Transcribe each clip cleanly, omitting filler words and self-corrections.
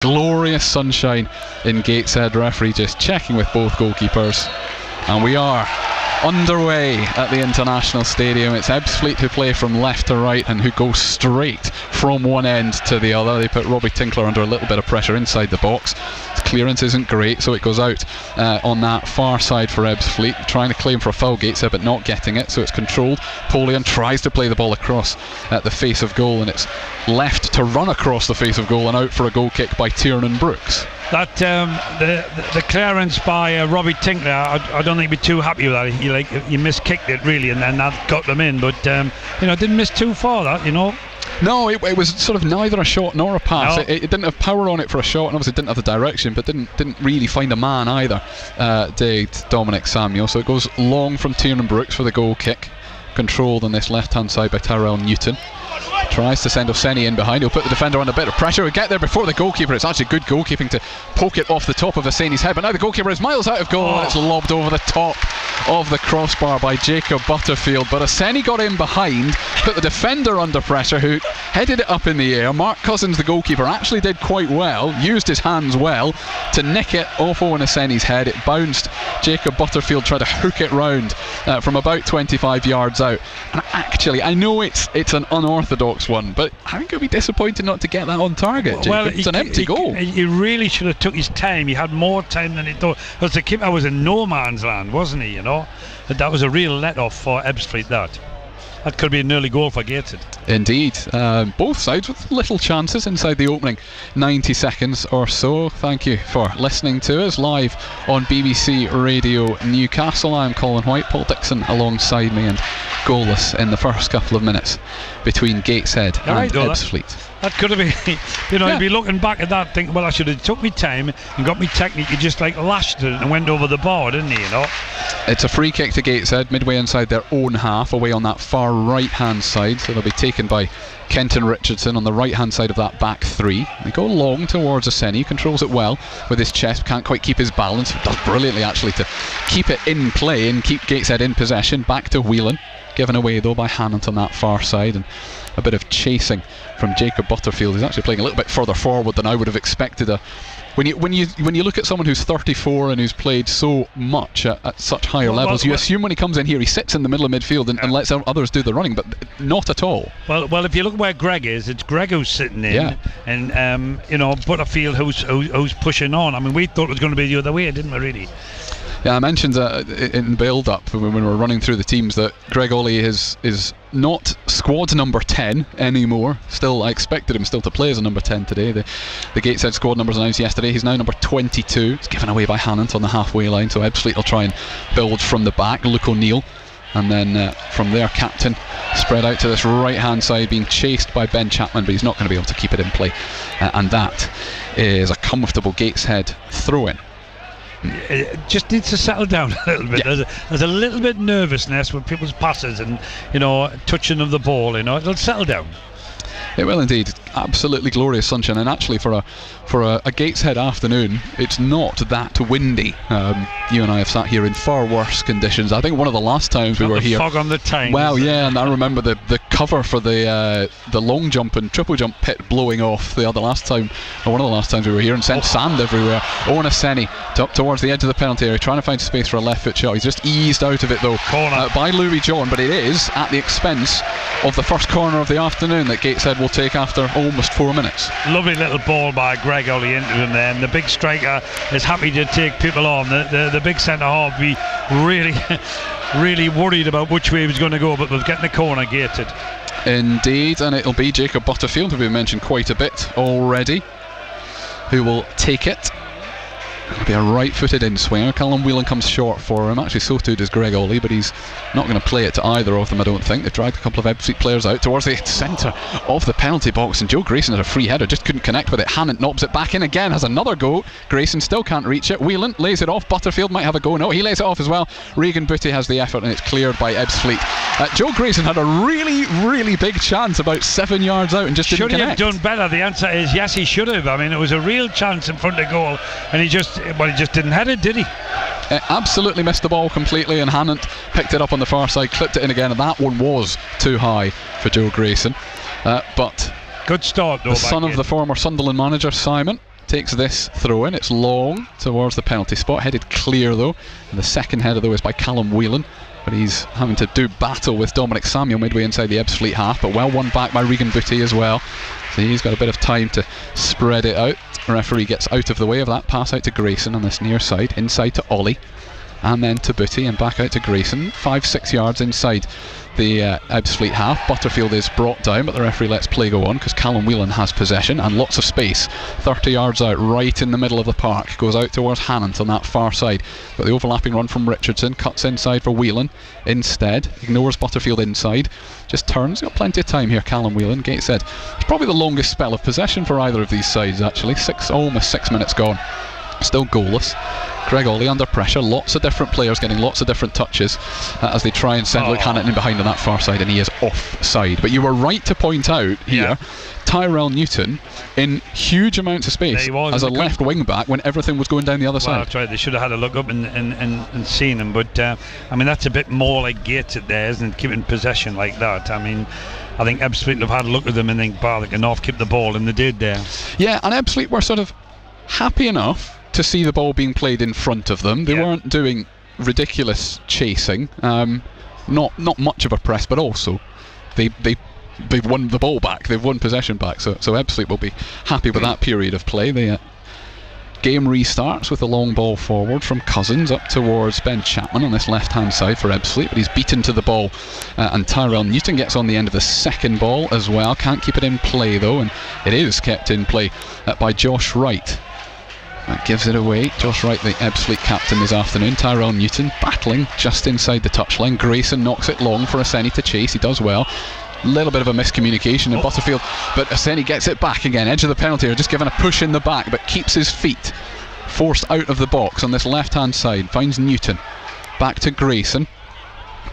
Glorious sunshine in Gateshead. Referee just checking with both goalkeepers, and we are underway at the International Stadium. It's Ebbsfleet who play from left to right and who go straight from one end to the other. They put Robbie Tinkler under a little bit of pressure inside the box. His clearance isn't great, so it goes out on that far side for Ebbsfleet, trying to claim for a foul, Gateshead, but not getting it, so it's controlled. Polian tries to play the ball across at the face of goal, and it's left to run across the face of goal and out for a goal kick by Tiernan Brooks. That the clearance by Robbie Tinkler, I don't think he'd be too happy with that. He miskicked it really, and then that got them in. But didn't miss too far. That No, it was sort of neither a shot nor a pass. No. It didn't have power on it for a shot, and obviously didn't have the direction, but didn't really find a man either. Did Dominic Samuel? So it goes long from Tiernan Brooks for the goal kick, controlled on this left-hand side by Tyrell Newton. Tries to send Oseni in behind. He'll put the defender under a bit of pressure. He'll get there before the goalkeeper. It's actually good goalkeeping to poke it off the top of Oseni's head, but now the goalkeeper is miles out of goal and it's lobbed over the top of the crossbar by Jacob Butterfield. But Oseni got in behind, put the defender under pressure, who headed it up in the air. Mark Cousins, the goalkeeper, actually did quite well, used his hands well to nick it off Owen Oseni's head. It bounced. Jacob Butterfield tried to hook it round from about 25 yards out. And actually, I know it's an unorthodox one, but I think it'll be disappointing not to get that on target. Well, it's an empty goal. He really should have took his time. He had more time than he thought, because the keeper was in no man's land, wasn't he? That was a real let-off for Ebbsfleet. That could be an early goal for Gateshead. Indeed. Both sides with little chances inside the opening 90 seconds or so. Thank you for listening to us live on BBC Radio Newcastle. I'm Colin White, Paul Dixon alongside me, and goalless in the first couple of minutes between Gateshead and Ebbsfleet. That could have been, you'd be looking back at that thinking, well, I should have took me time and got me technique. He just lashed it and went over the bar, didn't he? It's a free kick to Gateshead, midway inside their own half, away on that far right hand side, so they'll be taken by Kenton Richardson on the right hand side of that back three. They go long towards Oseni, controls it well with his chest, can't quite keep his balance, does brilliantly actually to keep it in play and keep Gateshead in possession. Back to Whelan, given away though by Hannant on that far side, and a bit of chasing from Jacob Butterfield. He's actually playing a little bit further forward than I would have expected. When you look at someone who's 34 and who's played so much at such higher levels, you assume when he comes in here he sits in the middle of midfield and lets others do the running, but not at all. Well, if you look where Greg is, it's Greg who's sitting in, and Butterfield who's pushing on. I mean, we thought it was going to be the other way, didn't we? Really. Yeah, I mentioned in build-up when we were running through the teams that Greg Ollie is not squad number 10 anymore. Still, I expected him still to play as a number 10 today. The Gateshead squad numbers announced yesterday. He's now number 22. It's given away by Hannant on the halfway line, so Ebbsfleet will try and build from the back. Luke O'Neill, and then from there, captain spread out to this right-hand side, being chased by Ben Chapman, but he's not going to be able to keep it in play. And that is a comfortable Gateshead throw-in. It just needs to settle down a little bit. There's a little bit nervousness with people's passes and touching of the ball. It'll settle down. It will indeed. Absolutely glorious sunshine, and actually for a Gateshead afternoon, it's not that windy. You and I have sat here in far worse conditions. I think one of the last times we were here. Fog on the tank. Well, yeah, and I remember the cover for the long jump and triple jump pit blowing off one of the last times we were here, and sent sand everywhere. Owen Oseni up towards the edge of the penalty area, trying to find space for a left foot shot. He's just eased out of it though by Louis John, but it is at the expense of the first corner of the afternoon that Gateshead will take after almost 4 minutes. Lovely little ball by Greg Ollie into him there, and the big striker is happy to take people on. The big centre half be really really worried about which way he was going to go, but we're getting the corner gated. Indeed, and it'll be Jacob Butterfield, who we've mentioned quite a bit already, who will take it. It'll be a right-footed in-swinger. Callum Whelan comes short for him. Actually, so too does Greg Ollie, but he's not going to play it to either of them, I don't think. They've dragged a couple of Ebbsfleet players out towards the centre of the penalty box, and Joe Grayson had a free header, just couldn't connect with it. Hannant knobs it back in again, has another go. Grayson still can't reach it. Whelan lays it off. Butterfield might have a go. No, he lays it off as well. Regan Booty has the effort, and it's cleared by Ebbsfleet. Joe Grayson had a really, really big chance about 7 yards out and just didn't connect. Should he have done better? The answer is yes, he should have. I mean, it was a real chance in front of goal, and he just didn't head it, did he? Absolutely missed the ball completely, and Hannant picked it up on the far side, clipped it in again, and that one was too high for Joe Grayson. But good start though. The son of the former Sunderland manager, Simon, takes this throw in. It's long towards the penalty spot, headed clear though, and the second header though is by Callum Whelan, but he's having to do battle with Dominic Samuel midway inside the Ebbsfleet half, but well won back by Regan Booty as well, so he's got a bit of time to spread it out. The referee gets out of the way of that pass out to Grayson on this near side, inside to Ollie, and then to Booty and back out to Grayson, 5-6 yards inside the Ebbsfleet half. Butterfield is brought down, but the referee lets play go on because Callum Whelan has possession and lots of space. 30 yards out, right in the middle of the park, goes out towards Hannant on that far side. Got the overlapping run from Richardson, cuts inside for Whelan instead, ignores Butterfield inside, just turns. Got plenty of time here, Callum Whelan. Gateshead, it's probably the longest spell of possession for either of these sides actually. Almost 6 minutes gone, still goalless. Greg Ollie under pressure, lots of different players getting lots of different touches as they try and send Luke Hannant in behind on that far side, and he is offside. But you were right to point out here, Tyrell Newton in huge amounts of space as a left wing back when everything was going down the other side. That's right, they should have had a look up and seen him, but I mean, that's a bit more like Gateshead there, isn't it, keeping possession like that. I mean, I think Ebbsfleet have had a look at them and think, they can off keep the ball, and they did there. Yeah, and Ebbsfleet were sort of happy enough to see the ball being played in front of them. They weren't doing ridiculous chasing, not much of a press, but also they've won the ball back, they've won possession back, so Ebbsfleet will be happy with that period of play. The game restarts with a long ball forward from Cousins up towards Ben Chapman on this left hand side for Ebbsfleet, but he's beaten to the ball, and Tyrell Newton gets on the end of the second ball as well. Can't keep it in play though, and it is kept in play by Josh Wright. That gives it away. Josh Wright, the Ebbsfleet captain this afternoon. Tyrell Newton battling just inside the touchline. Grayson knocks it long for Aseni to chase. He does well. A little bit of a miscommunication in Butterfield, but Aseni gets it back again. Edge of the penalty area, just given a push in the back, but keeps his feet forced out of the box on this left hand side. Finds Newton. Back to Grayson.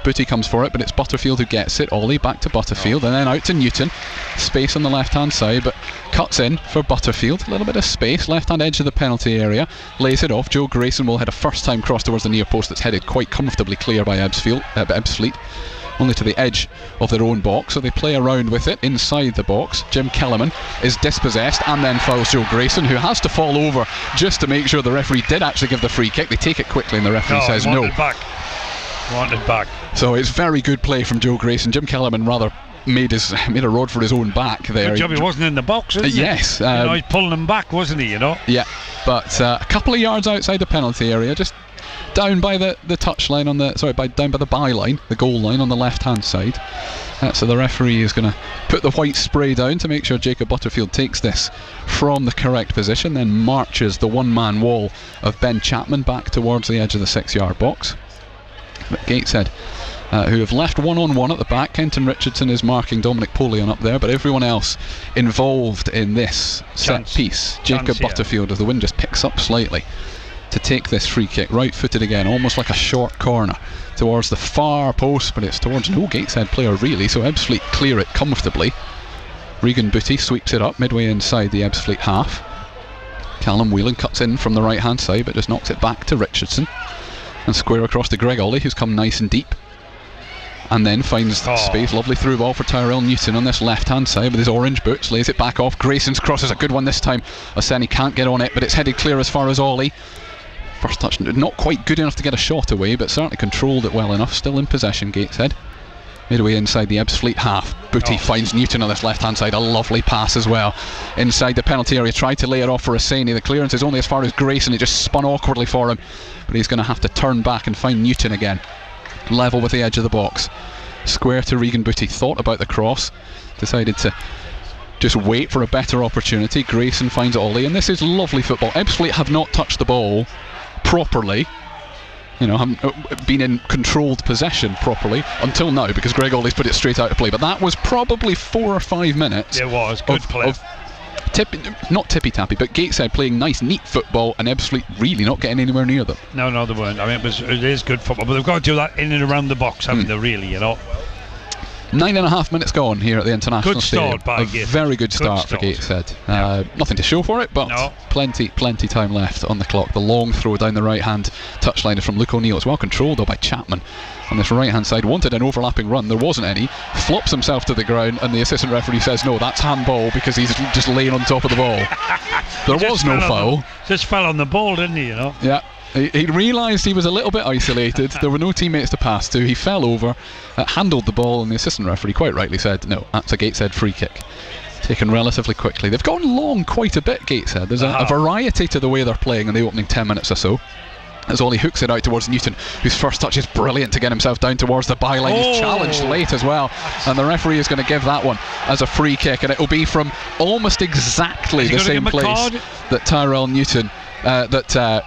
Booty comes for it, but it's Butterfield who gets it. Ollie back to Butterfield, and then out to Newton. Space on the left hand side, but cuts in for Butterfield. A little bit of space, left hand edge of the penalty area. Lays it off. Joe Grayson will head a first time cross towards the near post that's headed quite comfortably clear by Ebbsfleet, only to the edge of their own box, so they play around with it inside the box. Jim Kellerman is dispossessed and then fouls Joe Grayson, who has to fall over just to make sure the referee did actually give the free kick. They take it quickly and the referee says no. Wanted back. So it's very good play from Joe Grayson. Jim Kellerman rather made a rod for his own back there. Good job he wasn't in the box, isn't he? Yes. He's pulling him back, wasn't he, Yeah, but a couple of yards outside the penalty area, just down by the touchline down by the byline, the goal line on the left hand side. So the referee is going to put the white spray down to make sure Jacob Butterfield takes this from the correct position, then marches the one-man wall of Ben Chapman back towards the edge of the 6-yard box. But Gateshead, who have left one-on-one at the back. Kenton Richardson is marking Dominic Polion up there, but everyone else involved in this set piece. Jacob Butterfield, as the wind just picks up slightly, to take this free kick, right-footed again, almost like a short corner towards the far post, but it's towards no Gateshead player really, so Ebbsfleet clear it comfortably. Regan Booty sweeps it up midway inside the Ebbsfleet half. Callum Whelan cuts in from the right-hand side, but just knocks it back to Richardson. And square across to Greg Ollie, who's come nice and deep, and then finds space. Lovely through ball for Tyrell Newton on this left hand side with his orange boots, lays it back off. Grayson's cross is a good one this time. Aseni can't get on it, but it's headed clear as far as Ollie. First touch not quite good enough to get a shot away, but certainly controlled it well enough. Still in possession, Gateshead. Midway inside the Ebbsfleet half. Booty finds Newton on this left hand side. A lovely pass as well inside the penalty area. Tried to lay it off for Aseni. The clearance is only as far as Grayson. It just spun awkwardly for him, but he's going to have to turn back and find Newton again. Level with the edge of the box. Square to Regan Booty. Thought about the cross, decided to just wait for a better opportunity. Grayson finds Ollie, and this is lovely football. Ebbsfleet have not touched the ball properly, haven't been in controlled possession properly until now, because Greg Ollie's put it straight out of play. But that was probably 4 or 5 minutes. It was good play. Not tippy-tappy, but Gateshead playing nice, neat football, and Ebbsfleet really not getting anywhere near them. No, they weren't. I mean, it is good football, but they've got to do that in and around the box, haven't they, really, 9.5 minutes gone here at the International Good Stadium. start by Gateshead. Very good start for Gateshead. Nothing to show for it, but plenty time left on the clock. The long throw down the right-hand touchline is from Luke O'Neill. It's well controlled though by Chapman on this right-hand side. Wanted an overlapping run, there wasn't any. Flops himself to the ground, and the assistant referee says no, that's handball, because he's just laying on top of the ball. There was no foul. Just fell on the ball, didn't he? Yeah. He realised he was a little bit isolated. There were no teammates to pass to. He fell over, handled the ball, and the assistant referee quite rightly said, no, that's a Gateshead free kick. Taken relatively quickly. They've gone long quite a bit, Gateshead. There's a variety to the way they're playing in the opening 10 minutes or so. As Ollie hooks it out towards Newton, whose first touch is brilliant to get himself down towards the byline. He's challenged late as well, and the referee is going to give that one as a free kick, and it will be from almost exactly the same place that Tyrell Newton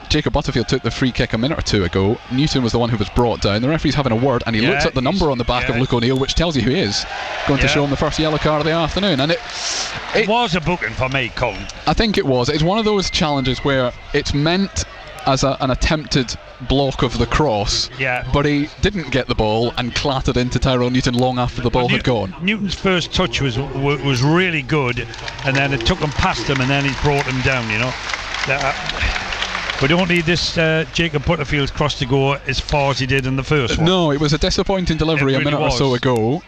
Jacob Butterfield took the free kick a minute or two ago. Newton was the one who was brought down. The referee's having a word, and he looks at the number on the back of Luke O'Neill, which tells you who he is, going to show him the first yellow card of the afternoon. And it was a booking for me, Colin. I think it was. It's one of those challenges where it's meant as an attempted block of the cross, but he didn't get the ball and clattered into Tyrell Newton long after the ball had gone. Newton's first touch was really good, and then it took him past him, and then he brought him down, we don't need this Jacob Butterfield's cross to go as far as he did in the first one. No, it was a disappointing delivery a minute or so ago.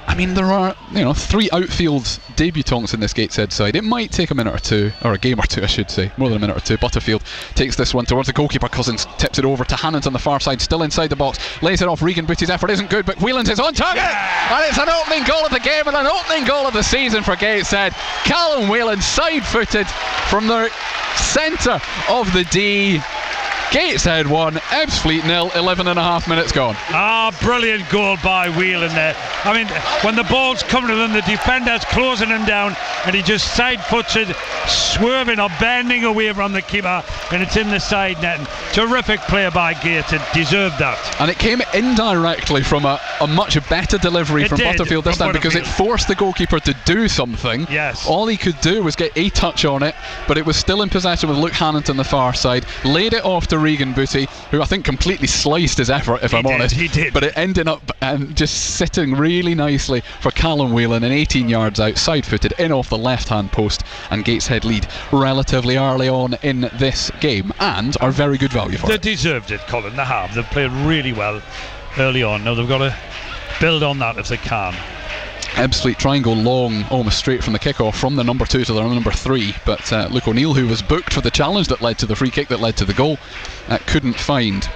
I mean, there are 3 outfield debutants in this Gateshead side. It might take a minute or two, or a game or two I should say, more than a minute or two. Butterfield takes this one towards the goalkeeper. Cousins tips it over to Hannant on the far side, still inside the box, lays it off. Regan Booty's effort isn't good, but Whelans is on target, and it's an opening goal of the game and an opening goal of the season for Gateshead. Callum Whelans, side-footed from the centre of the D. Gateshead 1, Ebbsfleet 0, 11.5 minutes gone. Brilliant goal by Whelan there. I mean, when the ball's coming to them, the defender's closing him down, and he just side-footed, swerving or bending away from the keeper, and it's in the side net. And terrific play by Gateshead, deserved that. And it came indirectly from a much better delivery from Butterfield this time, because it forced the goalkeeper to do something. Yes. All he could do was get a touch on it, but it was still in possession with Luke Hannant on the far side. Laid it off to Regan Booty, who I think completely sliced his effort, if I'm honest. He did. But it ended up just sitting really nicely for Callum Whelan, and 18 yards out, side-footed, in off the left-hand post, and Gateshead lead relatively early on in this game, and are very good value for it. They deserved it, Colin. They have. They've played really well early on. Now they've got to build on that if they can. Ebbsfleet try and go long, almost straight from the kickoff, from the number 2 to the number 3, but Luke O'Neill, who was booked for the challenge that led to the free kick that led to the goal, couldn't find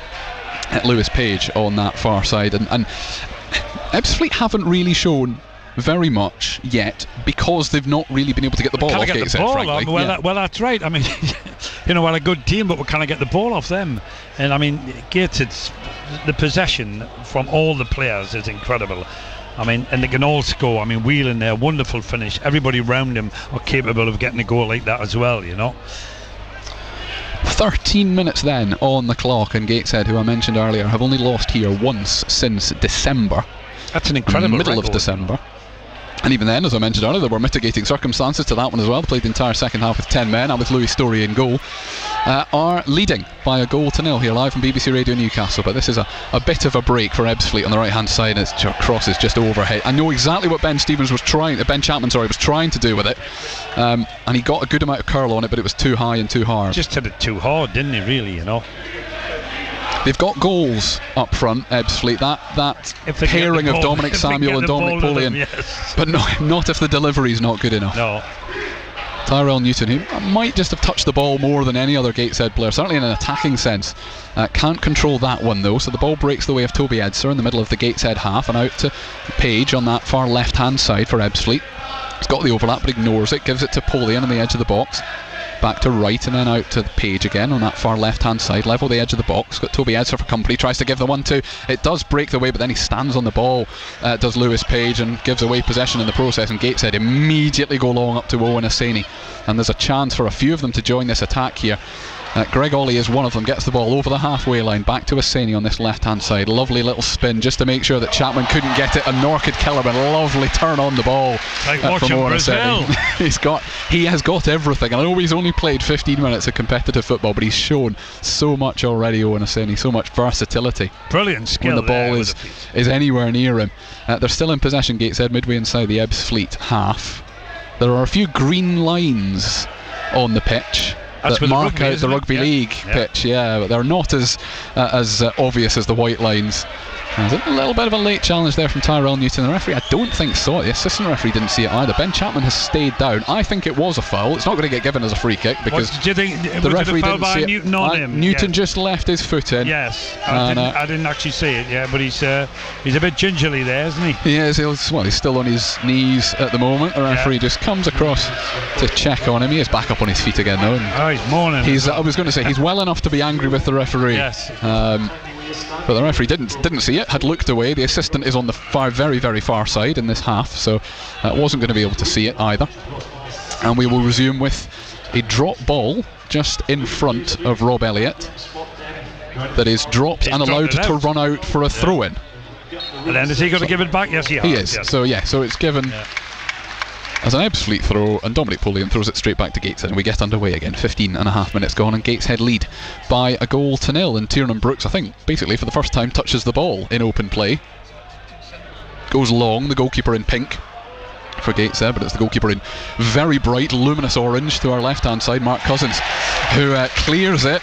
Lewis Page on that far side, and Ebbsfleet haven't really shown very much yet, because they've not really been able to get the ball off Gateshead, frankly. Well, that's right. I mean, we're a good team, but we can't get the ball off them. And I mean, Gateshead's, the possession from all the players is incredible. I mean, and they can all score. I mean, Whelan there, wonderful finish. Everybody around him are capable of getting a goal like that as well, 13 minutes then on the clock, and Gateshead, who I mentioned earlier, have only lost here once since December. That's an incredible middle of December. And even then, as I mentioned earlier, there were mitigating circumstances to that one as well. They played the entire second half with 10 men, and with Louis Story in goal, are leading by 1-0 here live from BBC Radio Newcastle. But this is a bit of a break for Ebbsfleet on the right hand side, as cross is just overhead. I know exactly what Ben Chapman was trying to do with it, and he got a good amount of curl on it, but it was too high and too hard. Just hit it too hard, didn't he, really, They've got goals up front, Ebbsfleet. That pairing of Dominic Samuel and Dominic Polian, but not if the delivery's not good enough. No. Tyrell Newton, who might just have touched the ball more than any other Gateshead player, certainly in an attacking sense, can't control that one though, so the ball breaks the way of Toby Edser in the middle of the Gateshead half, and out to Page on that far left hand side for Ebbsfleet. He's got the overlap but ignores it, gives it to Polian on the edge of the box. Back to right and then out to Page again on that far left hand side, level the edge of the box. Got Toby Edser for company, tries to give the 1-2. It does break the way, but then he stands on the ball, does Lewis Page, and gives away possession in the process, and Gateshead immediately go long up to Owen Aseni, and there's a chance for a few of them to join this attack here. Greg Ollie is one of them, gets the ball over the halfway line, back to Aseni on this left hand side. Lovely little spin just to make sure that Chapman couldn't get it, and nor could Kellerman. Lovely turn on the ball from Owen Aseni. He has got everything, and I know he's only only played 15 minutes of competitive football, but he's shown so much already, Owen Aseni, so much versatility. Brilliant skill when the ball is anywhere near him. They're still in possession, Gateshead, midway inside the Ebbsfleet half. There are a few green lines on the pitch that mark out the rugby league pitch, but they're not as obvious as the white lines. There's a little bit of a late challenge there from Tyrell Newton. The referee, I don't think, saw it. The assistant referee didn't see it either. Ben Chapman has stayed down. I think it was a foul. It's not going to get given as a free kick because do you think the referee didn't see it. Newton on him? Newton just left his foot in. Yes, I didn't actually see it. But he's a bit gingerly there, isn't he? He is. He's still on his knees at the moment. The referee just comes across to check on him. He is back up on his feet again, though. He's mourning. I was going to say he's well enough to be angry with the referee. Yes. But the referee didn't see it, had looked away. The assistant is on the very, very far side in this half, so wasn't going to be able to see it either. And we will resume with a drop ball just in front of Rob Elliott that is dropped and allowed to run out for a throw-in. And then is he going to give it back? Yes, he has. He is. Yes. So it's given as an Ebbsfleet throw, and Dominic Pulliam throws it straight back to Gateshead, and we get underway again. 15 and a half minutes gone, and Gateshead lead by a 1-0, and Tiernan Brooks, I think, basically for the first time touches the ball in open play. Goes long, the goalkeeper in pink for Gateshead, but it's the goalkeeper in very bright, luminous orange to our left-hand side, Mark Cousins, who clears it,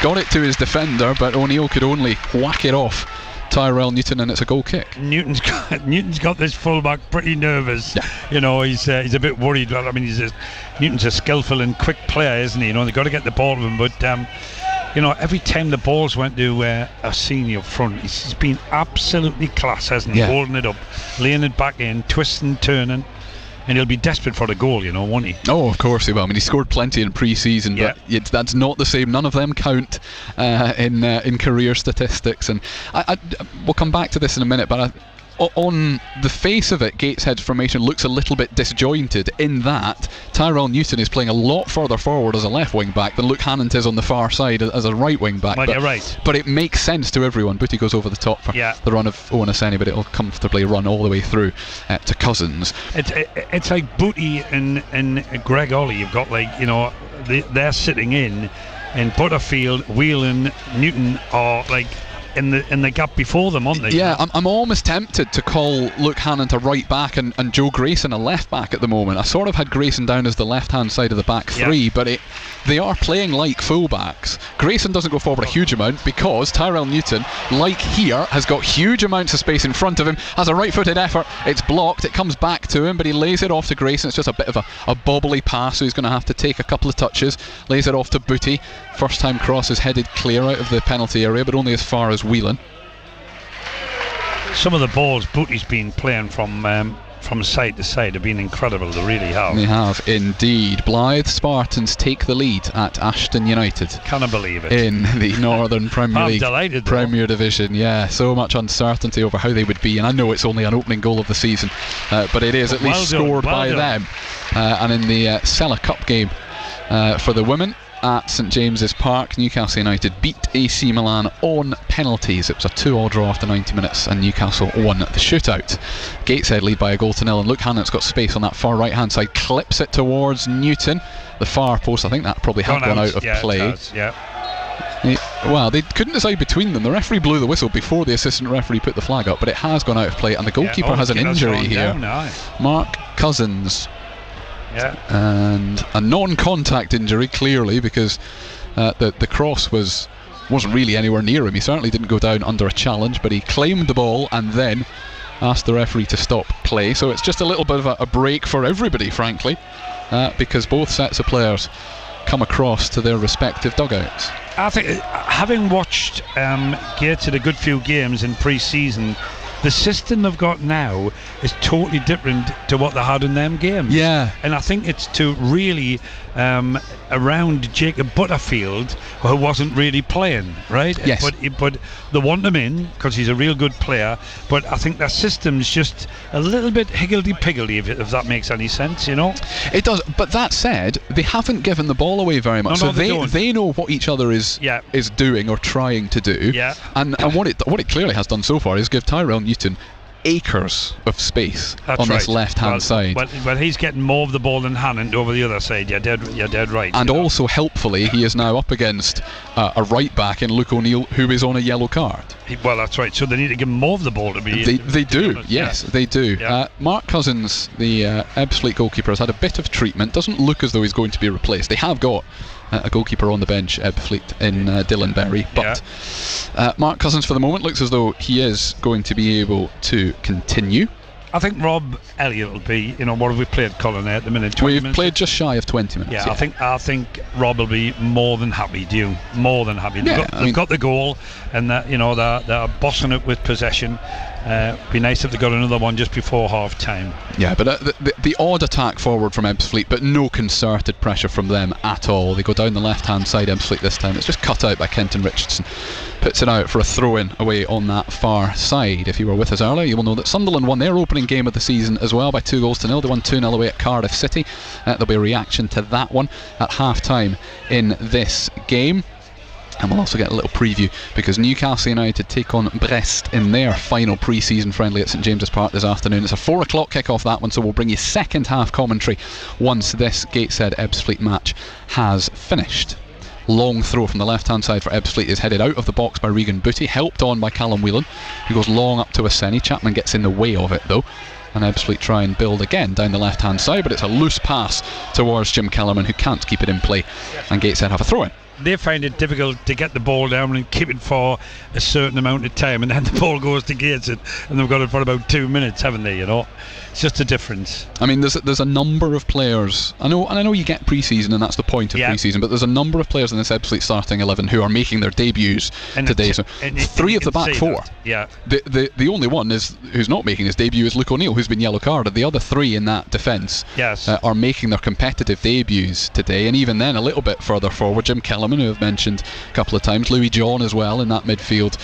got it to his defender, but O'Neill could only whack it off Tyrell Newton, and it's a goal kick. Newton's got this fullback pretty nervous. He's a bit worried. I mean, Newton's a skillful and quick player, isn't he? They've got to get the ball to him, but every time the balls went to a senior front, he's been absolutely class, hasn't he? Holding it up, laying it back in, twisting, turning. And he'll be desperate for the goal, won't he? Oh, of course he will. I mean, he scored plenty in pre-season, but that's not the same. None of them count in career statistics. And we'll come back to this in a minute, but on the face of it, Gateshead's formation looks a little bit disjointed in that Tyrell Newton is playing a lot further forward as a left wing back than Luke Hannant is on the far side as a right wing back. You're right. But it makes sense to everyone. Booty goes over the top for the run of Owen Aseni, but it'll comfortably run all the way through to Cousins. It's like Booty and Greg Ollie. You've got they're sitting in Butterfield, Whelan, Newton are like in the gap before them, aren't they? Yeah, I'm almost tempted to call Luke Hannant a right back and Joe Grayson a left back at the moment. I sort of had Grayson down as the left hand side of the back three, but they are playing like full backs. Grayson doesn't go forward a huge amount because Tyrell Newton, like here, has got huge amounts of space in front of him, has a right-footed effort, it's blocked, it comes back to him, but he lays it off to Grayson. It's just a bit of a bobbly pass, so he's going to have to take a couple of touches, lays it off to Booty. First time cross is headed clear out of the penalty area, but only as far as Whelan. Some of the balls Booty's been playing from side to side have been incredible. They really have. They have indeed. Blythe Spartans take the lead at Ashton United. Cannot believe it. In the Northern Premier League Premier Division. Yeah, so much uncertainty over how they would be, and I know it's only an opening goal of the season, but it is at least scored by them. And in the Sella Cup game for the women at St James's Park, Newcastle United beat AC Milan on penalties. It was a 2-2 draw after 90 minutes, and Newcastle won the shootout. Gateshead lead by a 1-0, and Luke Hannant's got space on that far right hand side, clips it towards Newton, the far post. I think that probably had gone out of play. Well, they couldn't decide between them. The referee blew the whistle before the assistant referee put the flag up, but it has gone out of play, and the goalkeeper has an injury here. Mark Cousins. And a non-contact injury, clearly, because the cross wasn't really anywhere near him. He certainly didn't go down under a challenge, but he claimed the ball and then asked the referee to stop play. So it's just a little bit of a break for everybody, frankly, because both sets of players come across to their respective dugouts. I think, having watched Gateshead a good few games in pre-season, the system they've got now is totally different to what they had in them games. Yeah. And I think it's to really around Jacob Butterfield, who wasn't really playing, right? Yes. But they want him in because he's a real good player. But I think their system's just a little bit higgledy-piggledy, if that makes any sense, It does. But that said, they haven't given the ball away very much. No, they know what each other is doing or trying to do. Yeah. And what it clearly has done so far is give Tyrell Newton acres of space That's on right. this left-hand side. Well, he's getting more of the ball than Hannant over the other side. You're dead right. And also, helpfully, he is now up against a right-back in Luke O'Neill, who is on a yellow card. Well, that's right. So they need to give him more of the ball to be. They do, yes, they do. Yeah. Mark Cousins, the Ebbsfleet goalkeeper, has had a bit of treatment. Doesn't look as though he's going to be replaced. They have got a goalkeeper on the bench, Ebbsfleet, in Dylan Berry, but Mark Cousins for the moment looks as though he is going to be able to continue. I think Rob Elliott will be, what have we played, Colin, at the minute? We've played just shy of 20 minutes. Yeah, I think Rob will be more than happy, more than happy. They've got the goal, and they're bossing it with possession. Be nice if they got another one just before half time. Yeah, but the odd attack forward from Ebbsfleet, but no concerted pressure from them at all. They go down the left hand side, Ebbsfleet this time. It's just cut out by Kenton Richardson. Puts it out for a throw-in away on that far side. If you were with us earlier, you will know that Sunderland won their opening game of the season as well by 2-0. They won 2-0 away at Cardiff City. There'll be a reaction to that one at half-time in this game. And we'll also get a little preview because Newcastle United take on Brest in their final pre-season friendly at St James's Park this afternoon. It's a 4 o'clock kick-off, that one, so we'll bring you second half commentary once this Gateshead Ebbsfleet match has finished. Long throw from the left hand side for Ebbsfleet is headed out of the box by Regan Booty, helped on by Callum Whelan, who goes long up to Aseni. Chapman gets in the way of it though, and Ebbsfleet try and build again down the left hand side, but it's a loose pass towards Jim Kellerman, who can't keep it in play, and Gateshead have a throw in. They find it difficult to get the ball down and keep it for a certain amount of time, and then the ball goes to Gateshead and they've got it for about 2 minutes, haven't they? It's just a difference. I mean, there's a number of players. I know you get pre-season, and that's the point of pre-season. But there's a number of players in this Ebbsfleet starting 11 who are making their debuts today. So three of the back four. Yeah. The only one who's not making his debut is Luke O'Neill, who's been yellow carded. The other three in that defence are making their competitive debuts today, and even then a little bit further forward, Jim Kellerman, who I've mentioned a couple of times, Louis John as well in that midfield,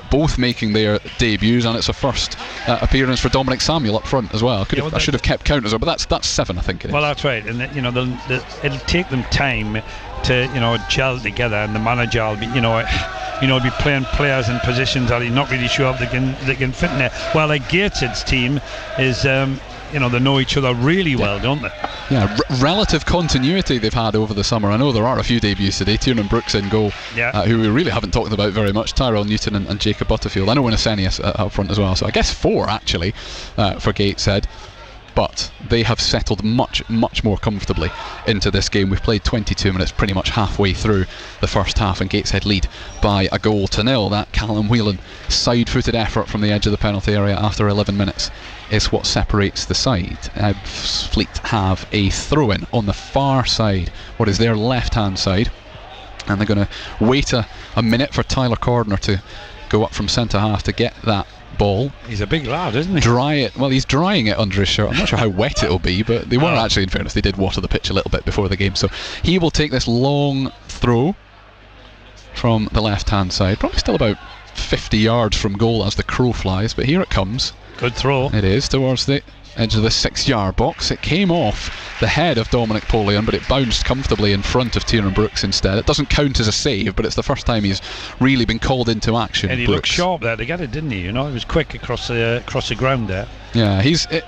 both making their debuts, and it's a first appearance for Dominic Samuel up front as well. I should have kept count as well, but that's 7, I think it is. Well, that's right, and it'll take them time to gel together, and the manager will be be playing players in positions that he's not really sure if they can fit in there. Well, like Gateshead's team is they know each other really well, don't they? Yeah, relative continuity they've had over the summer. I know there are a few debuts today. Tiernan Brooks in goal, who we really haven't talked about very much. Tyrell Newton and Jacob Butterfield. I know Winnasenius up front as well, so I guess 4 actually for Gateshead. But they have settled much more comfortably into this game. We've played 22 minutes, pretty much halfway through the first half, and Gateshead lead by 1-0. That Callum Whelan side-footed effort from the edge of the penalty area after 11 minutes is what separates the side. Ebbsfleet have a throw-in on the far side, what is their left-hand side, and they're going to wait a minute for Tyler Cordner to go up from centre-half to get that ball. He's a big lad, isn't he? Dry it. Well, he's drying it under his shirt. I'm not sure how wet it'll be, but they were actually, in fairness, they did water the pitch a little bit before the game. So he will take this long throw from the left-hand side, probably still about 50 yards from goal as the crow flies, but here it comes. Good throw. It is towards the edge of the 6-yard box. It came off the head of Dominic Polion, but it bounced comfortably in front of Tiernan Brooks instead. It doesn't count as a save, but it's the first time he's really been called into action. And he looked sharp there to get it, didn't he? He was quick across the ground there. Yeah, it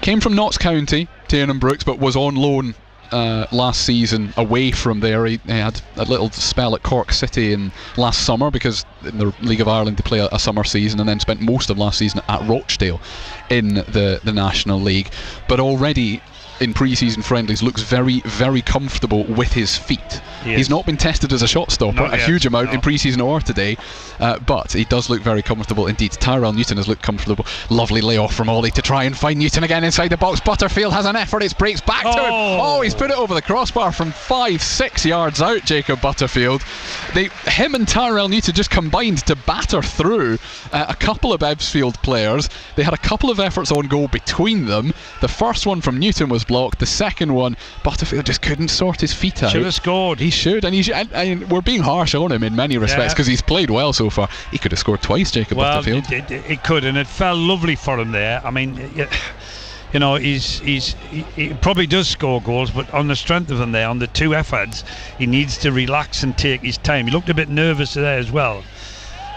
came from Notts County, Tiernan Brooks, but was on loan last season away from there. He had a little spell at Cork City in last summer, because in the League of Ireland they play a summer season, and then spent most of last season at Rochdale in the National League. But already in pre-season friendlies looks very, very comfortable with his feet. He's not been tested as a shot stopper a huge amount in pre-season or today, but he does look very comfortable indeed. Tyrell Newton has looked comfortable. Lovely layoff from Ollie to try and find Newton again inside the box. Butterfield has an effort, it breaks back to him. Oh, he's put it over the crossbar from 5-6 yards out, Jacob Butterfield. Him and Tyrell Newton just combined to batter through a couple of Ebbsfield players. They had a couple of efforts on goal between them. The first one from Newton was blocked. The second one, Butterfield just couldn't sort his feet out. Should have scored. He should, and we're being harsh on him in many respects because he's played well so far. He could have scored twice, Jacob Butterfield. It could, and it fell lovely for him there. I mean, he probably does score goals, but on the strength of them there, on the 2 efforts, he needs to relax and take his time. He looked a bit nervous there as well.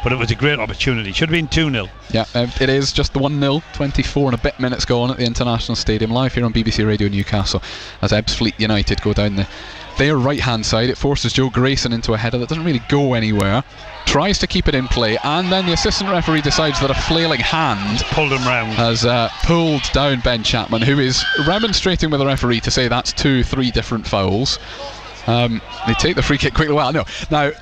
but it was a great opportunity. Should have been 2-0. Yeah, it is just the 1-0, 24 and a bit minutes gone at the International Stadium, live here on BBC Radio Newcastle, as Ebbsfleet United go down their right hand side. It forces Joe Grayson into a header that doesn't really go anywhere, tries to keep it in play, and then the assistant referee decides that a flailing hand pulled him round, has pulled down Ben Chapman, who is remonstrating with the referee to say that's 2-3 different fouls. They take the free kick quickly. Well, no. Now,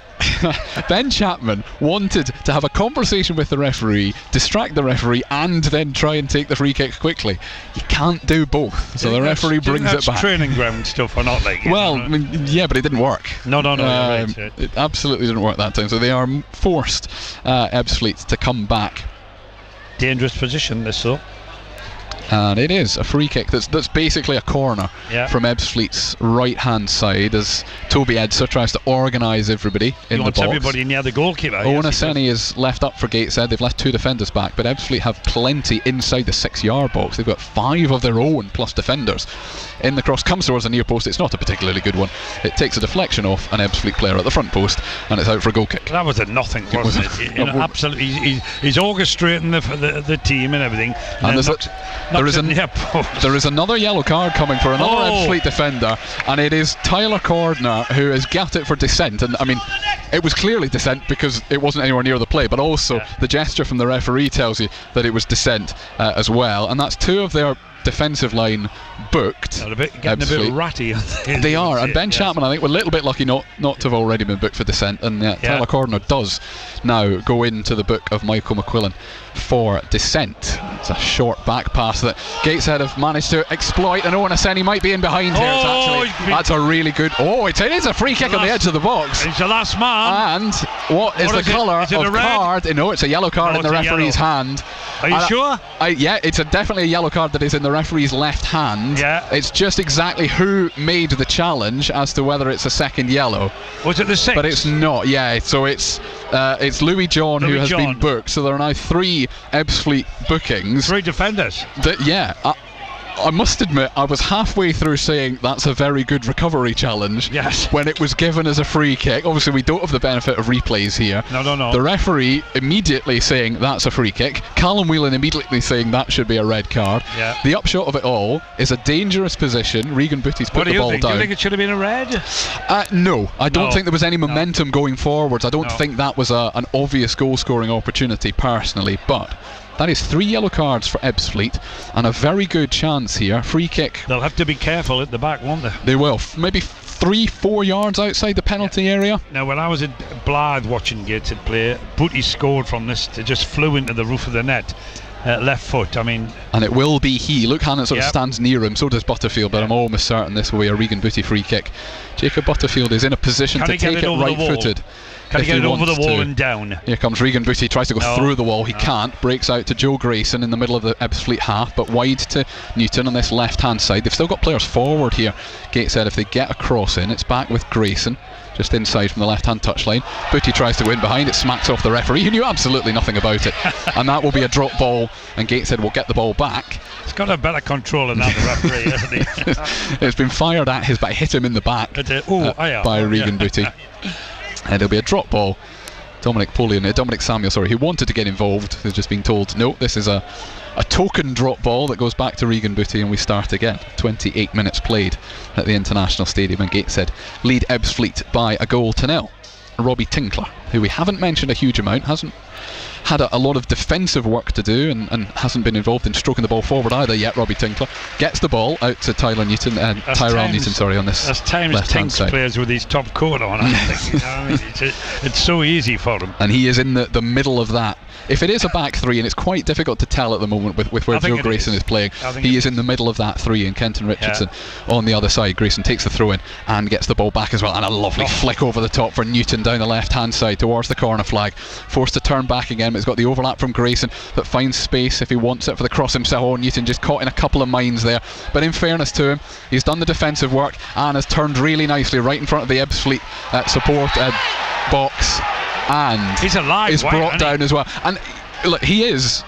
Ben Chapman wanted to have a conversation with the referee, distract the referee, and then try and take the free kick quickly. You can't do both, so the referee brings it back. Training ground stuff or not, like? Well, I mean, yeah, but it didn't work. No. Right. It absolutely didn't work that time. So they are forced, Ebbsfleet, to come back. Dangerous position, this though. And it is a free kick that's basically a corner from Ebbsfleet's right hand side, as Toby Edser tries to organise everybody in the box. Everybody near the goalkeeper. Owen Aseni is left up for Gateshead. They've left 2 defenders back, but Ebbsfleet have plenty inside the 6-yard box. They've got 5 of their own plus defenders. In the cross comes towards the near post. It's not a particularly good one. It takes a deflection off an Ebbsfleet player at the front post, and it's out for a goal kick. That was a nothing, wasn't it? Absolutely. He's orchestrating the team and everything. And there is another yellow card coming for another Ebbsfleet defender, and it is Tyler Cordner who has got it for dissent. And I mean, it was clearly dissent because it wasn't anywhere near the play, but also the gesture from the referee tells you that it was dissent as well. And that's 2 of their defensive line booked. Getting a bit ratty. They are, and Ben Chapman, I think, were a little bit lucky not to have already been booked for dissent, and Tyler Cordner does now go into the book of Michael McQuillan for dissent. It's a short back pass that Gateshead have managed to exploit, and Owen Aseni might be in behind here. That's a really good. It is a free kick on the edge of the box. It's the last man. And what is the colour of card? No, it's a yellow card in the referee's hand. Are you sure? Yeah, it's definitely a yellow card that is in the referee's left hand. Yeah. It's just exactly who made the challenge as to whether it's a second yellow. Was it the 6th? But it's not. Yeah. So it's Louis John who has been booked. So there are now 3 Ebbsfleet bookings. 3 defenders. I must admit, I was halfway through saying that's a very good recovery challenge when it was given as a free kick. Obviously, we don't have the benefit of replays here. No. The referee immediately saying that's a free kick. Callum Whelan immediately saying that should be a red card. Yeah. The upshot of it all is a dangerous position. Regan Booty's put the ball down. Do you think it should have been a red? No, I don't think there was any momentum going forwards. I don't think that was an obvious goal-scoring opportunity personally, but that is 3 yellow cards for Ebbsfleet and a very good chance here. Free kick. They'll have to be careful at the back, won't they? They will. Maybe 3-4 yards outside the penalty area. Now, when I was at Blythe watching Gateshead play, Booty scored from this. It just flew into the roof of the net. Left foot, I mean. And it will be he. Luke Hannon sort of stands near him, so does Butterfield, but I'm almost certain this will be a Regan Booty free kick. Jacob Butterfield is in a position to take it right-footed. Can he get it over the wall and down? Here comes Regan Booty, tries to go through the wall. He can't. Breaks out to Joe Grayson in the middle of the Ebbsfleet half, but wide to Newton on this left-hand side. They've still got players forward here. Gateshead, if they get a cross in, it's back with Grayson, just inside from the left-hand touchline. Booty tries to go in behind, it smacks off the referee, who knew absolutely nothing about it. And that will be a drop ball, and Gateshead will get the ball back. He's got a better control than that, the referee, hasn't he? It's been fired at his back, hit him in the back by Regan Booty. And it'll be a drop ball. Dominic Samuel, who wanted to get involved, has just been told, no, this is a token drop ball that goes back to Regan Booty, and we start again. 28 minutes played at the International Stadium, and Gateshead lead Ebbsfleet by 1-0. Robbie Tinkler, who we haven't mentioned a huge amount, hasn't had a lot of defensive work to do and hasn't been involved in stroking the ball forward either yet. Robbie Tinkler gets the ball out to Tyrell Newton on this left-hand side. Players with his top coat on, I think. You know, I mean, it's so easy for him. And he is in the middle of that. If it is a back 3, and it's quite difficult to tell at the moment with where Joe Grayson is playing, he is in the middle of that 3, and Kenton Richardson on the other side. Grayson takes the throw in and gets the ball back as well, and a lovely flick over the top for Newton down the left-hand side towards the corner flag. Forced to turn back again, but it's got the overlap from Grayson that finds space if he wants it for the cross himself. Newton just caught in a couple of minds there, but in fairness to him, he's done the defensive work and has turned really nicely right in front of the Ebbsfleet support box, and he's alive, is brought down as well. And look, he is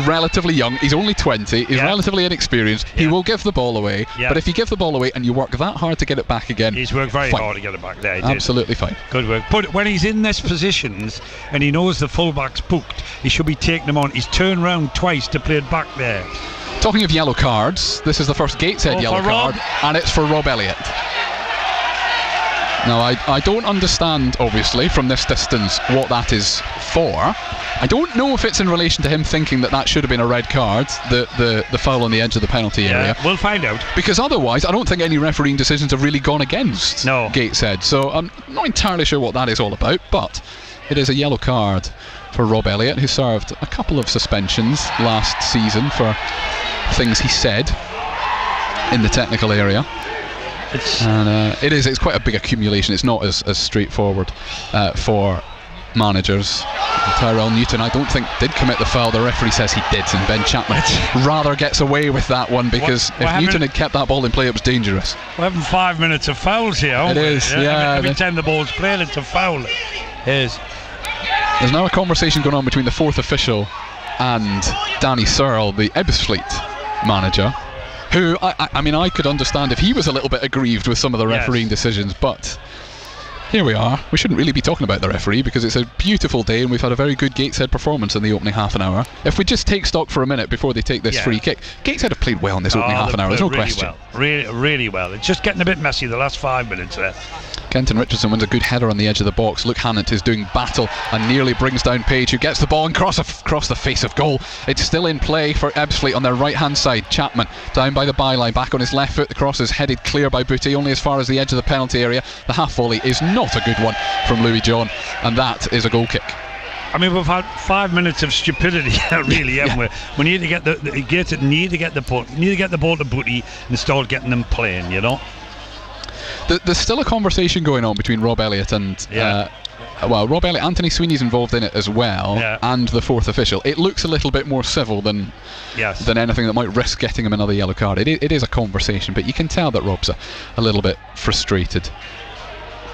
relatively young. He's only 20. He's relatively inexperienced. He will give the ball away. But if you give the ball away and you work that hard to get it back again, he's worked very hard to get it back there. Absolutely fine. Good work. But when he's in this positions and he knows the fullback's booked, he should be taking them on. He's turned round twice to play it back there. Talking of yellow cards, this is the first Gateshead yellow card, and it's for Rob Elliott. Now, I don't understand, obviously, from this distance what that is for. I don't know if it's in relation to him thinking that should have been a red card, the foul on the edge of the penalty area. We'll find out. Because otherwise, I don't think any refereeing decisions have really gone against Gateshead. So I'm not entirely sure what that is all about, but it is a yellow card for Rob Elliott, who served a couple of suspensions last season for things he said in the technical area. It's quite a big accumulation. It's not as straightforward for managers. Tyrell Newton, I don't think, did commit the foul. The referee says he did, and Ben Chapman rather gets away with that one, because if Newton had kept that ball in play, it was dangerous. We're having 5 minutes of fouls here, aren't we? It is, yeah. Every time the ball's played, it's a foul. It is. There's now a conversation going on between the fourth official and Danny Searle, the Ebbsfleet manager, who, I could understand if he was a little bit aggrieved with some of the refereeing decisions, but here we are. We shouldn't really be talking about the referee, because it's a beautiful day and we've had a very good Gateshead performance in the opening half an hour. If we just take stock for a minute before they take this free kick, Gateshead have played well in this opening half an hour, there's no question. Really well. It's just getting a bit messy the last 5 minutes there. Kenton Richardson wins a good header on the edge of the box. Luke Hannant is doing battle and nearly brings down Page, who gets the ball and across the face of goal. It's still in play for Ebbsfleet on their right hand side. Chapman down by the byline, back on his left foot. The cross is headed clear by Booty, only as far as the edge of the penalty area. The half volley is not a good one from Louis John, and that is a goal kick. I mean, we've had 5 minutes of stupidity, really, haven't we? We need to get the ball to Booty and start getting them playing, you know. There's still a conversation going on between Rob Elliott and Rob Elliott. Anthony Sweeney's involved in it as well, and the fourth official. It looks a little bit more civil than anything that might risk getting him another yellow card. It is a conversation, but you can tell that Rob's a little bit frustrated.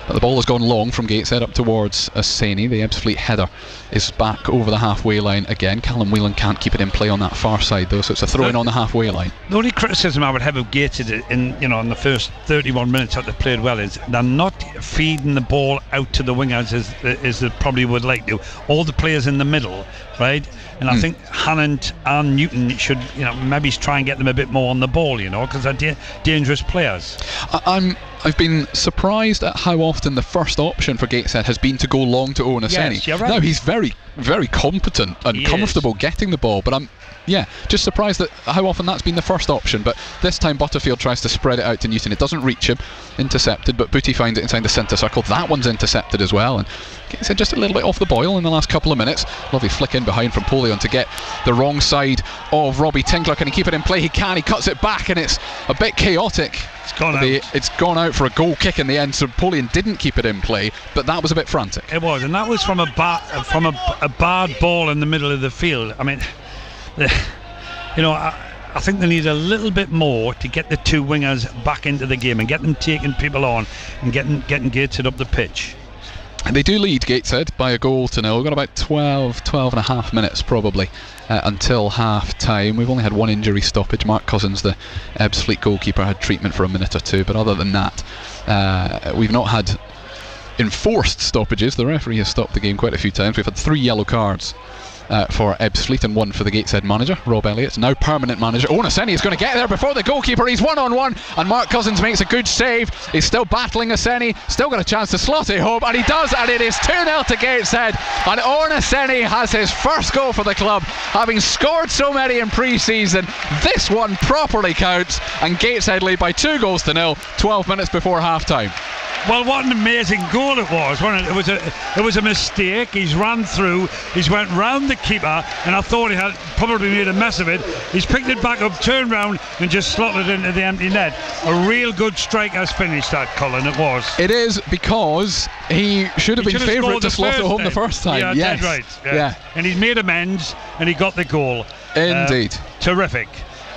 But the ball has gone long from Gateshead up towards Aseni. The Ebbsfleet header is back over the halfway line again. Callum Whelan can't keep it in play on that far side, though, so it's a throw in on the halfway line. The only criticism I would have of Gateshead in the first 31 minutes that they played well is they're not feeding the ball out to the wingers as they probably would like to. All the players in the middle, right? And I think Hannant and Newton should, maybe try and get them a bit more on the ball, because they're dangerous players. I've been surprised at how often the first option for Gateshead has been to go long to Owen Aseni. Yes, you're right. Now, he's very, very competent and comfortable getting the ball, but I'm just surprised at how often that's been the first option. But this time Butterfield tries to spread it out to Newton. It doesn't reach him. Intercepted, but Booty finds it inside the centre circle. That one's intercepted as well, and Gateshead just a little bit off the boil in the last couple of minutes. Lovely flick in behind from Polion to get the wrong side of Robbie Tinkler. Can he keep it in play? He can. He cuts it back, and it's a bit chaotic. It's gone out for a goal kick in the end, so Polion didn't keep it in play, but that was a bit frantic. It was, and that was from a bad ball in the middle of the field. I mean, I think they need a little bit more to get the two wingers back into the game and get them taking people on and getting Gateshead up the pitch. And they do lead Gateshead by 1-0. We've got about 12 and a half minutes probably until half time. We've only had one injury stoppage. Mark Cousins, the Ebbsfleet goalkeeper, had treatment for a minute or two, but other than that, we've not had enforced stoppages. The referee has stopped the game quite a few times. We've had 3 yellow cards for Ebbsfleet and 1 for the Gateshead manager, Rob Elliott, now permanent manager. Owen Aseni is going to get there before the goalkeeper. He's 1-on-1 and Mark Cousins makes a good save. He's still battling Aseni, still got a chance to slot it home, and he does, and it is 2-0 to Gateshead, and Owen Aseni has his first goal for the club, having scored so many in pre-season. This one properly counts, and Gateshead lead by 2-0, 12 minutes before half time. Well, what an amazing goal it was, wasn't it? It was a mistake. He's ran through, he's went round the keeper, and I thought he had probably made a mess of it. He's picked it back up, turned round, and just slotted it into the empty net. A real good striker's finish, that, Colin, it was. It is, because he should have been favourite to slot it home the first time. Yeah, yes. Dead right. Yeah. And he's made amends, and he got the goal. Indeed. Terrific.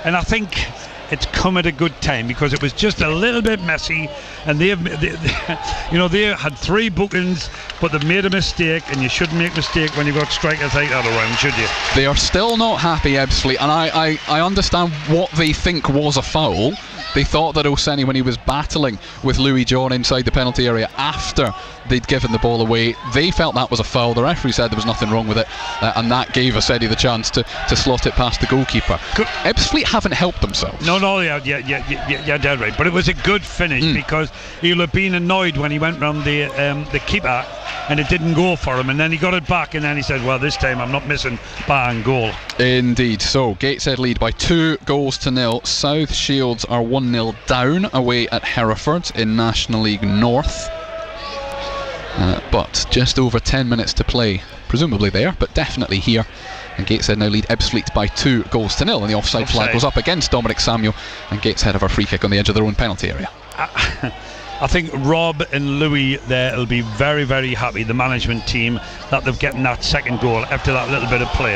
And I think it's come at a good time, because it was just a little bit messy, and they had 3 bookings, but they've made a mistake, and you shouldn't make a mistake when you've got strikers out of the round, should you? They are still not happy, Ebbsfleet, and I understand what they think was a foul. They thought that Oseni, when he was battling with Louis John inside the penalty area after they'd given the ball away, they felt that was a foul. The referee said there was nothing wrong with it, and that gave Oseni the chance to slot it past the goalkeeper. Ebbsfleet haven't helped themselves. No, yeah, dead right. But it was a good finish, because he'll have been annoyed when he went round the keeper and it didn't go for him, and then he got it back, and then he said, well, this time I'm not missing bang goal. Indeed. So Gateshead lead by 2-0. South Shields are 1-0 down away at Hereford in National League North. But just over 10 minutes to play, presumably there, but definitely here. And Gateshead now lead Ebbsfleet by 2-0, and the offside flag goes up against Dominic Samuel, and Gateshead have a free kick on the edge of their own penalty area. I think Rob and Louis there will be very, very happy, the management team, that they've gotten that second goal after that little bit of play.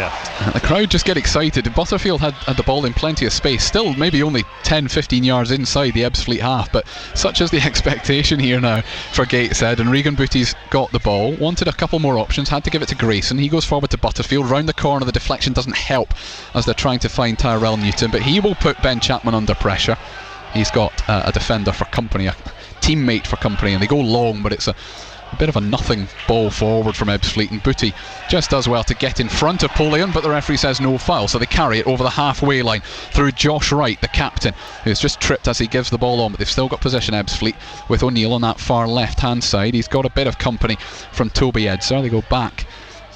The crowd just get excited. Butterfield had the ball in plenty of space, still maybe only 10-15 yards inside the Ebbsfleet half, but such is the expectation here now for Gateshead, and Regan Booty's got the ball, wanted a couple more options, had to give it to Grayson. He goes forward to Butterfield, round the corner. The deflection doesn't help as they're trying to find Tyrell Newton, but he will put Ben Chapman under pressure. He's got a defender for company, a teammate for company, and they go long, but it's a bit of a nothing ball forward from Ebbsfleet, and Booty just does well to get in front of Polian, but the referee says no foul, so they carry it over the halfway line through Josh Wright, the captain, who's just tripped as he gives the ball on, but they've still got possession, Ebbsfleet, with O'Neill on that far left hand side. He's got a bit of company from Toby Edser. They go back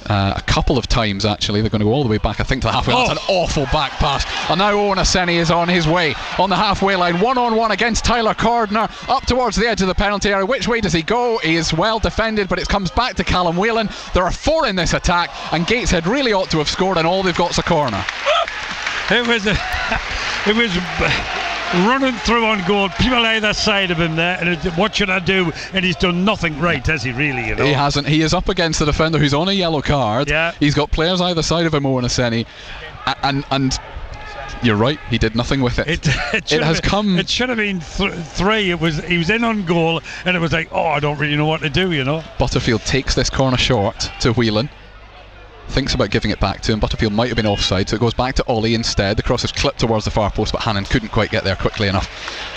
a couple of times, actually. They're going to go all the way back, I think, to the halfway line. That's an awful back pass, and now Owen Oseni is on his way on the halfway line, 1-on-1 against Tyler Cordner up towards the edge of the penalty area. Which way does he go? He is well defended, but it comes back to Callum Whelan. There are 4 in this attack, and Gateshead really ought to have scored, and all they've got is a corner. It was running through on goal, people either side of him there, and what should I do? And he's done nothing right, has he really? You know? He hasn't. He is up against the defender who's on a yellow card. Yeah. He's got players either side of him, Owen Oseni, and you're right, he did nothing with it. It should have been 3. He was in on goal, and it was like, I don't really know what to do, you know. Butterfield takes this corner short to Whelan, thinks about giving it back to him. Butterfield might have been offside, so it goes back to Ollie instead. The cross is clipped towards the far post, but Hannon couldn't quite get there quickly enough,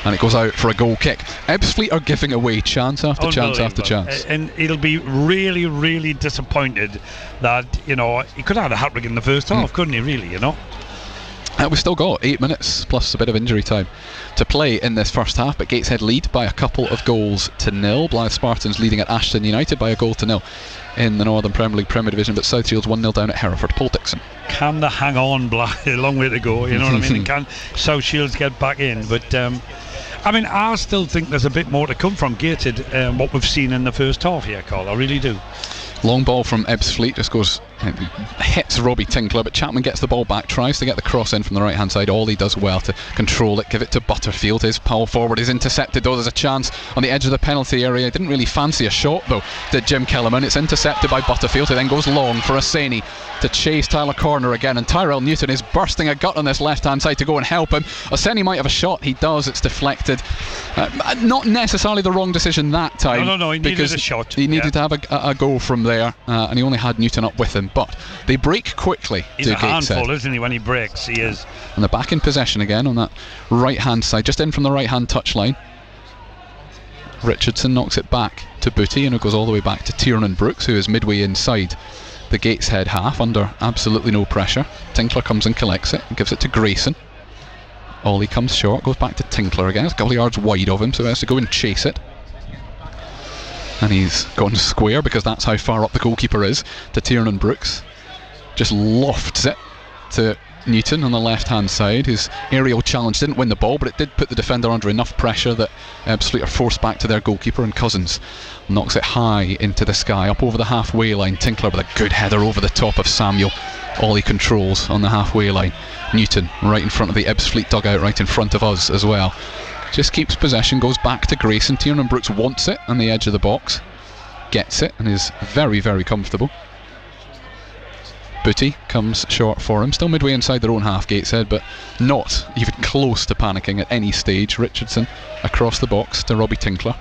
and it goes out for a goal kick. Ebbsfleet are giving away chance after chance after chance, and he'll be really, really disappointed that, you know, he could have had a hat-trick in the first half, couldn't he, really, you know. We've still got 8 minutes plus a bit of injury time to play in this first half, but Gateshead lead by a couple of goals to nil. Blythe Spartans leading at Ashton United by a goal to nil in the Northern Premier League Premier Division, but South Shields 1-0 down at Hereford. Paul Dixon. Can they hang on, Blythe? A long way to go, you know what I mean? Can South Shields get back in? But I mean, I still think there's a bit more to come from Gateshead, what we've seen in the first half here, Carl. I really do. Long ball from Ebbsfleet, just goes, hits Robbie Tinkler, but Chapman gets the ball back, tries to get the cross in from the right hand side. Ollie does well to control it, give it to Butterfield. His power forward is intercepted, though. There's a chance on the edge of the penalty area. Didn't really fancy a shot, though, did Jim Kellerman. It's intercepted by Butterfield, who then goes long for Oseni to chase Tyler Cordner again, and Tyrell Newton is bursting a gut on this left hand side to go and help him. Oseni might have a shot, he does, it's deflected. Not necessarily the wrong decision that time. No, he needed a shot. He needed to have a go from there, and he only had Newton up with him, but they break quickly. He's a handful, isn't he, when he breaks? He is. And they're back in possession again on that right hand side, just in from the right hand touchline. Richardson knocks it back to Booty, and it goes all the way back to Tiernan Brooks, who is midway inside the Gateshead half under absolutely no pressure. Tinkler comes and collects it and gives it to Grayson. Ollie comes short, goes back to Tinkler again. It's a couple of yards wide of him, so he has to go and chase it. And he's gone square, because that's how far up the goalkeeper is, to Tiernan Brooks. Just lofts it to Newton on the left hand side. His aerial challenge didn't win the ball, but it did put the defender under enough pressure that Ebbsfleet are forced back to their goalkeeper, and Cousins knocks it high into the sky up over the halfway line. Tinkler with a good header over the top of Samuel. Ollie controls on the halfway line. Newton right in front of the Ebbsfleet dugout, right in front of us as well. Just keeps possession, goes back to Grayson. Tiernan Brooks wants it on the edge of the box, gets it, and is very, very comfortable. Booty comes short for him, still midway inside their own half, Gateshead, but not even close to panicking at any stage. Richardson across the box to Robbie Tinkler.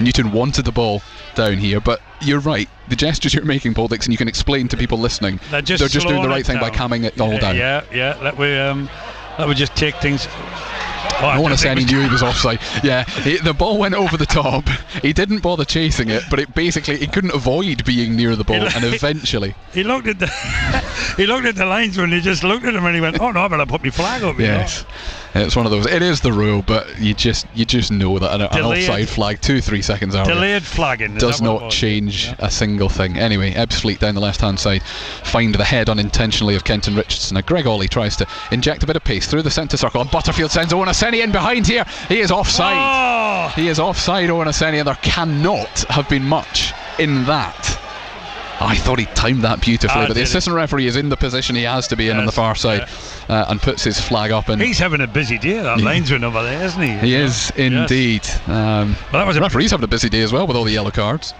Newton wanted the ball down here, but you're right, the gestures you're making, Paul Dixon, you can explain to people listening, they're just doing the right thing by calming it all down. That would just take things. I want to say he knew he was offside. Yeah, the ball went over the top. He didn't bother chasing it, but he couldn't avoid being near the ball, and eventually he looked at the linesman. He just looked at him and he went, "Oh no, I better put my flag up." Yes, it's one of those. It is the rule, but you just know that an offside flag 2-3 seconds earlier, delayed flagging, does not change a single thing. Anyway, Ebbsfleet down the left hand side find the head unintentionally of Kenton Richardson. Now Greg Ollie tries to inject a bit of pace through the centre circle, and Butterfield sends Owen Aseni in behind here. He is offside. He is offside, Owen Aseni, and there cannot have been much in that. I thought he timed that beautifully, but the assistant referee is in the position he has to be in on the far side, and puts his flag up. And he's having a busy day, that linesman over there, isn't he? He is indeed. Well, that was the referee's having a busy day as well with all the yellow cards.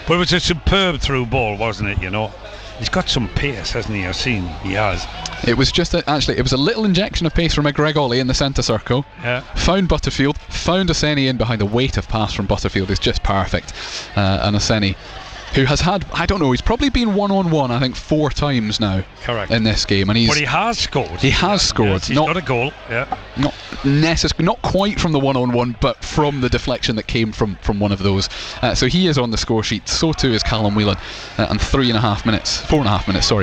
But it was a superb through ball, wasn't it? He's got some pace, hasn't he? I've seen he has. It was just it was a little injection of pace from Greg Ollie in the centre circle. Yeah. Found Butterfield, found Aseni in behind. The weight of pass from Butterfield is just perfect. And Aseni, who has had, I don't know, he's probably been one-on-one, I think, 4 times now. Correct. In this game, and but he has scored. He has scored. Yes, he's got a goal. Yeah. Not quite from the one-on-one, but from the deflection that came from one of those. So he is on the score sheet. So too is Callum Whelan. And 4.5 minutes,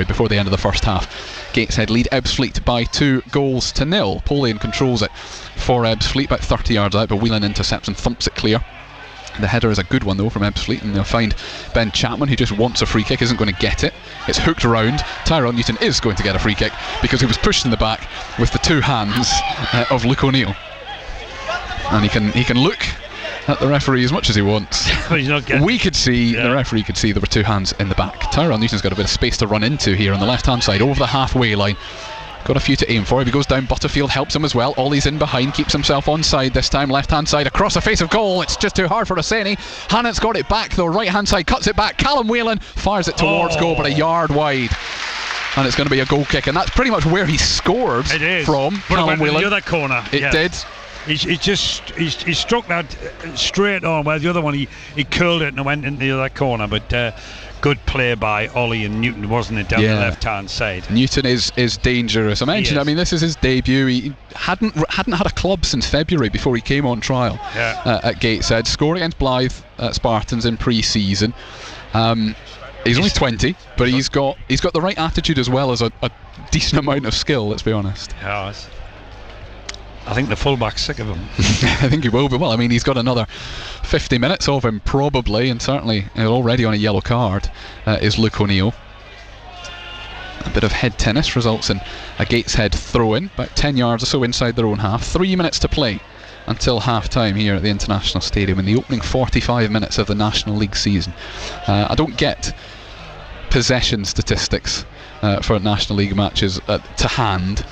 before the end of the first half. Gateshead lead Ebbsfleet by 2-0. Polian controls it for Ebbsfleet, about 30 yards out, but Whelan intercepts and thumps it clear. The header is a good one though from Ebbsfleet, and they'll find Ben Chapman, who just wants a free kick, isn't going to get it. It's hooked around. Tyrell Newton is going to get a free kick because he was pushed in the back with the 2 hands of Luke O'Neill, and he can look at the referee as much as he wants. He's not getting we could see, the referee could see there were 2 hands in the back. Tyrell Newton's got a bit of space to run into here on the left hand side, over the halfway line. Got a few to aim for. If he goes down, Butterfield helps him as well. Ollie's in behind, keeps himself onside this time. Left hand side across the face of goal. It's just too hard for Aseni. Hannant's got it back though. Right hand side cuts it back. Callum Whelan fires it towards goal, but a yard wide. And it's going to be a goal kick, and that's pretty much where he scored from. Callum Whelan. The other corner. It did. He struck that straight on, where the other one he curled it and went into the other corner, but good play by Ollie and Newton, wasn't it, down the left hand side. Newton is dangerous. I mentioned, this is his debut. He hadn't had a club since February before he came on trial at Gateshead. Scored against Blyth Spartans in pre-season. He's only 20, but he's got the right attitude as well as a decent amount of skill, let's be honest. Yes. I think the fullback's sick of him. I think he will be. Well, he's got another 50 minutes of him probably, and certainly already on a yellow card is Luke O'Neill. A bit of head tennis results in a Gateshead throw-in, about 10 yards or so inside their own half. 3 minutes to play until half-time here at the International Stadium in the opening 45 minutes of the National League season. I don't get possession statistics for National League matches to hand,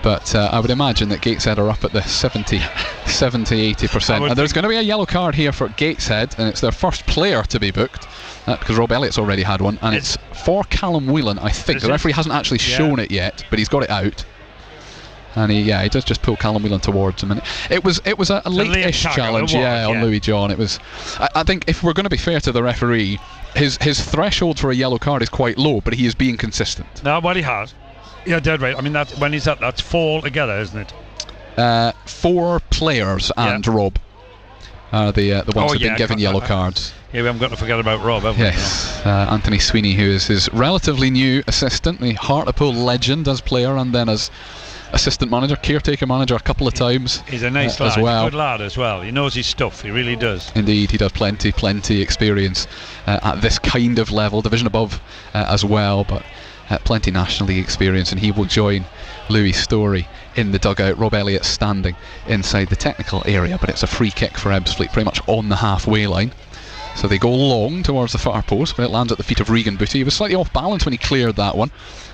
but I would imagine that Gateshead are up at the 70-80%. And there's going to be a yellow card here for Gateshead, and it's their first player to be booked, because Rob Elliott's already had one, and it's for Callum Whelan, I think. The referee hasn't actually shown it yet, but he's got it out. And he does just pull Callum Whelan towards him, and it was a late-ish challenge, on Louis John. It was. I think if we're going to be fair to the referee, his threshold for a yellow card is quite low, but he is being consistent. No, well, he has. Yeah, dead right. That when he's up, that's 4 together, isn't it? 4 players and Rob are the ones who've been given yellow cards. Yeah, we haven't got to forget about Rob, have we? Yes, Anthony Sweeney, who is his relatively new assistant, the Hartlepool legend as player, and then as assistant manager, caretaker manager a couple of times. He's a nice lad, a good lad as well. He knows his stuff, he really does. Indeed, he does plenty experience at this kind of level, division above as well, but plenty National League experience, and he will join Louis Story in the dugout. Rob Elliott standing inside the technical area, but it's a free kick for Ebbsfleet, pretty much on the halfway line. So they go long towards the far post, but it lands at the feet of Regan Booty. He was slightly off balance when he cleared that one,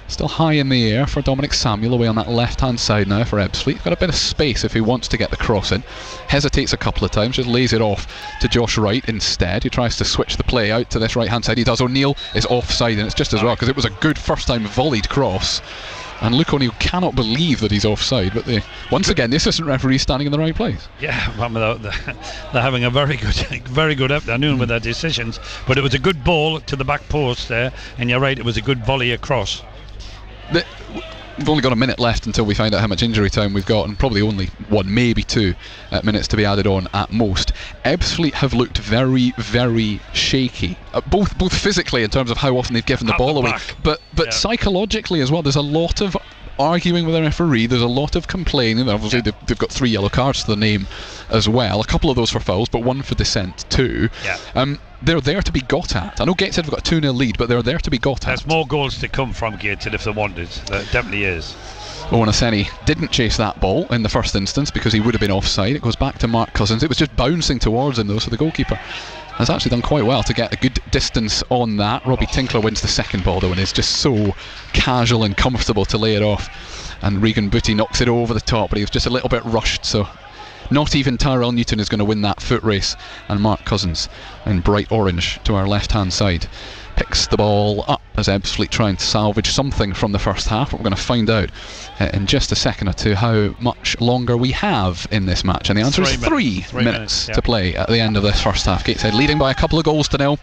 Still high in the air for Dominic Samuel away on that left-hand side now for Ebbsfleet. Got a bit of space if he wants to get the cross in. Hesitates a couple of times, just lays it off to Josh Wright instead. He tries to switch the play out to this right-hand side. He does. O'Neill is offside, and it's just as well because it was a good first-time volleyed cross. And Luke O'Neill cannot believe that he's offside, but once again the assistant referee standing in the right place. Yeah, they're having a very good afternoon with their decisions. But it was a good ball to the back post there, and you're right, it was a good volley across. We've only got a minute left until we find out how much injury time we've got, and probably only 1, maybe 2 minutes to be added on at most. Ebbsfleet have looked very, very shaky, both physically in terms of how often they've given the ball away, but psychologically as well. There's a lot of arguing with the referee, there's a lot of complaining. Obviously they've got 3 yellow cards to the name as well, a couple of those for fouls, but 1 for dissent too. They're there to be got at. I know Gateshead have got a 2-0 lead, but they're there to be got at. There's more goals to come from Gateshead if they wanted. There definitely is. Owen Aseni didn't chase that ball in the first instance because he would have been offside. It goes back to Mark Cousins. It was just bouncing towards him though, so the goalkeeper has actually done quite well to get a good distance on that. Robbie Tinkler wins the second ball though, and is just so casual and comfortable to lay it off. And Regan Booty knocks it over the top, but he was just a little bit rushed, so not even Tyrell Newton is going to win that foot race. And Mark Cousins in bright orange to our left hand side picks the ball up as Ebbsfleet trying to salvage something from the first half. We're going to find out in just a second or two how much longer we have in this match, and the answer is 3 minutes to play at the end of this first half. Gateshead leading by a couple of goals to nil.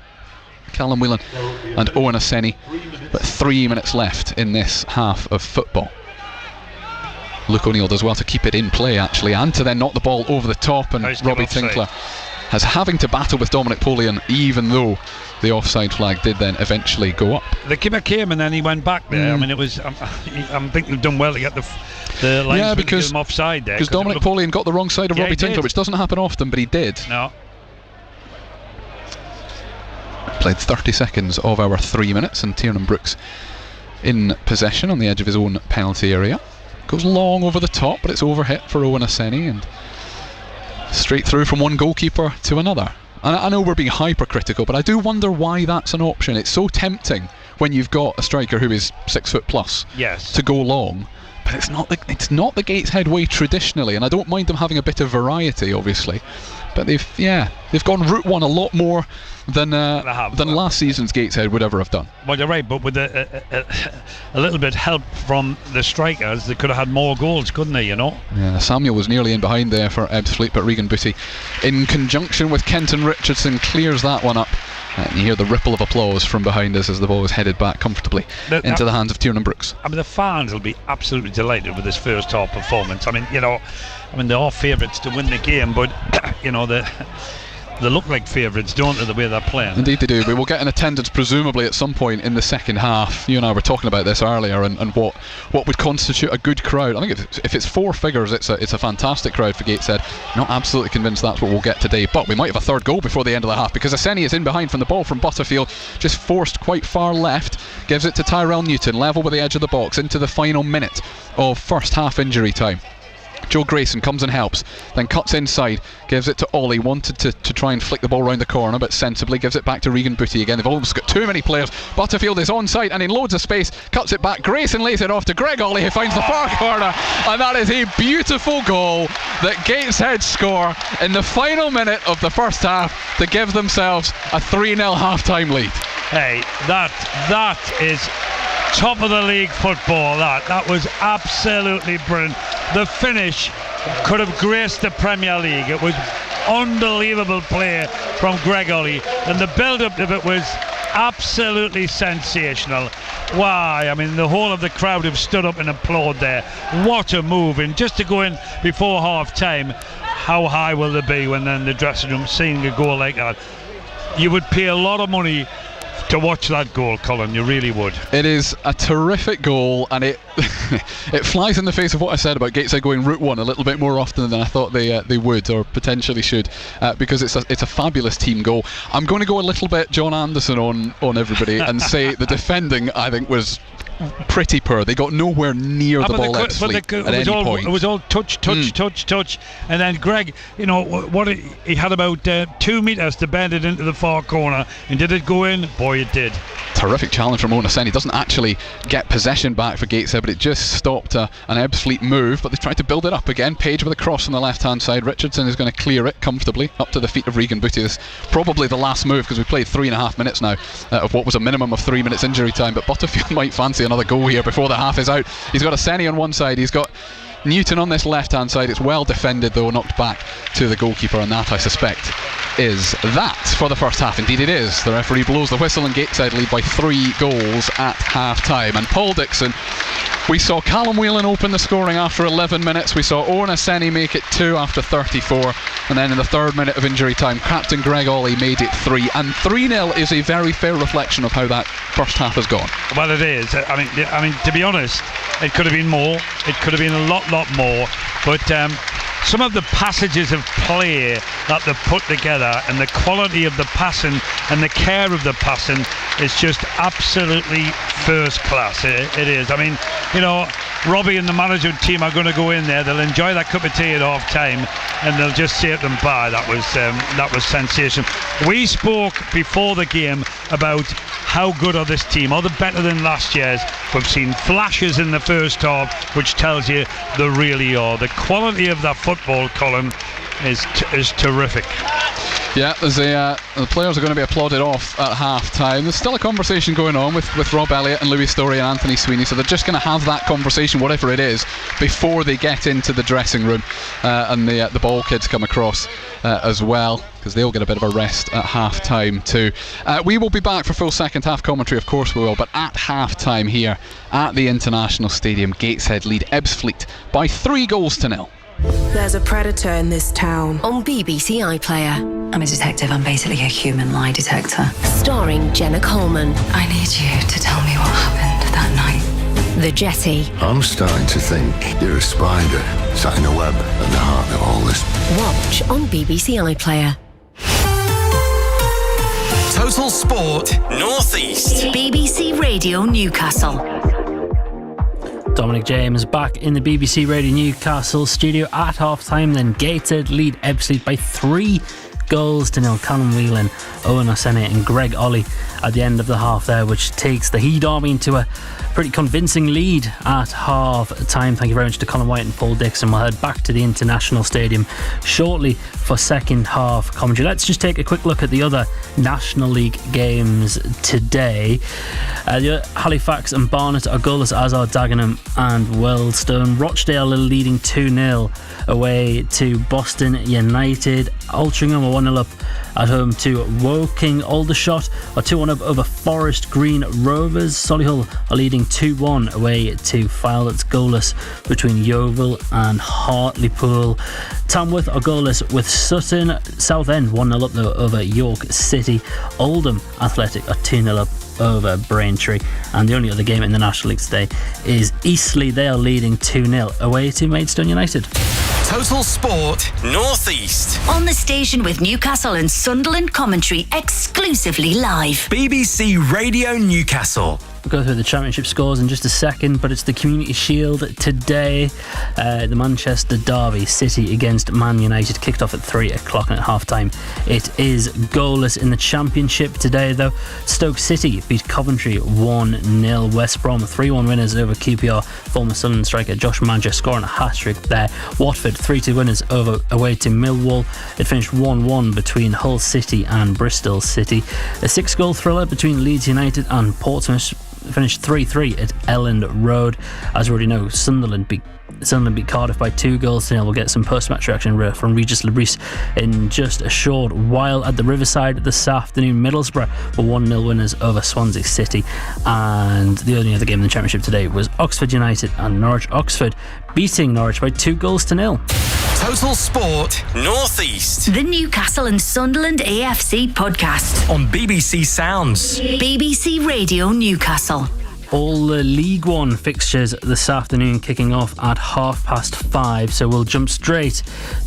Callum Whelan and Owen Aseni, but 3 minutes left in this half of football. Luke O'Neill does well to keep it in play actually, and to then knock the ball over the top, and Robbie Tinkler has having to battle with Dominic Polian, even though the offside flag did then eventually go up. The keeper came and then he went back there. I mean, it was I'm thinking they've done well to get the lines because him offside there, because Dominic Polian got the wrong side of Robbie Tinkler, which doesn't happen often, but he did. No. Played 30 seconds of our 3 minutes, and Tiernan Brooks in possession on the edge of his own penalty area. Goes long over the top, but it's overhit for Owen Aseni, and straight through from one goalkeeper to another. And I know we're being hypercritical, but I do wonder why that's an option. It's so tempting when you've got a striker who is 6 foot plus to go long, but it's not the Gateshead way traditionally, and I don't mind them having a bit of variety, obviously. But they've gone route one a lot more than last season's Gateshead would ever have done. Well, you're right, but with a little bit help from the strikers, they could have had more goals, couldn't they? You know. Yeah, Samuel was nearly in behind there for Ebbsfleet, but Regan Booty, in conjunction with Kenton Richardson, clears that one up. And you hear the ripple of applause from behind us as the ball is headed back comfortably into the hands of Tiernan Brooks. I mean, the fans will be absolutely delighted with this first half performance. I mean, they are favourites to win the game, but they look like favourites, don't they, the way they're playing? Indeed they do. We will get an attendance presumably at some point in the second half. You and I were talking about this earlier, and what would constitute a good crowd. I think if it's 4 figures, it's a fantastic crowd for Gateshead. Not absolutely convinced that's what we'll get today, but we might have a third goal before the end of the half, because Aseni is in behind from the ball from Butterfield, just forced quite far left, gives it to Tyrell Newton, level with the edge of the box into the final minute of first half injury time. Joe Grayson comes and helps, then cuts inside, gives it to Ollie, wanted to try and flick the ball round the corner, but sensibly gives it back to Regan Booty again. They've almost got too many players. Butterfield is onside and in loads of space, cuts it back. Grayson lays it off to Greg Ollie, who finds the far corner, and that is a beautiful goal that Gateshead score in the final minute of the first half to give themselves a 3-0 half-time lead. Hey, that is top of the league football. That was absolutely brilliant. The finish could have graced the Premier League. It was unbelievable play from Greg Ollie, and the build-up of it was absolutely sensational. Why, I mean, the whole of the crowd have stood up and applauded there. What a move, and just to go in before half-time, how high will they be when they're in the dressing room seeing a goal like that? You would pay a lot of money to watch that goal, Colin, you really would. It is a terrific goal, and it it flies in the face of what I said about Gateshead going route one a little bit more often than I thought they would, or potentially should, because it's a fabulous team goal. I'm going to go a little bit John Anderson on everybody and say the defending, I think, was pretty poor. They got nowhere near the ball at any point. It was all touch, and then Greg, he had about 2 meters to bend it into the far corner, and did it go in? Boy, it did. terrific challenge from Owen. He doesn't actually get possession back for Gateshead, but it just stopped an Ebbsfleet move. But they've tried to build it up again. Page with a cross on the left hand side. Richardson is going to clear it comfortably up to the feet of Regan Booty. This is probably the last move, because we played 3.5 minutes now of what was a minimum of 3 minutes injury time. But Butterfield might fancy another goal here before the half is out. He's got Aseni on one side, he's got Newton on this left hand side. It's well defended though, knocked back to the goalkeeper, and that, I suspect, is that for the first half. Indeed it is. The referee blows the whistle and Gateshead lead by 3 goals at half time. And Paul Dixon, we saw Callum Whelan open the scoring after 11 minutes. We saw Owen Aseni make it 2 after 34, and then in the 3rd minute of injury time, Captain Greg Ollie made it 3. And 3-0 is a very fair reflection of how that first half has gone. Well, it is. I mean, to be honest, it could have been more. It could have been a lot more. But some of the passages of play that they've put together, and the quality of the passing and the care of the passing is just absolutely first class. It is. I mean, you know, Robbie and the management team are going to go in there. They'll enjoy that cup of tea at half time, and they'll just say to them, "Bye, that was sensational." We spoke before the game about how good are this team. Are they better than last year's? We've seen flashes in the first half, which tells you they really are. The quality of that football, Colin, is terrific. Yeah, there's the players are going to be applauded off at half time. There's still a conversation going on with Rob Elliott and Louis Story and Anthony Sweeney, so they're just going to have that conversation, whatever it is, before they get into the dressing room, and the ball kids come across as well, because they'll get a bit of a rest at half time too. We will be back for full second half commentary, of course we will, but at half time here at the International Stadium, Gateshead lead Ebbsfleet by 3 goals to 0. There's a predator in this town. On BBC iPlayer. I'm a detective. I'm basically a human lie detector. Starring Jenna Coleman. I need you to tell me what happened that night. The Jetty. I'm starting to think you're a spider sat in a web at the heart of all this. Watch on BBC iPlayer. Total Sport North East. BBC Radio Newcastle. Dominic James back in the BBC Radio Newcastle studio at half time. Then Gateshead lead Ebbsfleet by 3 goals to 0. Callum Whelan, Owen Aseni and Greg Ollie at the end of the half there, which takes the Heed Army into a pretty convincing lead at half time. Thank you very much to Colin White and Paul Dixon. We'll head back to the International Stadium shortly for second half commentary. Let's just take a quick look at the other National League games today. Halifax and Barnet are goalless, as are Dagenham and Wealdstone. Rochdale are leading 2-0 away to Boston United. Altrincham are 1-0 up at home to Woking. Aldershot are 2-1 up over Forest Green Rovers. Solihull are leading 2-1 away to Fylde. It's goalless between Yeovil and Hartlepool. Tamworth are goalless with Sutton. Southend 1-0 up though over York City. Oldham Athletic are 2-0 up over Braintree. And the only other game in the National League today is Eastleigh. They are leading 2-0 away to Maidstone United. Total Sport North East. On the station with Newcastle and Sunderland commentary exclusively live. BBC Radio Newcastle. We'll go through the championship scores in just a second, but it's the Community Shield today. The Manchester derby, City against Man United, kicked off at 3 o'clock, and at half time it is goalless in the championship today though. Stoke City beat Coventry 1-0. West Brom 3-1 winners over QPR. Former Sunderland striker Josh Maja scoring a hat-trick there. Watford 3-2 winners away to Millwall. It finished 1-1 between Hull City and Bristol City. A 6-goal thriller between Leeds United and Portsmouth finished 3-3 at Elland Road. As you already know, Sunderland beat Cardiff by 2-0. We'll get some post-match reaction from Regis Lebris in just a short while. At the Riverside this afternoon, Middlesbrough were 1-0 winners over Swansea City. And the only other game in the championship today was Oxford United and Norwich. Oxford beating Norwich by 2-0. Total Sport North East. The Newcastle and Sunderland AFC podcast on BBC Sounds. BBC Radio Newcastle. All the League One fixtures this afternoon kicking off at 5:30, so we'll jump straight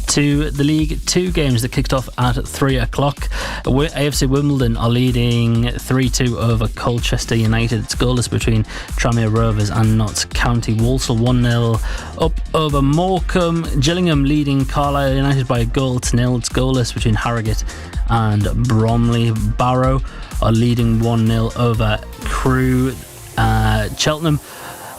to the League 2 games that kicked off at 3 o'clock. AFC Wimbledon are leading 3-2 over Colchester United. It's goalless between Tranmere Rovers and Notts County. Walsall 1-0 up over Morecambe. Gillingham leading Carlisle United by a goal to 0. It's goalless between Harrogate and Bromley. Barrow are leading 1-0 over Crewe, Cheltenham,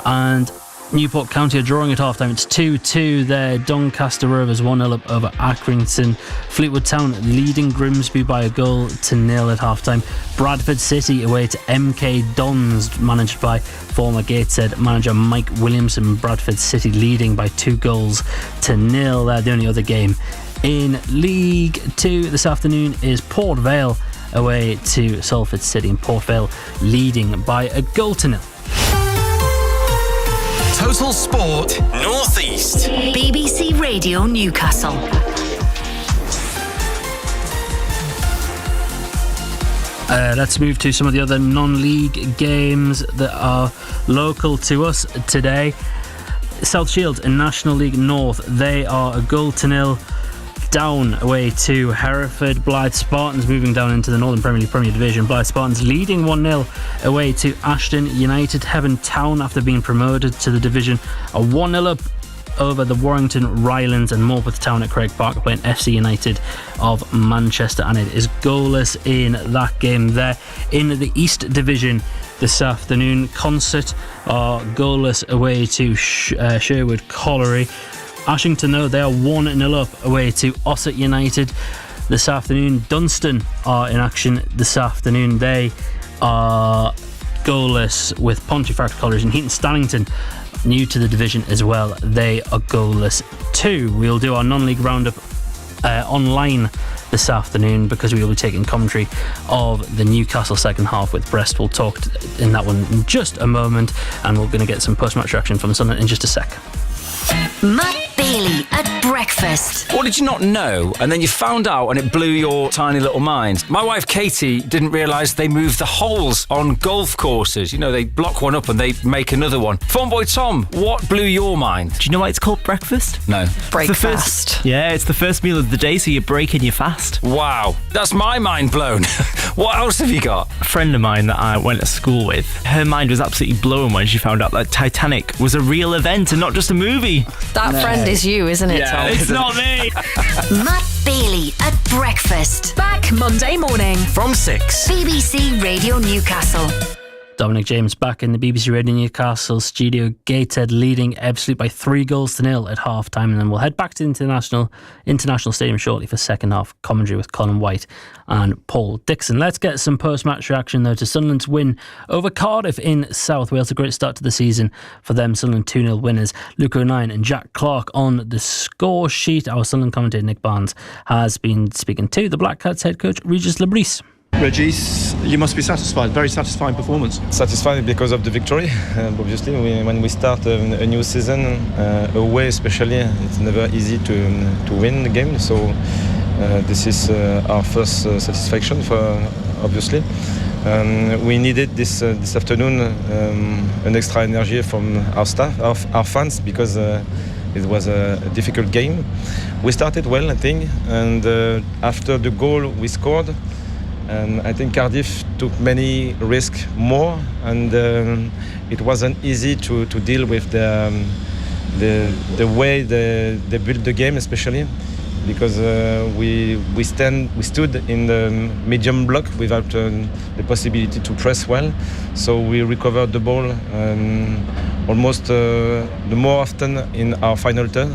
and Newport County are drawing at half time. It's 2-2 there. Doncaster Rovers 1-0 up over Accrington. Fleetwood Town leading Grimsby by a goal to 0 at half time. Bradford City away to MK Dons, managed by former Gateshead manager Mike Williamson. Bradford City leading by 2 goals to 0 there. The only other game in League 2 this afternoon is Port Vale away to Salford City, and Port Vale leading by a goal to 0. Total Sport North East. BBC Radio Newcastle. Let's move to some of the other non-league games that are local to us today. South Shields in National League North, they are a goal to 0 down away to Hereford. Blythe Spartans moving down into the Northern Premier Division. Blythe Spartans leading 1-0 away to Ashton United. Heaven Town, after being promoted to the division, are 1-0 up over the Warrington Rylands, and Morpeth Town at Craig Park playing FC United of Manchester, and it is goalless in that game there. In the East Division this afternoon, Concert are goalless away to Sherwood Colliery. Ashington, though, they are 1-0 up away to Ossett United this afternoon. Dunstan are in action this afternoon. They are goalless with Pontefract College, and Heaton Stannington, new to the division as well, they are goalless too. We'll do our non-league roundup online this afternoon, because we will be taking commentary of the Newcastle second half with Brest. We'll talk in that one in just a moment, and we're going to get some post-match reaction from Sunderland in just a sec. Matt Bailey at breakfast. What did you not know? And then you found out and it blew your tiny little mind. My wife Katie didn't realise they moved the holes on golf courses. You know, they block one up and they make another one. Phone boy Tom, what blew your mind? Do you know why it's called breakfast? No. Breakfast. Yeah, it's the first meal of the day, so you're breaking your fast. Wow, that's my mind blown. What else have you got? A friend of mine that I went to school with, her mind was absolutely blown when she found out that Titanic was a real event and not just a movie. That friend is you, isn't it, Tom? It's not me. Matt Bailey at breakfast. Back Monday morning From 6. BBC Radio Newcastle. Dominic James back in the BBC Radio Newcastle studio. Gateshead leading Ebbsfleet by 3-0 at half time, and then we'll head back to the International Stadium shortly for second half commentary with Colin White and Paul Dixon. Let's get some post-match reaction though to Sunderland's win over Cardiff in South Wales. A great start to the season for them. Sunderland 2-0 winners. Luke O'Nien and Jack Clark on the score sheet. Our Sunderland commentator Nick Barnes has been speaking to the Black Cats head coach Regis Lebris. Regis, you must be satisfied. Very satisfying performance. Satisfied because of the victory. Obviously, when we start a new season away, especially, it's never easy to win the game. So this is our first satisfaction, obviously. We needed this afternoon an extra energy from our staff, our fans, because it was a difficult game. We started well, I think, and after the goal we scored, I think Cardiff took many risks more, and it wasn't easy to deal with the way they built the game, especially because we stood in the medium block without the possibility to press well. So we recovered the ball almost the more often in our final third.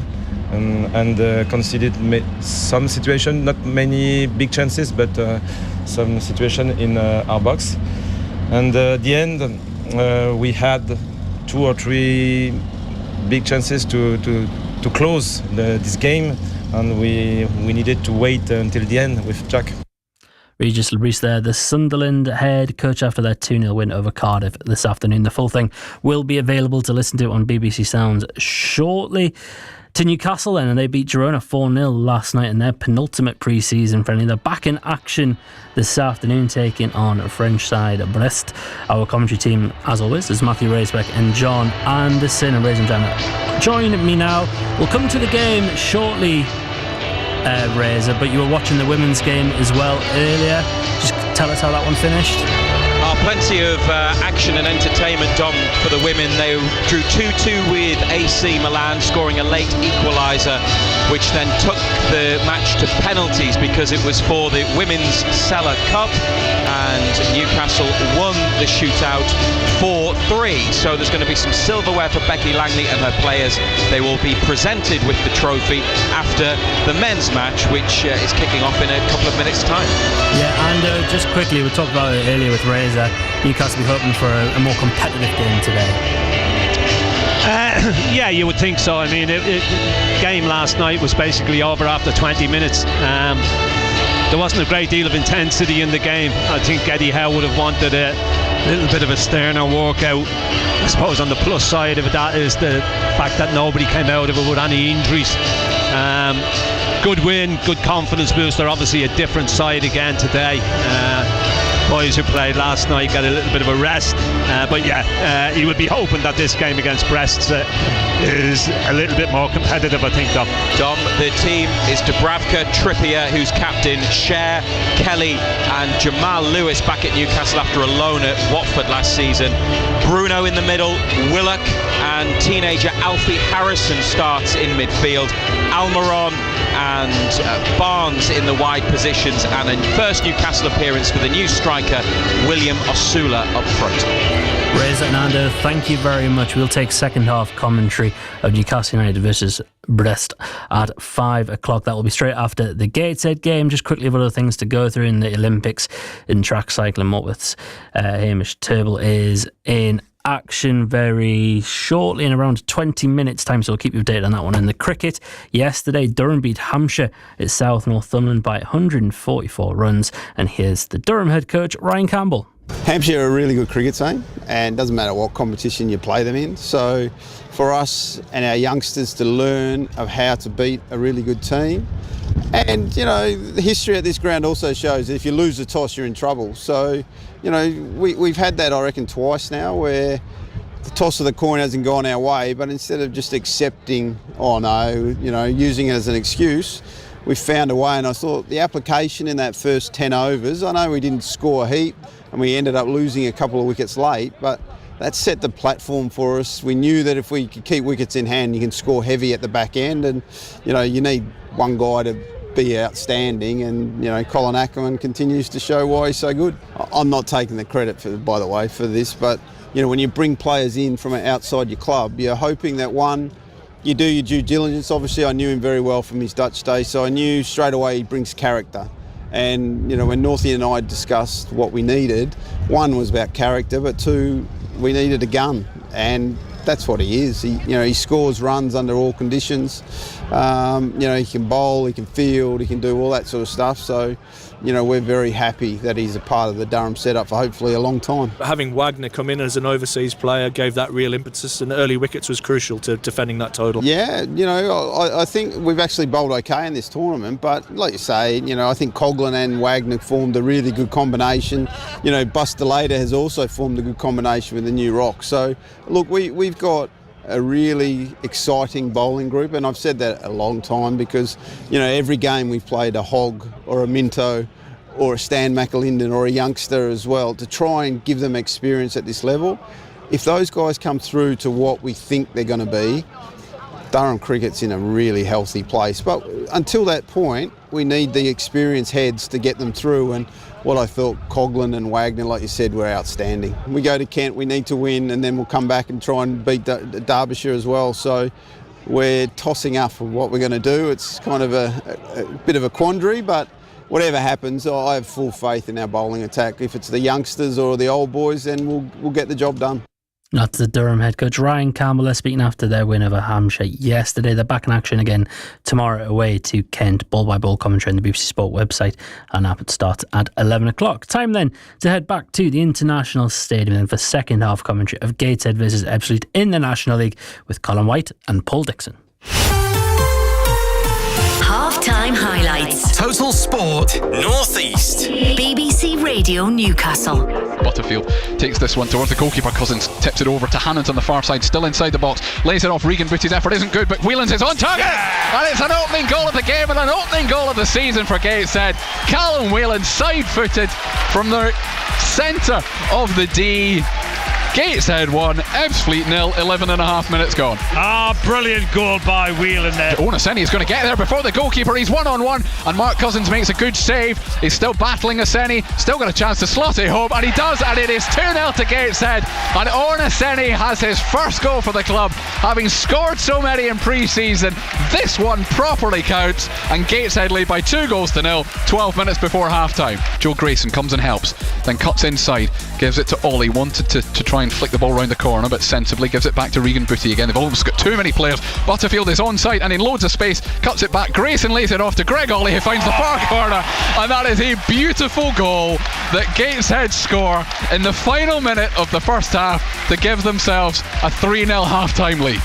And conceded some situation, not many big chances, but some situation in our box. And at the end, we had 2 or 3 big chances to close this game, and we needed to wait until the end with Jack. Regis Lebris there, the Sunderland head coach after their 2-0 win over Cardiff this afternoon. The full thing will be available to listen to on BBC Sounds shortly. To Newcastle then, and they beat Girona 4-0 last night in their penultimate pre-season friendly. They're back in action this afternoon, taking on French side Brest. Our commentary team, as always, is Matthew Raisbeck and John Anderson. And ladies and gentlemen, join me now. We'll come to the game shortly, Razor, but you were watching the women's game as well earlier. Just tell us how that one finished. Plenty of action and entertainment, Dom, for the women. They drew 2-2 with AC Milan, scoring a late equaliser, which then took the match to penalties because it was for the Women's Cellar Cup, and Newcastle won the shootout 4-3. So there's going to be some silverware for Becky Langley and her players. They will be presented with the trophy after the men's match, which is kicking off in a couple of minutes' time. Yeah, and just quickly, we talked about it earlier with Razor. Newcastle will be hoping for a more competitive game today. Yeah, you would think so. I mean, game last night was basically over after 20 minutes. There wasn't a great deal of intensity in the game. I think Eddie Howe would have wanted a little bit of a sterner workout. I suppose on the plus side of that is the fact that nobody came out of it with any injuries. Good win, good confidence booster. Obviously a different side again today. Boys who played last night got a little bit of a rest, but yeah, you would be hoping that this game against Brest is a little bit more competitive, I think, Dom. The team is Dubravka, Trippier, who's captain, Cher, Kelly and Jamal Lewis back at Newcastle after a loan at Watford last season. Bruno in the middle, Willock and teenager Alfie Harrison starts in midfield. Almiron and Barnes in the wide positions, and a first Newcastle appearance for the new striker William Osula up front. Reza and Ando, thank you very much. We'll take second half commentary of Newcastle United versus Brest at 5 o'clock. That will be straight after the Gateshead game. Just quickly of other things to go through in the Olympics in track cycling. Motwith's Hamish Turnbull is in action very shortly in around 20 minutes time, so we'll keep you updated on that one. In the cricket, yesterday Durham beat Hampshire at South Northumberland by 144 runs, and here's the Durham head coach Ryan Campbell. Hampshire are a really good cricket team, and it doesn't matter what competition you play them in. So for us and our youngsters to learn of how to beat a really good team, and you know, the history at this ground also shows that if you lose the toss, you're in trouble. So you know, we've had that, I reckon, twice now, where the toss of the coin hasn't gone our way, but instead of just accepting, oh no, you know, using it as an excuse, we found a way. And I thought the application in that first 10 overs, I know we didn't score a heap and we ended up losing a couple of wickets late, but that set the platform for us. We knew that if we could keep wickets in hand, you can score heavy at the back end, and you know, you need one guy to be outstanding, and you know, Colin Ackerman continues to show why he's so good. I'm not taking the credit for, by the way, for this, but you know, when you bring players in from outside your club, you're hoping that one, you do your due diligence. Obviously I knew him very well from his Dutch days, so I knew straight away he brings character. And you know, when Northie and I discussed what we needed, one was about character, but two, we needed a gun, and that's what he is. He scores runs under all conditions. You know, he can bowl, he can field, he can do all that sort of stuff. So, you know, we're very happy that he's a part of the Durham setup for hopefully a long time. Having Wagner come in as an overseas player gave that real impetus, and early wickets was crucial to defending that total. Yeah, you know, I think we've actually bowled okay in this tournament, but like you say, you know, I think Coughlin and Wagner formed a really good combination. You know, Buster Later has also formed a good combination with the new Rock. So, look, we've got a really exciting bowling group, and I've said that a long time because, you know, every game we've played a Hogg or a Minto or a Stan McAlinden or a youngster as well to try and give them experience at this level. If those guys come through to what we think they're going to be, Durham cricket's in a really healthy place. But until that point, we need the experienced heads to get them through, and what I thought Coughlin and Wagner, like you said, were outstanding. We go to Kent, we need to win, and then we'll come back and try and beat Derbyshire as well. So we're tossing up of what we're going to do. It's kind of a bit of a quandary, but whatever happens, I have full faith in our bowling attack. If it's the youngsters or the old boys, then we'll get the job done. That's the Durham head coach Ryan Campbell speaking after their win over Hampshire yesterday. They're back in action again tomorrow away to Kent. Ball by ball commentary on the BBC Sport website and app. It starts at 11 o'clock. Time then to head back to the International Stadium then for second half commentary of Gateshead versus Ebbsfleet in the National League with Colin White and Paul Dixon. Half-time highlights. Total Sport Northeast. BBC Radio Newcastle. Butterfield takes this one towards the goalkeeper. Cousins tips it over to Hannant on the far side, still inside the box, lays it off. Regan Booty's effort isn't good, but Whelans is on target, and it's an opening goal of the game and an opening goal of the season for Gateshead. Callum Whelans, side footed from the centre of the D. Gateshead 1, Ebbsfleet 0, 11 and a half minutes gone. Brilliant goal by Whelan there. Onasseni is going to get there before the goalkeeper. He's one-on-one, and Mark Cousins makes a good save. He's still battling Onasseni, still got a chance to slot it home, and he does, and it is 2-0 to Gateshead. And Onasseni has his first goal for the club, having scored so many in pre-season. This one properly counts, and Gateshead lead by 2-0, 12 minutes before half-time. Joe Grayson comes and helps, then cuts inside, gives it to Ollie, wanted to try and flick the ball round the corner, but sensibly gives it back to Regan Booty again. They've almost got too many players. Butterfield is onside and in loads of space, cuts it back. Grayson lays it off to Greg Ollie, who finds the far corner, and that is a beautiful goal that Gateshead score in the final minute of the first half to give themselves a 3-0 half-time lead.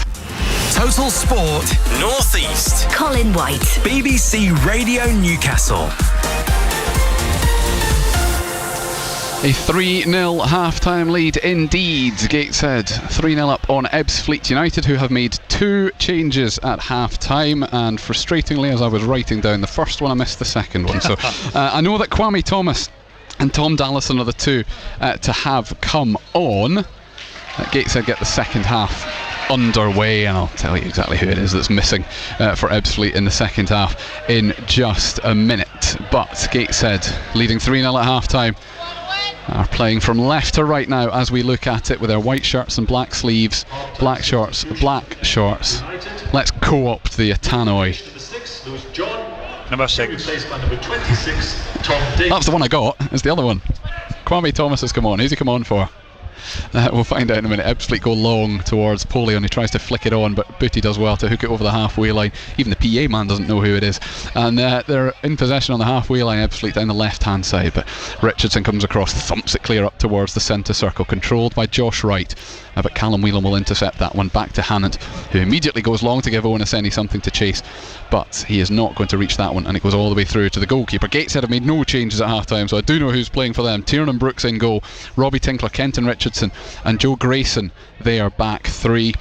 Total Sport North East. Colin White. BBC Radio Newcastle. A 3-0 half-time lead indeed. Gateshead 3-0 up on Ebbsfleet United, who have made 2 changes at half-time, and frustratingly, as I was writing down the first one, I missed the second one. So I know that Kwame Thomas and Tom Dallison are the 2 to have come on. Gateshead get the second half underway, and I'll tell you exactly who it is that's missing for Ebbsfleet in the second half in just a minute. But Gateshead leading 3-0 at half-time are playing from left to right now as we look at it, with their white shirts and black sleeves, black shorts. Let's co-opt the Atanoi. Number 6. That's the one I got. It's the other one. Kwame Thomas has come on. Who's he come on for? We'll find out in a minute. Ebbsfleet go long towards Polion. He tries to flick it on, but Booty does well to hook it over the halfway line. Even the PA man doesn't know who it is. And they're in possession on the halfway line, Ebbsfleet down the left-hand side. But Richardson comes across, thumps it clear up towards the centre circle, controlled by Josh Wright. But Callum Whelan will intercept that one back to Hannant, who immediately goes long to give Onasseni something to chase. But he is not going to reach that one, and it goes all the way through to the goalkeeper. Gateshead have made no changes at half-time, so I do know who's playing for them. Tiernan Brooks in goal, Robbie Tinkler, Kenton Richardson and Joe Grayson. They are back 3,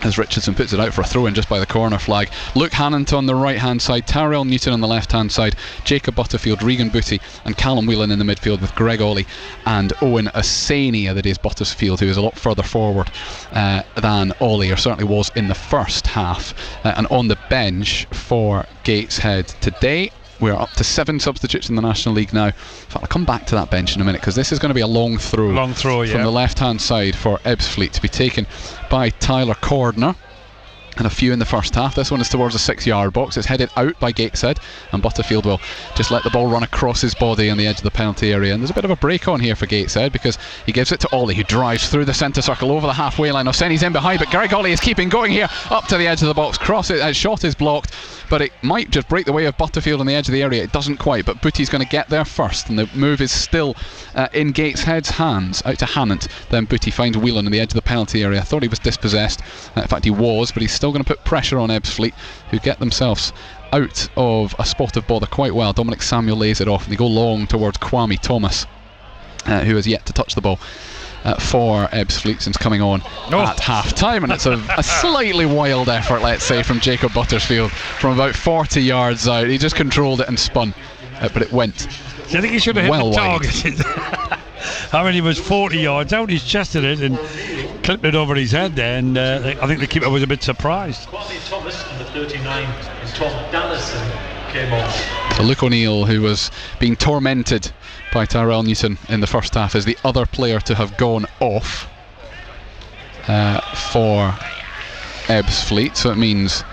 as Richardson puts it out for a throw-in just by the corner flag. Luke Hannant on the right-hand side, Tyrell Newton on the left-hand side, Jacob Butterfield, Regan Booty and Callum Whelan in the midfield, with Greg Ollie and Owen Osanie, that is Butterfield, who is a lot further forward than Ollie, or certainly was in the first half. And on the bench for Gateshead today, we're up to 7 substitutes in the National League now. In fact, I'll come back to that bench in a minute, because this is going to be a long throw from the left-hand side for Ebbsfleet, to be taken by Tyler Cordner. And a few in the first half. This one is towards the 6-yard box. It's headed out by Gateshead, and Butterfield will just let the ball run across his body on the edge of the penalty area. And there's a bit of a break on here for Gateshead, because he gives it to Ollie, who drives through the centre circle over the halfway line. Osanie's in behind, but Greg Ollie is keeping going here up to the edge of the box. Shot is blocked, but it might just break the way of Butterfield on the edge of the area. It doesn't quite, but Booty's going to get there first, and the move is still in Gateshead's hands. Out to Hannant, then Booty finds Whelan on the edge of the penalty area. I thought he was dispossessed. In fact, he was, but he's still going to put pressure on Ebbsfleet, who get themselves out of a spot of bother quite well. Dominic Samuel lays it off, and they go long towards Kwame Thomas, who has yet to touch the ball for Ebbsfleet since coming on at half-time. And it's a slightly wild effort, let's say, from Jacob Butterfield from about 40 yards out. He just controlled it and spun, but it went. Do you think he should have hit the target? I mean, he was 40 yards out, he's chested it and clipped it over his head there, and I think the keeper was a bit surprised. Kwame Thomas and the 39 and Tom Dallison came on. So Luke O'Neill, who was being tormented by Tyrell Newton in the first half, is the other player to have gone off for Ebbsfleet. So it means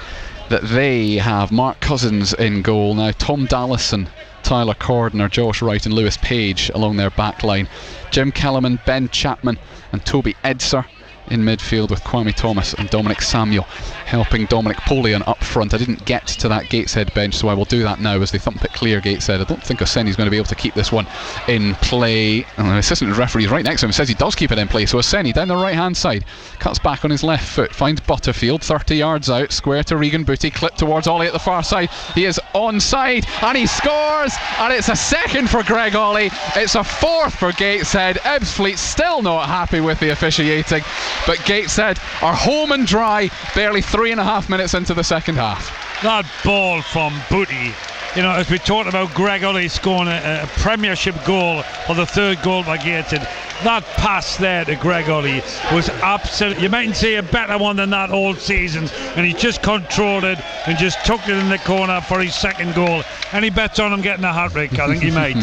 that they have Mark Cousins in goal now, Tom Dallison, Tyler Cordner, Josh Wright and Lewis Page along their back line. Jim Kellerman, Ben Chapman and Toby Edser in midfield, with Kwame Thomas and Dominic Samuel helping Dominic Polion up front. I didn't get to that Gateshead bench, so I will do that now as they thump it clear Gateshead. I don't think Osanie's going to be able to keep this one in play, and the assistant referee is right next to him, says he does keep it in play. So Osanie down the right hand side, cuts back on his left foot, finds Butterfield 30 yards out, square to Regan Booty, clip towards Ollie at the far side. He is onside and he scores, and it's a second for Greg Ollie, it's a fourth for Gateshead. Ebbsfleet still not happy with the officiating, but Gateshead are home and dry barely 3.5 minutes into the second half. That ball from Booty, you know, as we talked about Greg Ollie scoring a Premiership goal, or the third goal by Gateshead, that pass there to Greg Ollie was absolute. You mightn't see a better one than that all season, and he just controlled it and just took it in the corner for his second goal. Any bets on him getting a hat-trick? I think he might.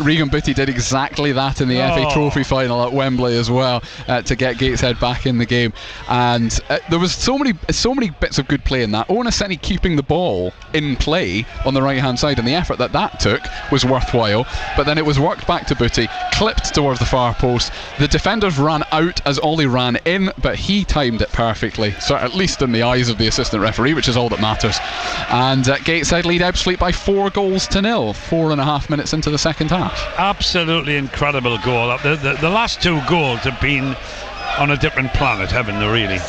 Regan Booty did exactly that in the FA Trophy final at Wembley as well, to get Gateshead back in the game. And there was so many bits of good play in that. Owen Aseni keeping the ball in play on the right hand side, and the effort that took was worthwhile. But then it was worked back to Booty, clipped towards the far post. The defenders ran out as Ollie ran in, but he timed it perfectly, so at least in the eyes of the assistant referee, which is all that matters. And Gateshead lead Ebbsfleet by 4-0 4.5 minutes into the second half. Absolutely incredible goal. The last two goals have been on a different planet, haven't they, really?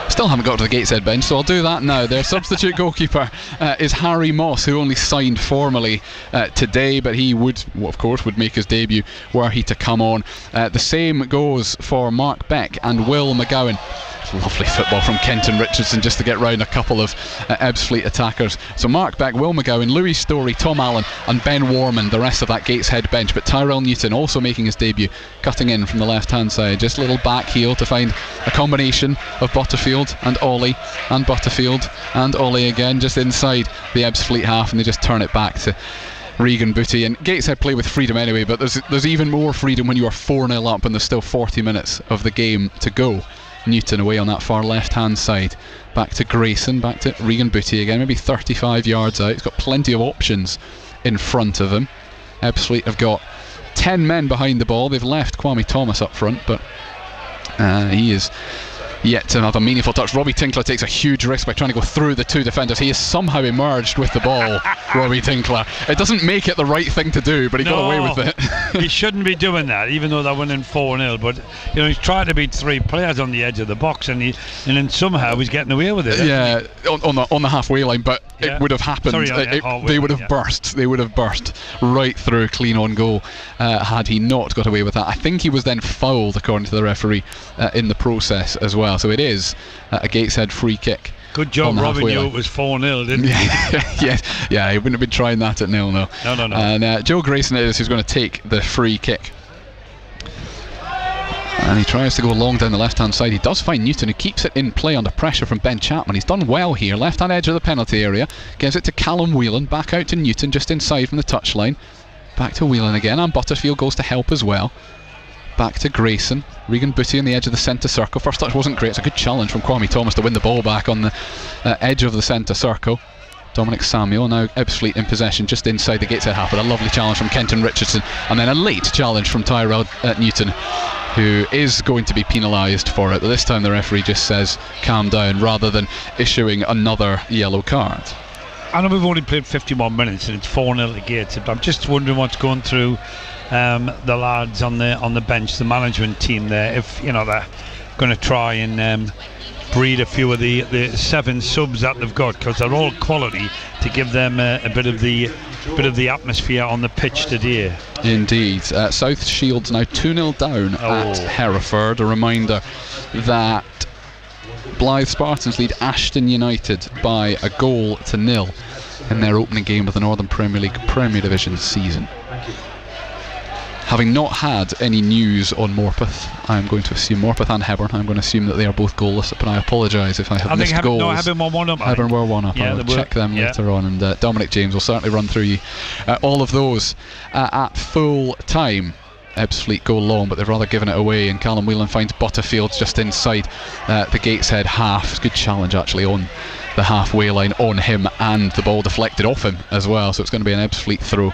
Still haven't got to the Gateshead bench, so I'll do that now. Their substitute goalkeeper is Harry Moss, who only signed formally today, but he would, of course, would make his debut were he to come on. The same goes for Mark Beck and Will McGowan. Lovely football from Kenton Richardson just to get round a couple of Ebbsfleet attackers. So Mark Beck, Will McGowan, Louis Story, Tom Allen and Ben Warman, the rest of that Gateshead bench. But Tyrell Newton also making his debut, cutting in from the left hand side. Just a little back heel to find a combination of Butterfield and Ollie, and Butterfield and Ollie again, just inside the Ebbsfleet half, and they just turn it back to Regan Booty. And Gateshead play with freedom anyway, but there's even more freedom when you are 4-0 up and there's still 40 minutes of the game to go. Newton away on that far left hand side, back to Grayson, back to Regan Booty again, maybe 35 yards out. He's got plenty of options in front of him. Ebbsfleet have got 10 men behind the ball. They've left Kwame Thomas up front, but he is yet to have a meaningful touch. Robbie Tinkler takes a huge risk by trying to go through the two defenders. He has somehow emerged with the ball, Robbie Tinkler. It doesn't make it the right thing to do, but he got away with it. He shouldn't be doing that, even though they're winning 4-0. But he's trying to beat three players on the edge of the box, and then somehow he's getting away with it. Yeah, on the halfway line, but it would have happened. They would have burst. They would have burst right through, clean on goal, had he not got away with that. I think he was then fouled, according to the referee, in the process as well. So it is a Gateshead free kick. Good job, Robin knew it was 4-0, didn't he? Yeah, he wouldn't have been trying that at 0-0. No. And Joe Grayson is who's going to take the free kick. And he tries to go long down the left hand side. He does find Newton, who keeps it in play under pressure from Ben Chapman. He's done well here, left hand edge of the penalty area, gives it to Callum Whelan, back out to Newton just inside from the touchline, back to Whelan again, and Butterfield goes to help as well. Back to Grayson, Regan Booty on the edge of the centre circle. First touch wasn't great. It's a good challenge from Kwame Thomas to win the ball back on the edge of the centre circle. Dominic Samuel, now Ebbsfleet in possession just inside the Gateshead half, but a lovely challenge from Kenton Richardson, and then a late challenge from Tyrell Newton, who is going to be penalised for it. But this time the referee just says calm down rather than issuing another yellow card. I know we've only played 51 minutes and it's 4-0 to Gateshead, but I'm just wondering what's going through the lads on the bench, the management team there, if they're going to try and breed a few of the 7 subs that they've got, because they're all quality, to give them a bit of the atmosphere on the pitch today. Indeed. South Shields now 2-0 down at Hereford. A reminder that Blythe Spartans lead Ashton United by 1-0 in their opening game of the Northern Premier League Premier Division season. Having not had any news on Morpeth, I'm going to assume Morpeth and Hebburn, I'm going to assume that they are both goalless, but I apologise if I have missed goals. No, Hebburn were 1-up. Hebburn were 1-up. I'll check them later on, and Dominic James will certainly run through you all of those at full time. Ebbsfleet go long, but they've rather given it away, and Callum Whelan finds Butterfield just inside the Gateshead half. It's a good challenge actually on the halfway line on him, and the ball deflected off him as well, so it's going to be an Ebbsfleet throw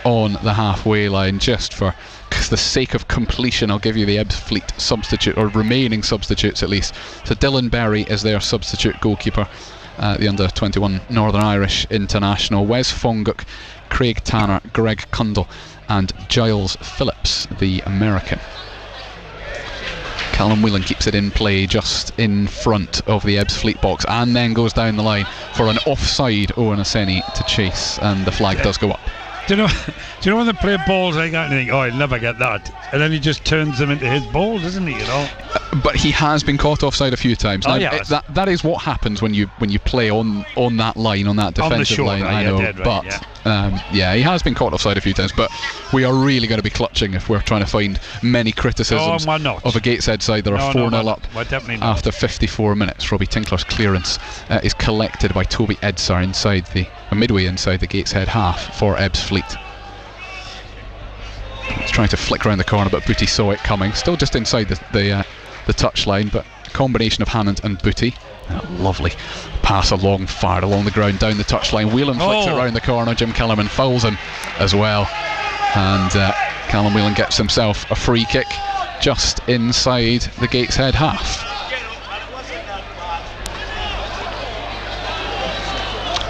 on the halfway line. Just for the sake of completion, I'll give you the Ebbsfleet substitute, or remaining substitutes at least. So Dylan Berry is their substitute goalkeeper, the under-21 Northern Irish international. Wes Fonguk, Craig Tanner, Greg Cundle and Giles Phillips, the American. Callum Whelan keeps it in play just in front of the Ebbsfleet box, and then goes down the line for an offside Owen Aseni to chase, and the flag does go up. Do you know when they play balls like that and you think, oh, he'll never get that, and then he just turns them into his balls, doesn't he? But he has been caught offside a few times. Now, yes. that is what happens when you play on that line, on that defensive line. I know, but he has been caught offside a few times. But we are really going to be clutching if we're trying to find many criticisms of a Gateshead side. There are 4-0 up after 54 minutes. Robbie Tinkler's clearance is collected by Toby Edsar midway inside the Gateshead half for Ebbsfleet. He's trying to flick around the corner, but Booty saw it coming. Still just inside the touchline, but a combination of Hannant and Booty. Lovely pass along, fired along the ground, down the touchline. Whelan flicks it around the corner. Jim Kellerman fouls him as well, and Callum Whelan gets himself a free kick just inside the Gateshead half.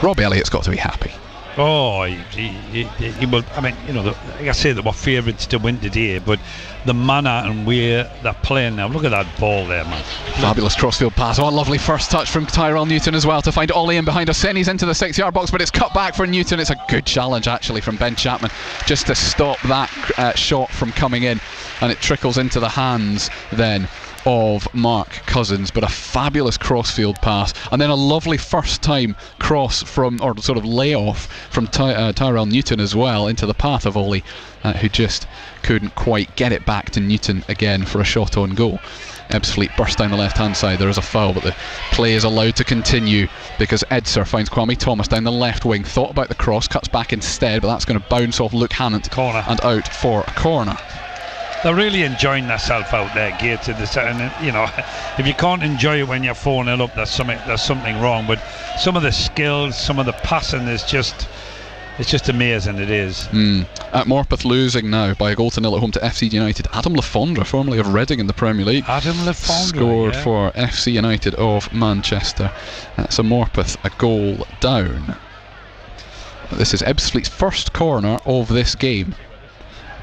Rob Elliott's got to be happy. Oh, he will. I mean, like I say, they were favourites to win today, but the manner and where they're playing now, look at that ball there, man. Fabulous crossfield pass. Oh, a lovely first touch from Tyrell Newton as well to find Ollie in behind Orseni's into the 6-yard box, but it's cut back for Newton. It's a good challenge actually from Ben Chapman just to stop that shot from coming in, and it trickles into the hands then of Mark Cousins, but a fabulous crossfield pass, and then a lovely first time cross or sort of layoff from Tyrell Newton as well into the path of Ollie, who just couldn't quite get it back to Newton again for a shot on goal. Ebbsfleet burst down the left hand side. There is a foul, but the play is allowed to continue because Edsar finds Kwame Thomas down the left wing, thought about the cross, cuts back instead, but that's going to bounce off Luke Hannant corner and out for a corner. They're really enjoying themselves out there, Gates. And if you can't enjoy it when you're 4-0 up, there's something wrong. But some of the skills, some of the passing is just amazing. It is. At Morpeth losing now by a goal to nil at home to FC United. Adam Lafondra, formerly of Reading in the Premier League, scored for FC United of Manchester. So Morpeth a goal down. This is Ebbsfleet's first corner of this game,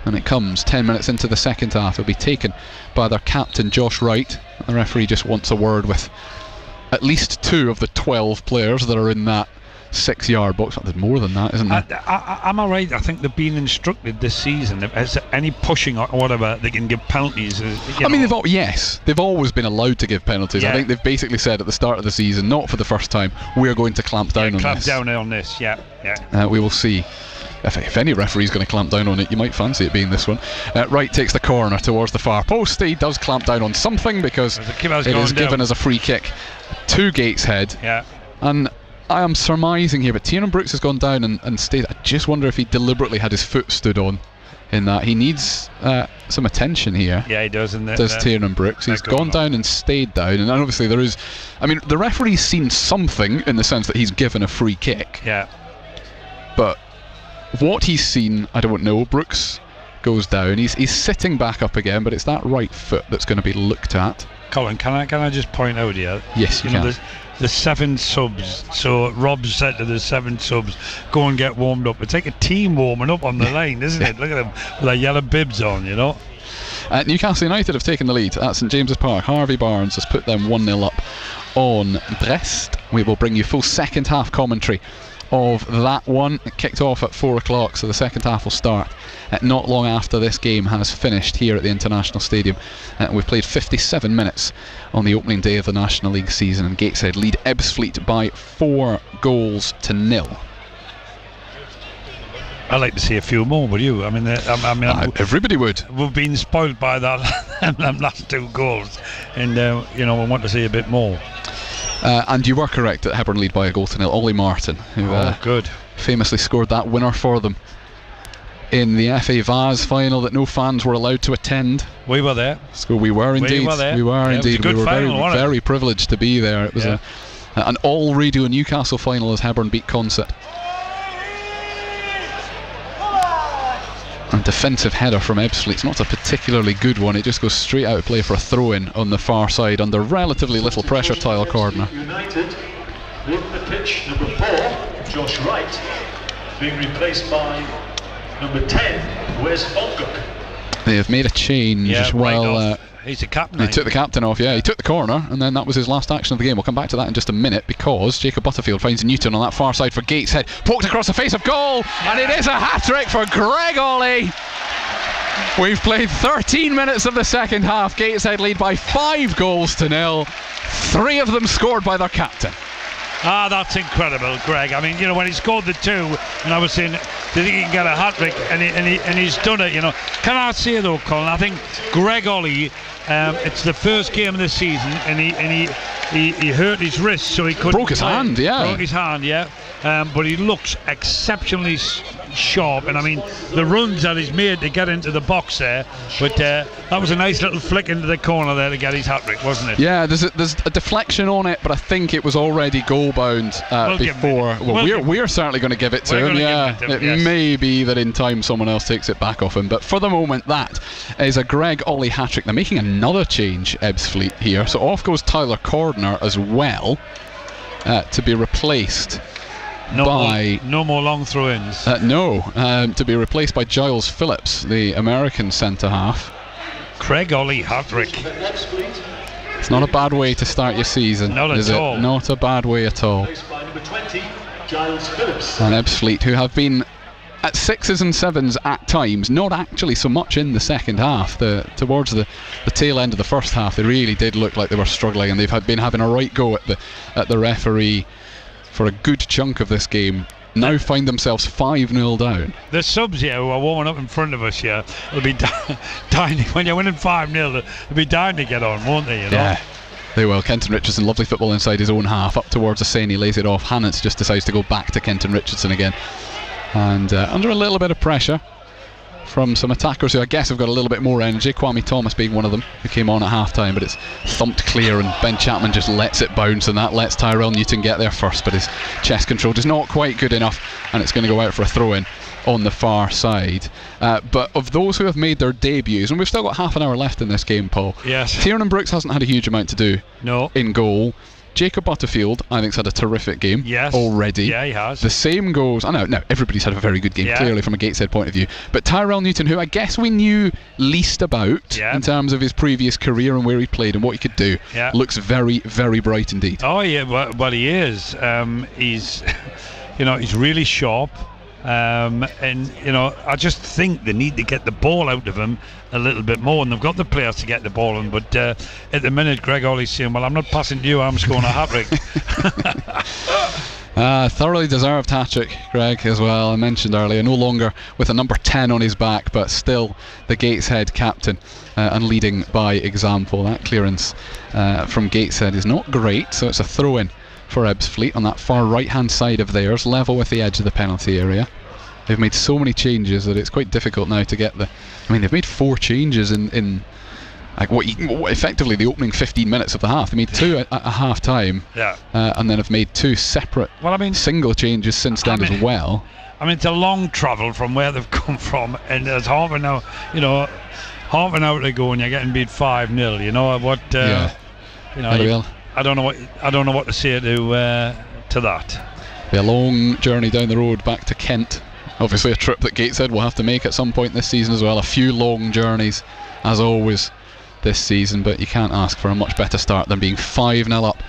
and it comes 10 minutes into the second half. It'll be taken by their captain Josh Wright. The referee just wants a word with at least 2 of the 12 players that are in that 6-yard box. There's more than that, isn't there? Am I right? I think they've been instructed this season, if there's any pushing or whatever, they can give penalties. They've always been allowed to give penalties. I think they've basically said at the start of the season, not for the first time, we're going to clamp down on this. We will see. If any referee's going to clamp down on it, you might fancy it being this one. Wright takes the corner towards the far post. He does clamp down on something because it is given as a free kick to Gateshead. And I am surmising here, but Tiernan Brooks has gone down and stayed. I just wonder if he deliberately had his foot stood on in that. He needs some attention here. Yeah, he does. Does Tiernan Brooks. He's gone down and stayed down, and obviously there is... the referee's seen something in the sense that he's given a free kick. Yeah. But what he's seen, I don't know. Brooks goes down. He's sitting back up again, but it's that right foot that's going to be looked at. Colin, can I just point out here? Yes, you can. The 7 subs. So Rob said to the 7 subs, go and get warmed up. It's like a team warming up on the line, isn't it? Look at them with their yellow bibs on, Newcastle United have taken the lead at St James's Park. Harvey Barnes has put them 1-0 up on Brest. We will bring you full second half commentary of that one. It kicked off at 4 o'clock, so the second half will start not long after this game has finished here at the International Stadium. We've played 57 minutes on the opening day of the National League season, and Gateshead lead Ebbsfleet by 4-0. I'd like to see a few more, would you? Everybody would. We've been spoiled by that them last 2 goals, and we want to see a bit more. And you were correct that Hebburn lead by a goal to nil. Ollie Martin, who famously scored that winner for them in the FA Vase final that no fans were allowed to attend. We were there. We were indeed. We were very privileged to be there. It was an all radio Newcastle final as Hebburn beat Consett. And defensive header from Ebbsfleet. It's not a particularly good one. It just goes straight out of play for a throw-in on the far side under relatively little pressure. Tile corner. United with the pitch, number 4, Josh Wright, being replaced by number 10, Wes Olguk. They have made a change. He's the captain. He took the captain off, he took the corner, and then that was his last action of the game. We'll come back to that in just a minute, because Jacob Butterfield finds Newton on that far side for Gateshead, poked across the face of goal, and it is a hat-trick for Greg Ollie. We've played 13 minutes of the second half. Gateshead lead by 5 goals to 0. 3 of them scored by their captain. That's incredible, Greg. I mean, when he scored the 2, and I was saying, do you think he can get a hat-trick? And he's done it, Can I say, though, Colin, I think Greg Ollie, it's the first game of the season, and he hurt his wrist, so he couldn't Broke his hand, yeah. Broke his hand, yeah. But he looks exceptionally sharp, and I mean the runs that he's made to get into the box there, but that was a nice little flick into the corner there to get his hat-trick, wasn't it? Yeah, there's a deflection on it, but I think it was already goal bound before. We're certainly going to give it to him. It may be that in time someone else takes it back off him, but for the moment that is a Greg Ollie hat-trick. They're making another change, Ebbsfleet here, so off goes Tyler Cordner as well, to be replaced no more long throw-ins. To be replaced by Giles Phillips, the American centre-half. Greg Ollie hat-trick. It's not a bad way to start your season, is it? Not a bad way at all. Number 20, Giles Phillips. And Ebbsfleet, who have been at 6s and 7s at times, not actually so much in the second half. Towards the tail end of the first half, they really did look like they were struggling, and they've been having a right go at the referee for a good chunk of this game. Now find themselves 5-0 down. The subs here who are warming up in front of us here will be dying. When you're winning 5-0, they'll be dying to get on, won't they? Yeah, they will. Kenton Richardson, lovely football inside his own half, up towards Hussein, he lays it off. Hannants just decides to go back to Kenton Richardson again, and under a little bit of pressure from some attackers who I guess have got a little bit more energy, Kwame Thomas being one of them, who came on at half-time, but it's thumped clear and Ben Chapman just lets it bounce, and that lets Tyrell Newton get there first, but his chest control is not quite good enough, and it's going to go out for a throw-in on the far side. But of those who have made their debuts, and we've still got half an hour left in this game, Paul. Yes. Tiernan Brooks hasn't had a huge amount to do in goal. Jacob Butterfield, I think, has had a terrific game already. Yeah, he has. The same goes... I know, everybody's had a very good game, clearly, from a Gateshead point of view. But Tyrell Newton, who I guess we knew least about in terms of his previous career and where he played and what he could do, looks very, very bright indeed. Oh, yeah, well he is. He's, he's really sharp. And I just think they need to get the ball out of him a little bit more, and they've got the players to get the ball in, but at the minute Greg Ollie's saying, well, I'm not passing to you, I'm scoring a hat-trick. Thoroughly deserved hat-trick, Greg, as well. I mentioned earlier, no longer with a number 10 on his back, but still the Gateshead captain, and leading by example. That clearance from Gateshead is not great, so it's a throw-in for Ebbsfleet on that far right hand side of theirs, level with the edge of the penalty area. They've made so many changes that it's quite difficult now to get they've made 4 changes in like what effectively the opening 15 minutes of the half. They made 2 at half time, and then have made 2 separate single changes since then as well. I mean, it's a long travel from where they've come from, and there's half an hour to go, and you're getting beat 5-0. I don't know what to say to that. Be a long journey down the road back to Kent. Obviously a trip that Gateshead will have to make at some point this season as well. A few long journeys as always this season, but you can't ask for a much better start than being 5-0 up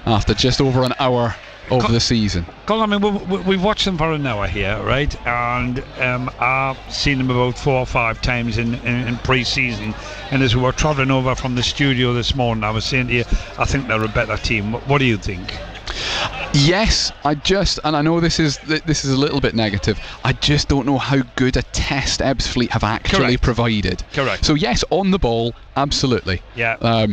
after just over an hour of the season. Colin, I mean, we've watched them for an hour here, right? And I've seen them about 4 or 5 times in pre-season, and as we were travelling over from the studio this morning, I was saying to you, I think they're a better team. What do you think? Yes, and I know this is a little bit negative, I just don't know how good a test Ebbsfleet have actually provided. Correct. So yes, on the ball, absolutely. Yeah.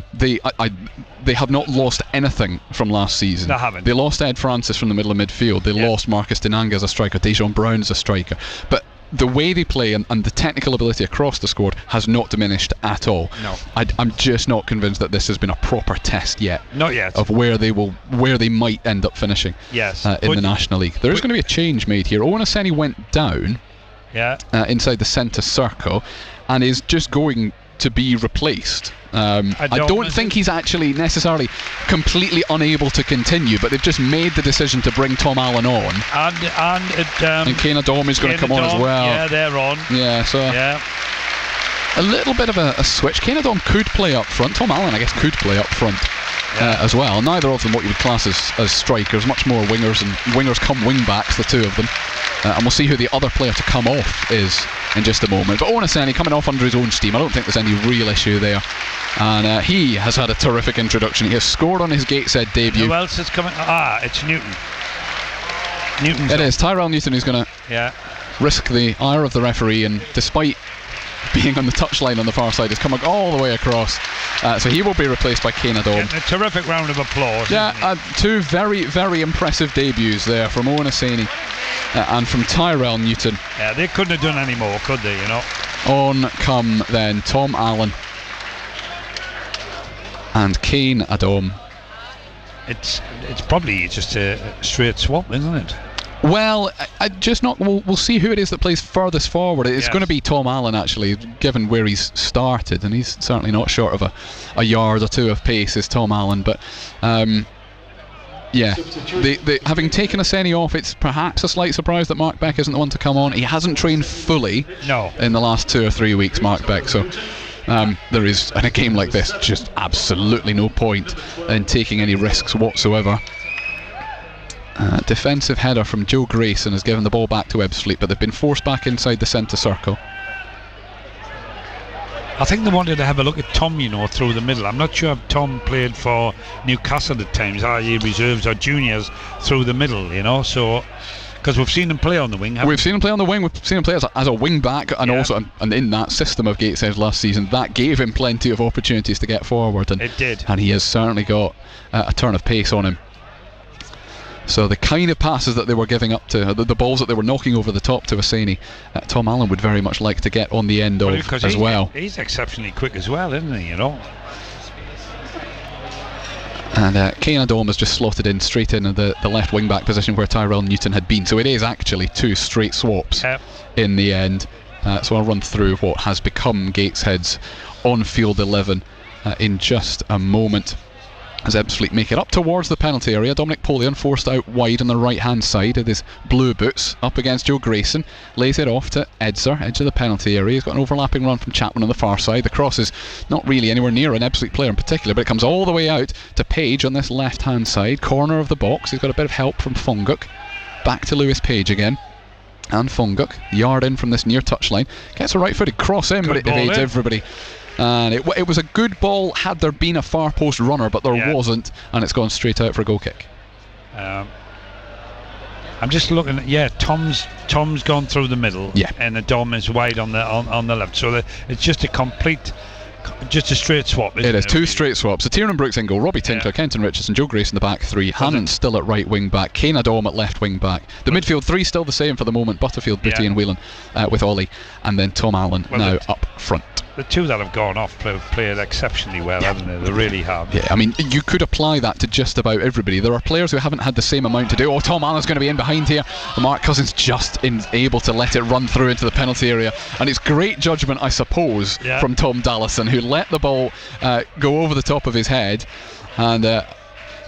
They have not lost anything from last season. They haven't. They lost Ed Francis from the middle of midfield. They lost Marcus Dinanga as a striker. Dejon Brown as a striker. But the way they play and the technical ability across the squad has not diminished at all. No. I'm just not convinced that this has been a proper test yet. Not yet. Of where they might end up finishing. Yes. In the National League. There is going to be a change made here. Owen Oseni went down. Yeah. Inside the centre circle, and is just going to be replaced. I don't think he's actually necessarily completely unable to continue, but they've just made the decision to bring Tom Allen on. And Kane Adom is going to come on as well. Yeah, they're on. Yeah, so a little bit of a switch. Kane Adom could play up front. Tom Allen, I guess, could play up front as well. Neither of them what you would class as strikers, much more wingers, and wingers come wing backs, the two of them. And we'll see who the other player to come off is in just a moment. But Onaseni coming off under his own steam. I don't think there's any real issue there. And he has had a terrific introduction. He has scored on his Gateshead debut. Who else is coming? It's Newton. It is Tyrell Newton who's going to risk the ire of the referee, and despite being on the touchline on the far side, is coming all the way across. So he will be replaced by Kane Adom. A terrific round of applause. Yeah, two very, very impressive debuts there from Onaseni and from Tyrell Newton. Yeah, they couldn't have done any more, could they, you know? On come then Tom Allen and Kane Adom. It's probably just a straight swap, isn't it? Well, we'll see who it is that plays furthest forward. It's going to be Tom Allen, actually, given where he's started, and he's certainly not short of a yard or two of pace, is Tom Allen. But having taken Aseni off, it's perhaps a slight surprise that Mark Beck isn't the one to come on. He hasn't trained fully in the last 2 or 3 weeks, Mark Beck, so there is, in a game like this, just absolutely no point in taking any risks whatsoever. Defensive header from Joe Grayson has given the ball back to Ebbsfleet, but they've been forced back inside the centre circle. I think they wanted to have a look at Tom, through the middle. I'm not sure if Tom played for Newcastle at times, i.e. reserves or juniors through the middle, so because we've seen him play on the wing. We've seen him play on the wing. We've seen him play as a wing back, and also and in that system of Gateshead last season, that gave him plenty of opportunities to get forward, and it did. And he has certainly got a turn of pace on him. So the kind of passes that they were giving up to, the balls that they were knocking over the top to Aseni, Tom Allen would very much like to get on the end of as well. He's exceptionally quick as well, isn't he, And Kane Adom has just slotted in straight in the left wing back position where Tyrell Newton had been. So it is actually 2 straight swaps in the end. So I'll run through what has become Gateshead's on-field 11 in just a moment. As Ebbsfleet make it up towards the penalty area, Dominic Polion forced out wide on the right hand side with his blue boots up against Joe Grayson, lays it off to Edzer, edge of the penalty area. He's got an overlapping run from Chapman on the far side. The cross is not really anywhere near an Ebbsfleet player in particular, but it comes all the way out to Page on this left hand side, corner of the box. He's got a bit of help from Funguk. Back to Lewis Page again. And Funguk, yard in from this near touchline, gets a right footed cross in, but it evades everybody. And it was a good ball had there been a far post runner, but there wasn't, and it's gone straight out for a goal kick. I'm just looking at Tom's gone through the middle, and the Dom is wide on the left, so it's just a straight swap, isn't it? It is 2 straight swaps. So Tiernan Brooks in goal, Robbie Tinkler, Kenton Richardson, Joe Grayson the back 3, Hannon still at right wing back, Kane Adom at left wing back. The midfield 3 still the same for the moment, Butterfield, Booty and Whelan with Ollie, and then Tom Allen now up front. The 2 that have gone off played exceptionally well, haven't they? They really have. Yeah, I mean, you could apply that to just about everybody. There are players who haven't had the same amount to do. Tom Allen's going to be in behind here. Mark Cousins just able to let it run through into the penalty area. And it's great judgment, I suppose, from Tom Dallison, who let the ball go over the top of his head and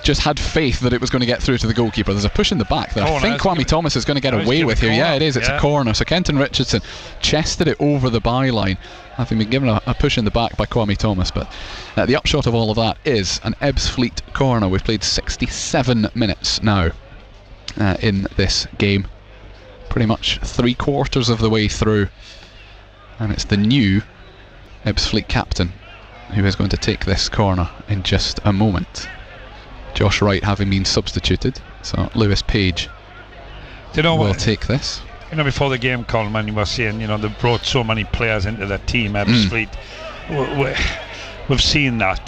just had faith that it was going to get through to the goalkeeper. There's a push in the back that I think Kwame Thomas is going to get away with here. Yeah, it is. It's a corner. So Kenton Richardson chested it over the byline, having been given a push in the back by Kwame Thomas. But the upshot of all of that is an Ebbsfleet corner. We've played 67 minutes now in this game. Pretty much 3/4 of the way through. And it's the new Ebbsfleet captain who is going to take this corner in just a moment. Josh Wright having been substituted, so Lewis Page will take this. Before the game, Colin, when you were saying, they brought so many players into the team, Ebbsfleet, we've seen that.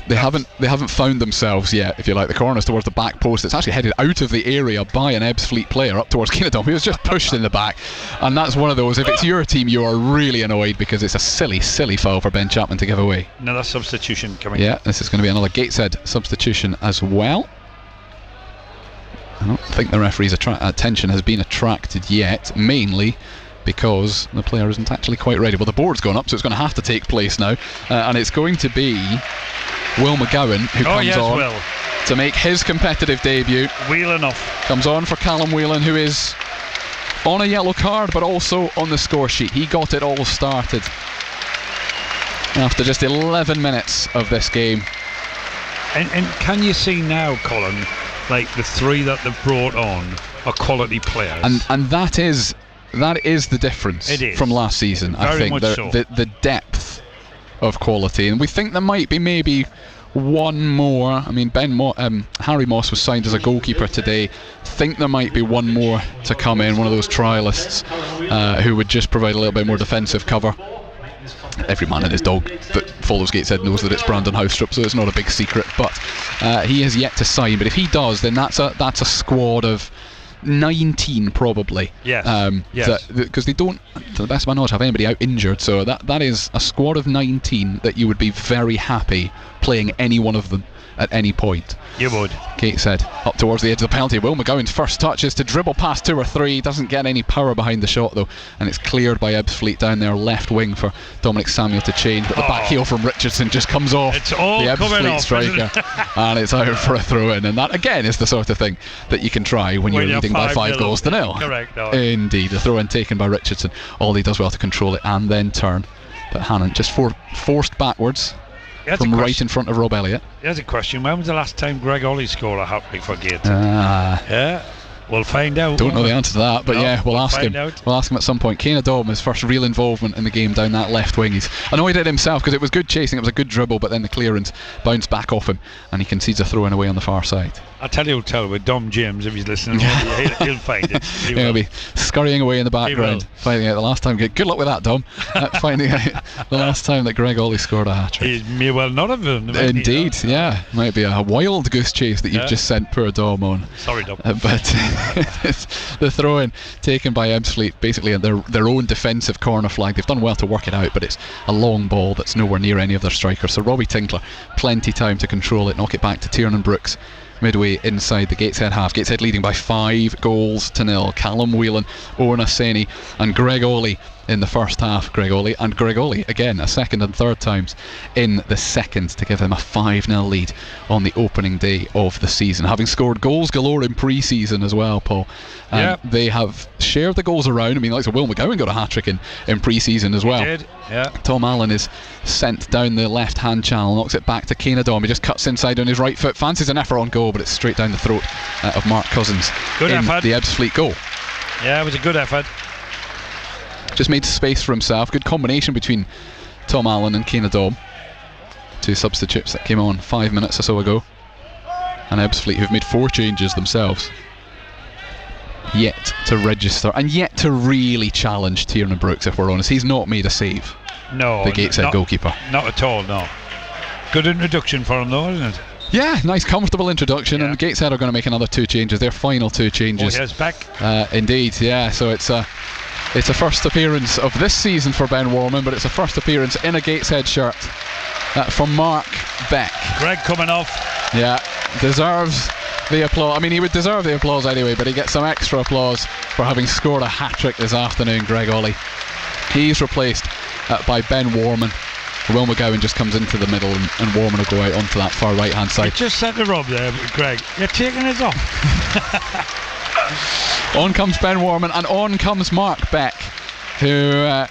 They haven't found themselves yet, if you like. The corner's towards the back post. It's actually headed out of the area by an Ebbsfleet player up towards Kane Adom. He was just pushed in the back, and that's one of those. If it's your team, you are really annoyed because it's a silly foul for Ben Chapman to give away. Another substitution coming. Yeah, this is going to be another Gateshead substitution as well. I don't think the referee's attention has been attracted yet, mainly because the player isn't actually quite ready. Well, the board's gone up, so it's going to have to take place now, and it's going to be Will McGowan who comes on to make his competitive debut. Whelan off. Comes on for Callum Whelan, who is on a yellow card but also on the score sheet. He got it all started after just 11 minutes of this game. And can you see now, Colin, like the 3 that they've brought on are quality players? And that is that is the difference from last season. I think the depth of quality, and we think there might be maybe one more. I mean, Harry Moss was signed as a goalkeeper today. Think there might be one more to come in, one of those trialists who would just provide a little bit more defensive cover. Every man and his dog that follows Gateshead knows that it's Brandon Houstrup, so it's not a big secret, but he has yet to sign. But if he does, then that's a squad of 19 probably. Yes. Because they don't, to the best of my knowledge, have anybody out injured, so that is a squad of 19 that you would be very happy playing any one of them at any point. You would. Gateshead up towards the edge of the penalty. Will McGowan's first touch is to dribble past 2 or 3. Doesn't get any power behind the shot though, and it's cleared by Ebbsfleet down there left wing for Dominic Samuel to change, but the back heel from Richardson just comes off it's all the Ebbsfleet striker and it's out for a throw in, and that again is the sort of thing that you can try when you're leading by 5 goals to nil. Correct. No. Indeed, the throw in taken by Richardson. Ollie does well to control it and then turn, but Hannon just forced backwards from right in front of Rob Elliott. Here's a question: when was the last time Greg Ollie scored a hat-trick for Gateshead? Yeah, we'll find out. Don't know the answer to that, but we'll ask him. We'll ask him at some point. Kane Adom, his first real involvement in the game down that left wing. He's annoyed at himself because it was good chasing, it was a good dribble, but then the clearance bounced back off him and he concedes a throw in away on the far side. I'll tell you with Dom James, if he's listening, he'll find it. He'll be scurrying away in the background, finding out the last time. Good luck with that, Dom. Finding out the last time that Greg Ollie scored a hat-trick. He may well not have done. Indeed, might be a wild goose chase that you've just sent poor Dom on. Sorry, Dom. But the throw-in taken by Ebbsfleet, basically at their own defensive corner flag. They've done well to work it out, but it's a long ball that's nowhere near any of their strikers. So Robbie Tinkler, plenty time to control it, knock it back to Tiernan Brooks. Midway inside the Gateshead half. Gateshead leading by 5 goals to nil. Callum Whelan, Owen Aseni and Greg Ollie in the first half. Greg Ollie again a second and third times in the second to give them a 5-0 lead on the opening day of the season, having scored goals galore in pre-season as well, Paul. They have shared the goals around. I mean, like Will McGowan got a hat-trick in pre-season as well. He did. Yeah. Tom Allen is sent down the left hand channel, knocks it back to Kane Adom. He just cuts inside on his right foot, fancies an effort on goal, but it's straight down the throat of Mark Cousins. Good effort. The Ebbsfleet goal. Yeah, it was a good effort. Just made space for himself. Good combination between Tom Allen and Kane Adom, 2 substitutes that came on 5 minutes or so ago. And Ebbsfleet, who've made 4 changes themselves, yet to register and yet to really challenge Tiernan Brooks, if we're honest. He's not made a save. No, the Gateshead goalkeeper. Not at all, no. Good introduction for him though, isn't it? Yeah, nice comfortable introduction, and Gateshead are going to make another 2 changes, their final 2 changes. Oh, yes, back. Indeed, yeah, so it's a first appearance of this season for Ben Warman, but it's a first appearance in a Gateshead shirt from Mark Beck. Greg coming off. Yeah, deserves the applause. I mean, he would deserve the applause anyway, but he gets some extra applause for having scored a hat-trick this afternoon, Greg Ollie. He's replaced by Ben Warman. Will McGowan just comes into the middle, and Warman will go out onto that far right hand side. You just set the rub there, Greg. You're taking it off. On comes Ben Warman, and on comes Mark Beck, who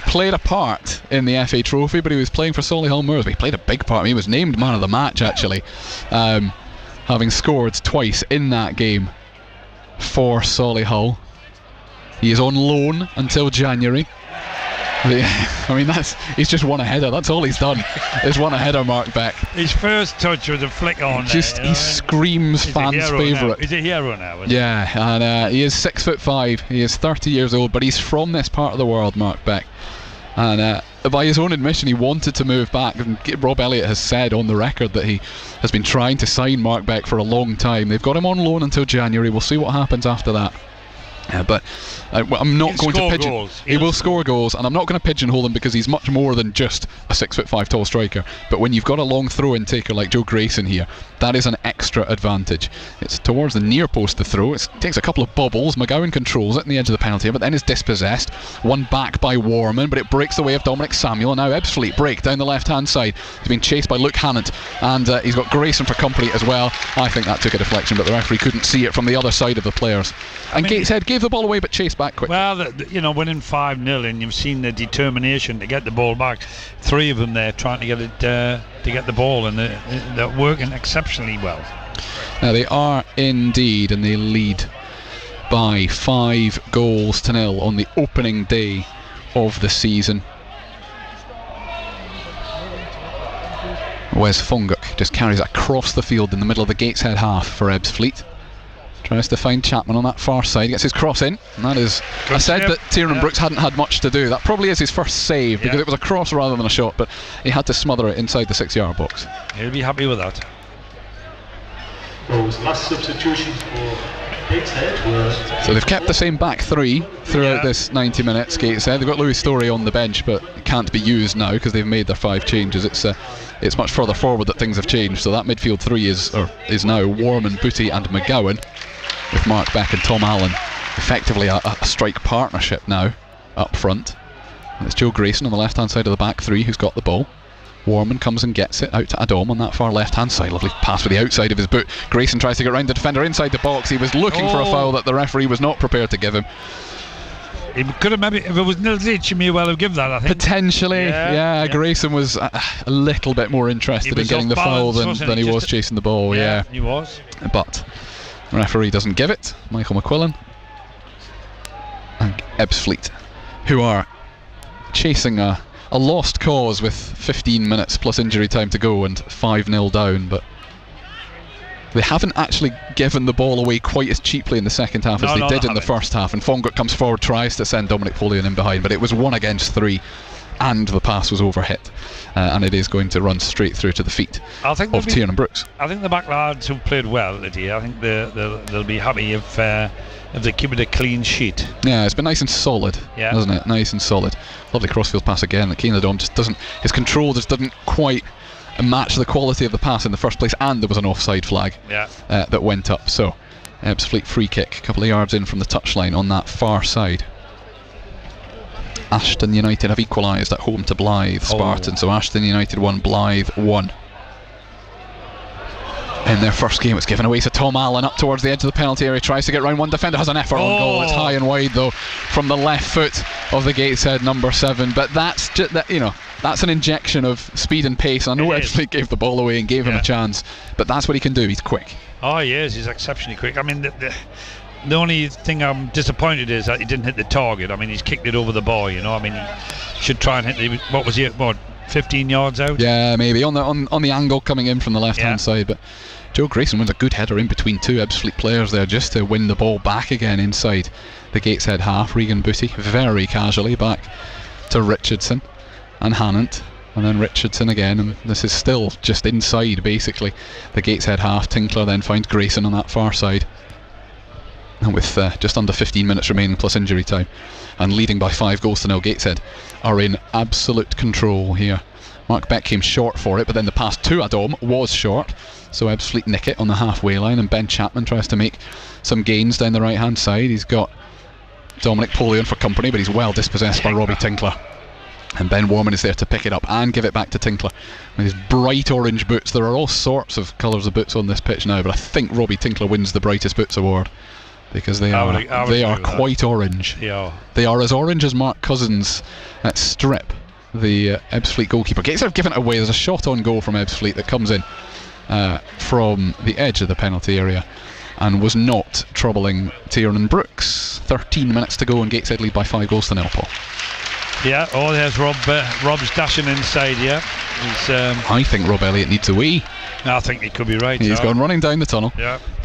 played a part in the FA Trophy, but he was playing for Solihull Moors. He played a big part. He was named man of the match, actually, having scored twice in that game for Solihull. He is on loan until January. I mean, he's just won a header. That's all he's done, is won a header, Mark Beck. His first touch was a flick on. He screams fans' favourite. He's a hero now. Yeah, and he is 6'5". He is 30 years old, but he's from this part of the world, Mark Beck. And by his own admission, he wanted to move back. And Rob Elliott has said on the record that he has been trying to sign Mark Beck for a long time. They've got him on loan until January. We'll see what happens after that. But I'm not going to pigeonhole. He will score goals, and I'm not going to pigeonhole him because he's much more than just a 6'5" tall striker. But when you've got a long throw-in taker like Joe Grayson here, that is an extra advantage. It's towards the near post to throw. It takes a couple of bobbles. McGowan controls it in the edge of the penalty, but then is dispossessed. One back by Warman, but it breaks the way of Dominic Samuel. Now Ebbsfleet break down the left-hand side. He's been chased by Luke Hannant, and he's got Grayson for company as well. I think that took a deflection, but the referee couldn't see it from the other side of the players. And Gateshead gave the ball away, but chased back quickly. Well, winning 5-0, and you've seen the determination to get the ball back. 3 of them there trying to get it to get the ball, and they're working exceptionally well. Now they are indeed, and they lead by 5-0 on the opening day of the season. Wes Fonguk just carries it across the field in the middle of the Gateshead half for Ebbsfleet. Tries to find Chapman on that far side, gets his cross in, and that is, I said that Tiernan Brooks hadn't had much to do. That probably is his first save, because it was a cross rather than a shot, but he had to smother it inside the 6-yard box. He'll be happy with that. Those last substitutions for Gateshead were... So they've kept the same back three throughout this 90 minutes, Gateshead. They've got Louis Story on the bench, but it can't be used now because they've made their 5 changes. It's much further forward that things have changed, so that midfield three is now Warman, Booty and McGowan, with Mark Beck and Tom Allen effectively a strike partnership now up front. And it's Joe Grayson on the left hand side of the back three who's got the ball. Warman comes and gets it out to Adom on that far left hand side. Lovely pass with the outside of his boot. Grayson tries to get round the defender inside the box. He was looking for a foul that the referee was not prepared to give him. He could have maybe, if it was nil-each, he may well have given that, I think. Potentially, yeah. Grayson was a little bit more interested in getting the foul than he was chasing the ball. Yeah, he was. But the referee doesn't give it. Michael McQuillan and Ebbsfleet, who are chasing a lost cause with 15 minutes plus injury time to go and 5-0 down, but they haven't actually given the ball away quite as cheaply in the second half as they did in the first half. And Fonguk comes forward, tries to send Dominic Polion in behind, but it was 1 against 3 and the pass was overhit, and it is going to run straight through to the feet of Tiernan Brooks. I think the back lads who played well today, I think they'll be happy if they keep it a clean sheet. Yeah, it's been nice and solid, hasn't it? Nice and solid. Lovely crossfield pass again. That Keen Adom just doesn't, his control just doesn't quite match the quality of the pass in the first place, and there was an offside flag that went up. So Ebbsfleet free kick, a couple of yards in from the touchline on that far side. Ashton United have equalised at home to Blythe Spartan, so Ashton United 1, Blythe 1. In their first game, it's given away to Tom Allen up towards the edge of the penalty area, tries to get round one defender, has an effort on goal. It's high and wide though from the left foot of the Gateshead number 7, but that's just that, that's an injection of speed and pace. I know Ebbsfleet gave the ball away and gave him a chance, but that's what he can do. He's quick. Oh, he is. He's exceptionally quick. I mean, the only thing I'm disappointed is that he didn't hit the target. I mean, he's kicked it over the bar. I mean, he should try and hit what was he? 15 yards out? Yeah, maybe on the angle coming in from the left hand side. But Joe Grayson wins a good header in between 2 Ebbsfleet players there just to win the ball back again inside the Gateshead half. Regan Booty very casually back to Richardson and Hannant, and then Richardson again, and this is still just inside basically the Gateshead half. Tinkler then finds Grayson on that far side, and with just under 15 minutes remaining plus injury time and leading by 5-0 Gateshead are in absolute control here. Mark Beck came short for it, but then the pass to Adom was short, so Ebbsfleet nick it on the halfway line, and Ben Chapman tries to make some gains down the right hand side. He's got Dominic Polion for company, but he's well dispossessed by Robbie Tinkler, and Ben Warman is there to pick it up and give it back to Tinkler with his bright orange boots. There are all sorts of colours of boots on this pitch now, but I think Robbie Tinkler wins the brightest boots award, because they are quite orange. Yeah. They are as orange as Mark Cousins at strip, the Ebbsfleet goalkeeper. Gateshead have given it away. There's a shot on goal from Ebbsfleet that comes in from the edge of the penalty area and was not troubling Tiernan Brooks. 13 minutes to go and Gateshead lead by 5-0 Paul. Yeah, there's Rob's dashing inside. I think Rob Elliott needs a wee. I think he could be right. He's gone running down the tunnel,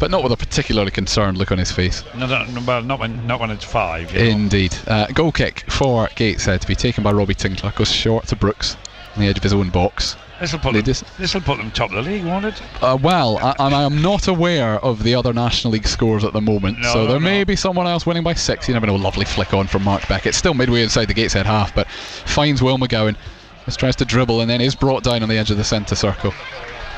but not with a particularly concerned look on his face. Not when it's 5. Indeed. Goal kick for Gateshead to be taken by Robbie Tinkler. Goes short to Brooks on the edge of his own box. This will put them top of the league, won't it? I am not aware of the other National League scores at the moment, so there may be someone else winning by 6. You never know. Lovely flick on from Mark Beck. It's still midway inside the Gateshead half, but finds Will McGowan. Just tries to dribble and then is brought down on the edge of the centre circle.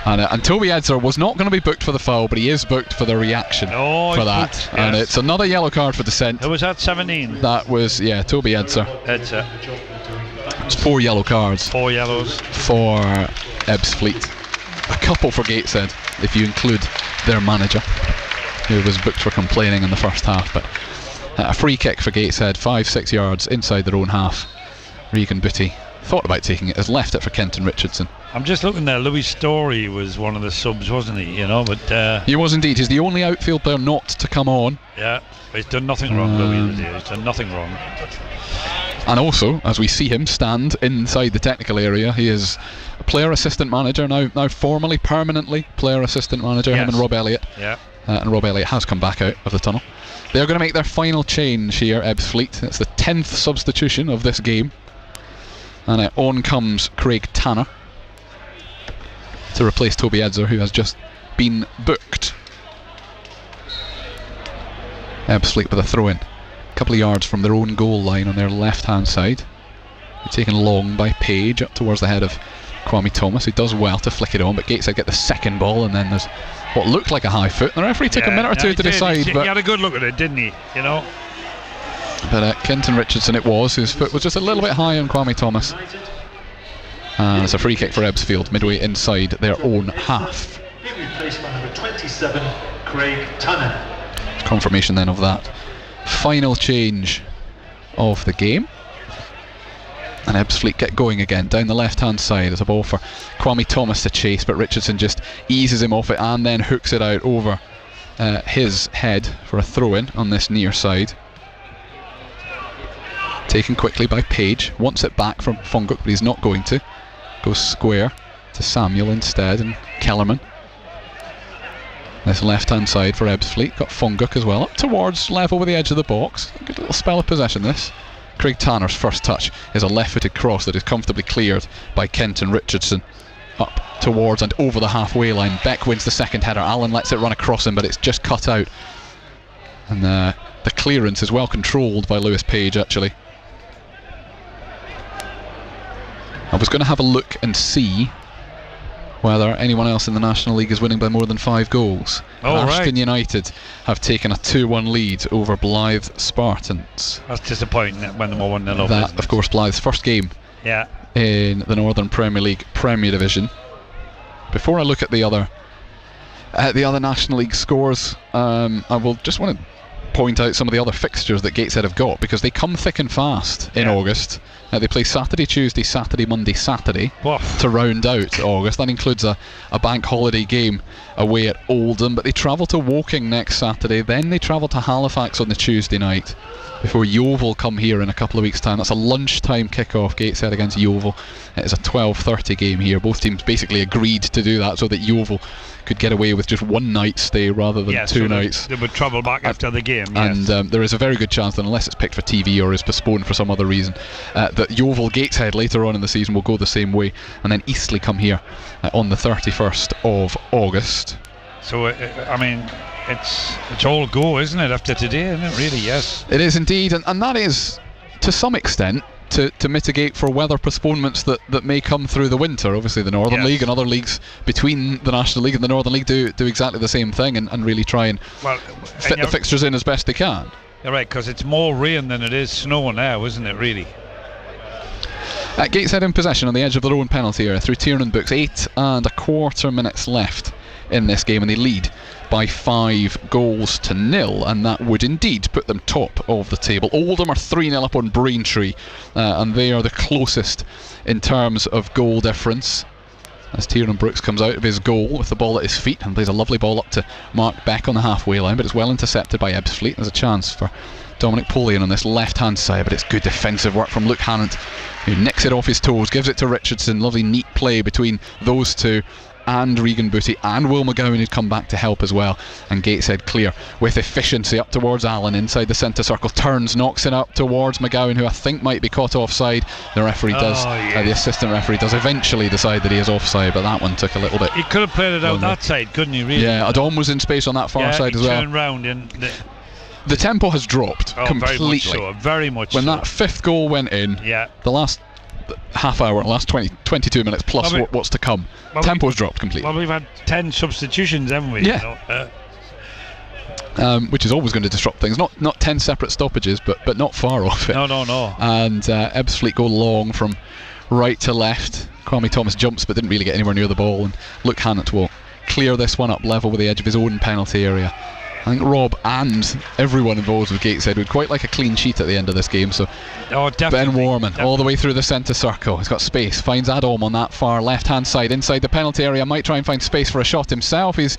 And Toby Edzer was not going to be booked for the foul, but he is booked for the reaction for that. Yes. And it's another yellow card for dissent. Who was that, 17? That was, Toby Edzer. It's 4 yellow cards. 4 yellows. For Ebbsfleet. A couple for Gateshead, if you include their manager, who was booked for complaining in the first half. But a free kick for Gateshead, 5-6 yards inside their own half. Regan Booty thought about taking it, has left it for Kenton Richardson. I'm just looking there. Louis Story was one of the subs, wasn't he? You know, but he was indeed. He's the only outfield player not to come on. Yeah, but he's done nothing wrong, Louis. He's done nothing wrong. And also, as we see him stand inside the technical area, he is a player assistant manager now formally, permanently player assistant manager. Him and Rob Elliott. Yeah. And Rob Elliott has come back out of the tunnel. They're going to make their final change here, Ebbsfleet. It's the 10th substitution of this game. And on comes Craig Tanner to replace Toby Edzer, who has just been booked. Ebbsfleet with a throw-in. A couple of yards from their own goal line on their left-hand side. Taken long by Page up towards the head of Kwame Thomas, who does well to flick it on, but Gateshead get the second ball, and then there's what looked like a high foot. And the referee took a minute or two to decide. He had a good look at it, didn't he? You know. But Kenton Richardson it was, whose foot was just a little bit high on Kwame Thomas. And it's a free kick for Ebbsfield, midway inside their own half. Being replaced by number 27, Craig Tanner. Confirmation then of that final change of the game. And Ebbsfleet get going again down the left hand side. There's a ball for Kwame Thomas to chase, but Richardson just eases him off it and then hooks it out over his head for a throw in on this near side. Taken quickly by Page, wants it back from Funguk, but he's not going to. Goes square to Samuel instead, and Kellerman. This left hand side for Ebbsfleet, got Funguk as well, up towards level with the edge of the box. A good little spell of possession this. Craig Tanner's first touch is a left-footed cross that is comfortably cleared by Kenton Richardson. Up towards and over the halfway line. Beck wins the second header. Allen lets it run across him, but it's just cut out. And the clearance is well controlled by Lewis Page, actually. I was going to have a look and see whether anyone else in the National League is winning by more than 5 goals. Ashton United have taken a 2-1 lead over Blythe Spartans. That's disappointing when they're 1-0 up. That, of course, Blythe's first game in the Northern Premier League Premier Division. Before I look at the other National League scores, I will just want to point out some of the other fixtures that Gateshead have got, because they come thick and fast in August. They play Saturday, Tuesday, Saturday, Monday, Saturday to round out August. That includes a bank holiday game away at Oldham, but they travel to Woking next Saturday, then they travel to Halifax on the Tuesday night before Yeovil come here in a couple of weeks' time. That's a lunchtime kick-off, Gateshead against Yeovil. It is a 12:30 game here. Both teams basically agreed to do that so that Yeovil could get away with just one night stay rather than 2 nights. They would travel back after the game. And there is a very good chance that unless it's picked for TV or is postponed for some other reason, that Yeovil Gateshead later on in the season will go the same way, and then Eastleigh come here on the 31st of August. So I mean, it's all go, isn't it, after today, isn't it, really? Yes, it is indeed, and that is to some extent to mitigate for weather postponements that may come through the winter. Obviously the Northern League and other leagues between the National League and the Northern League do exactly the same thing and really try and fit the fixtures in as best they can. You're right, because it's more rain than it is snow now, isn't it, really? Gateshead in possession on the edge of their own penalty area through Tiernan Books. 8 1/4 minutes left in this game, and they lead by 5-0, and that would indeed put them top of the table. Oldham are 3-0 up on Braintree, and they are the closest in terms of goal difference, as Tiernan Brooks comes out of his goal with the ball at his feet and plays a lovely ball up to Mark Beck on the halfway line, but it's well intercepted by Ebbsfleet. There's a chance for Dominic Polian on this left hand side, but it's good defensive work from Luke Hannant, who nicks it off his toes, gives it to Richardson. Lovely neat play between those two and Regan Booty and Will McGowan, who'd come back to help as well, and Gateshead clear with efficiency up towards Allen inside the centre circle, turns, knocks it up towards McGowan, who I think might be caught offside. The referee does, the assistant referee does eventually decide that he is offside, but that one took a little bit. He could have played it out that side, couldn't he, really? Yeah, Adon was in space on that far side as well. Turned round and the tempo has dropped completely. Very much so. When that 5th goal went in, the last half hour, last 22 minutes plus what's to come, tempo's dropped completely. Well, we've had 10 substitutions, haven't we? Yeah. Which is always going to disrupt things. Not 10 separate stoppages, but not far off it. No. And Ebbsfleet go long from right to left. Kwame Thomas jumps but didn't really get anywhere near the ball, and Luke Hannant will clear this one up level with the edge of his own penalty area. I think Rob and everyone involved with Gateshead would quite like a clean sheet at the end of this game. So Ben Warman all the way through the centre circle. He's got space, finds Adam on that far left hand side inside the penalty area, might try and find space for a shot himself. He's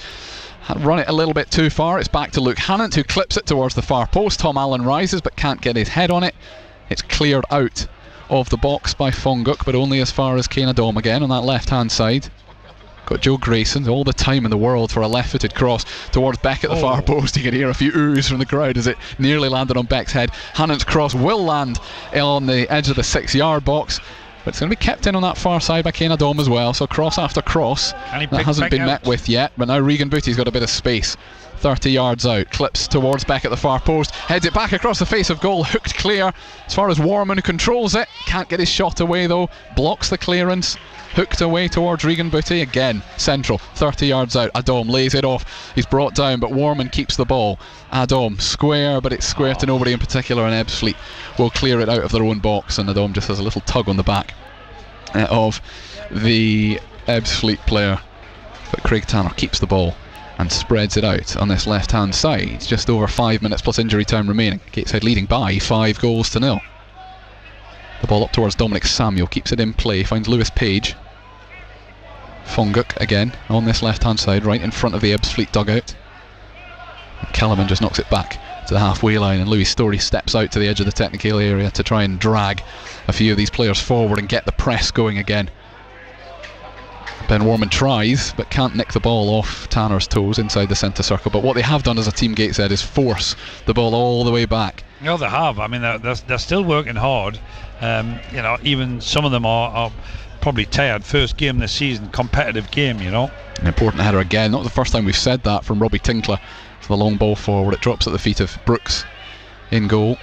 run it a little bit too far. It's back to Luke Hannant, who clips it towards the far post. Tom Allen rises but can't get his head on it. It's cleared out of the box by Fonguk, but only as far as Kane Adam again on that left hand side. Got Joe Grayson, all the time in the world for a left-footed cross towards Beck at the far post. You can hear a few oohs from the crowd as it nearly landed on Beck's head. Hannant's cross will land on the edge of the 6-yard box, but it's going to be kept in on that far side by Kane Adam as well. So cross after cross that hasn't been met with yet, but now Regan Booty's got a bit of space. 30 yards out, clips towards Beck at the far post, heads it back across the face of goal, hooked clear as far as Warman, who controls it, can't get his shot away though, blocks the clearance, hooked away towards Regan Booty again, central, 30 yards out. Adam lays it off, he's brought down, but Warman keeps the ball. Adam square, but it's square to nobody in particular, and Ebbsfleet will clear it out of their own box, and Adam just has a little tug on the back of the Ebbsfleet player, but Craig Tanner keeps the ball and spreads it out on this left hand side. Just over 5 minutes plus injury time remaining. Gateshead leading by 5-0. The ball up towards Dominic Samuel, keeps it in play, finds Lewis Page. Fonguk again on this left hand side, right in front of the Ebbsfleet dugout. Kellerman just knocks it back to the halfway line, and Louis Story steps out to the edge of the technical area to try and drag a few of these players forward and get the press going again. Ben Warman tries, but can't nick the ball off Tanner's toes inside the centre circle. But what they have done as a team, Gateshead, is force the ball all the way back. No, they have. I mean, they're still working hard. Even some of them are probably tired. First game this season, competitive game, An important header again. Not the first time we've said that from Robbie Tinkler. For the long ball forward, it drops at the feet of Brooks in goal.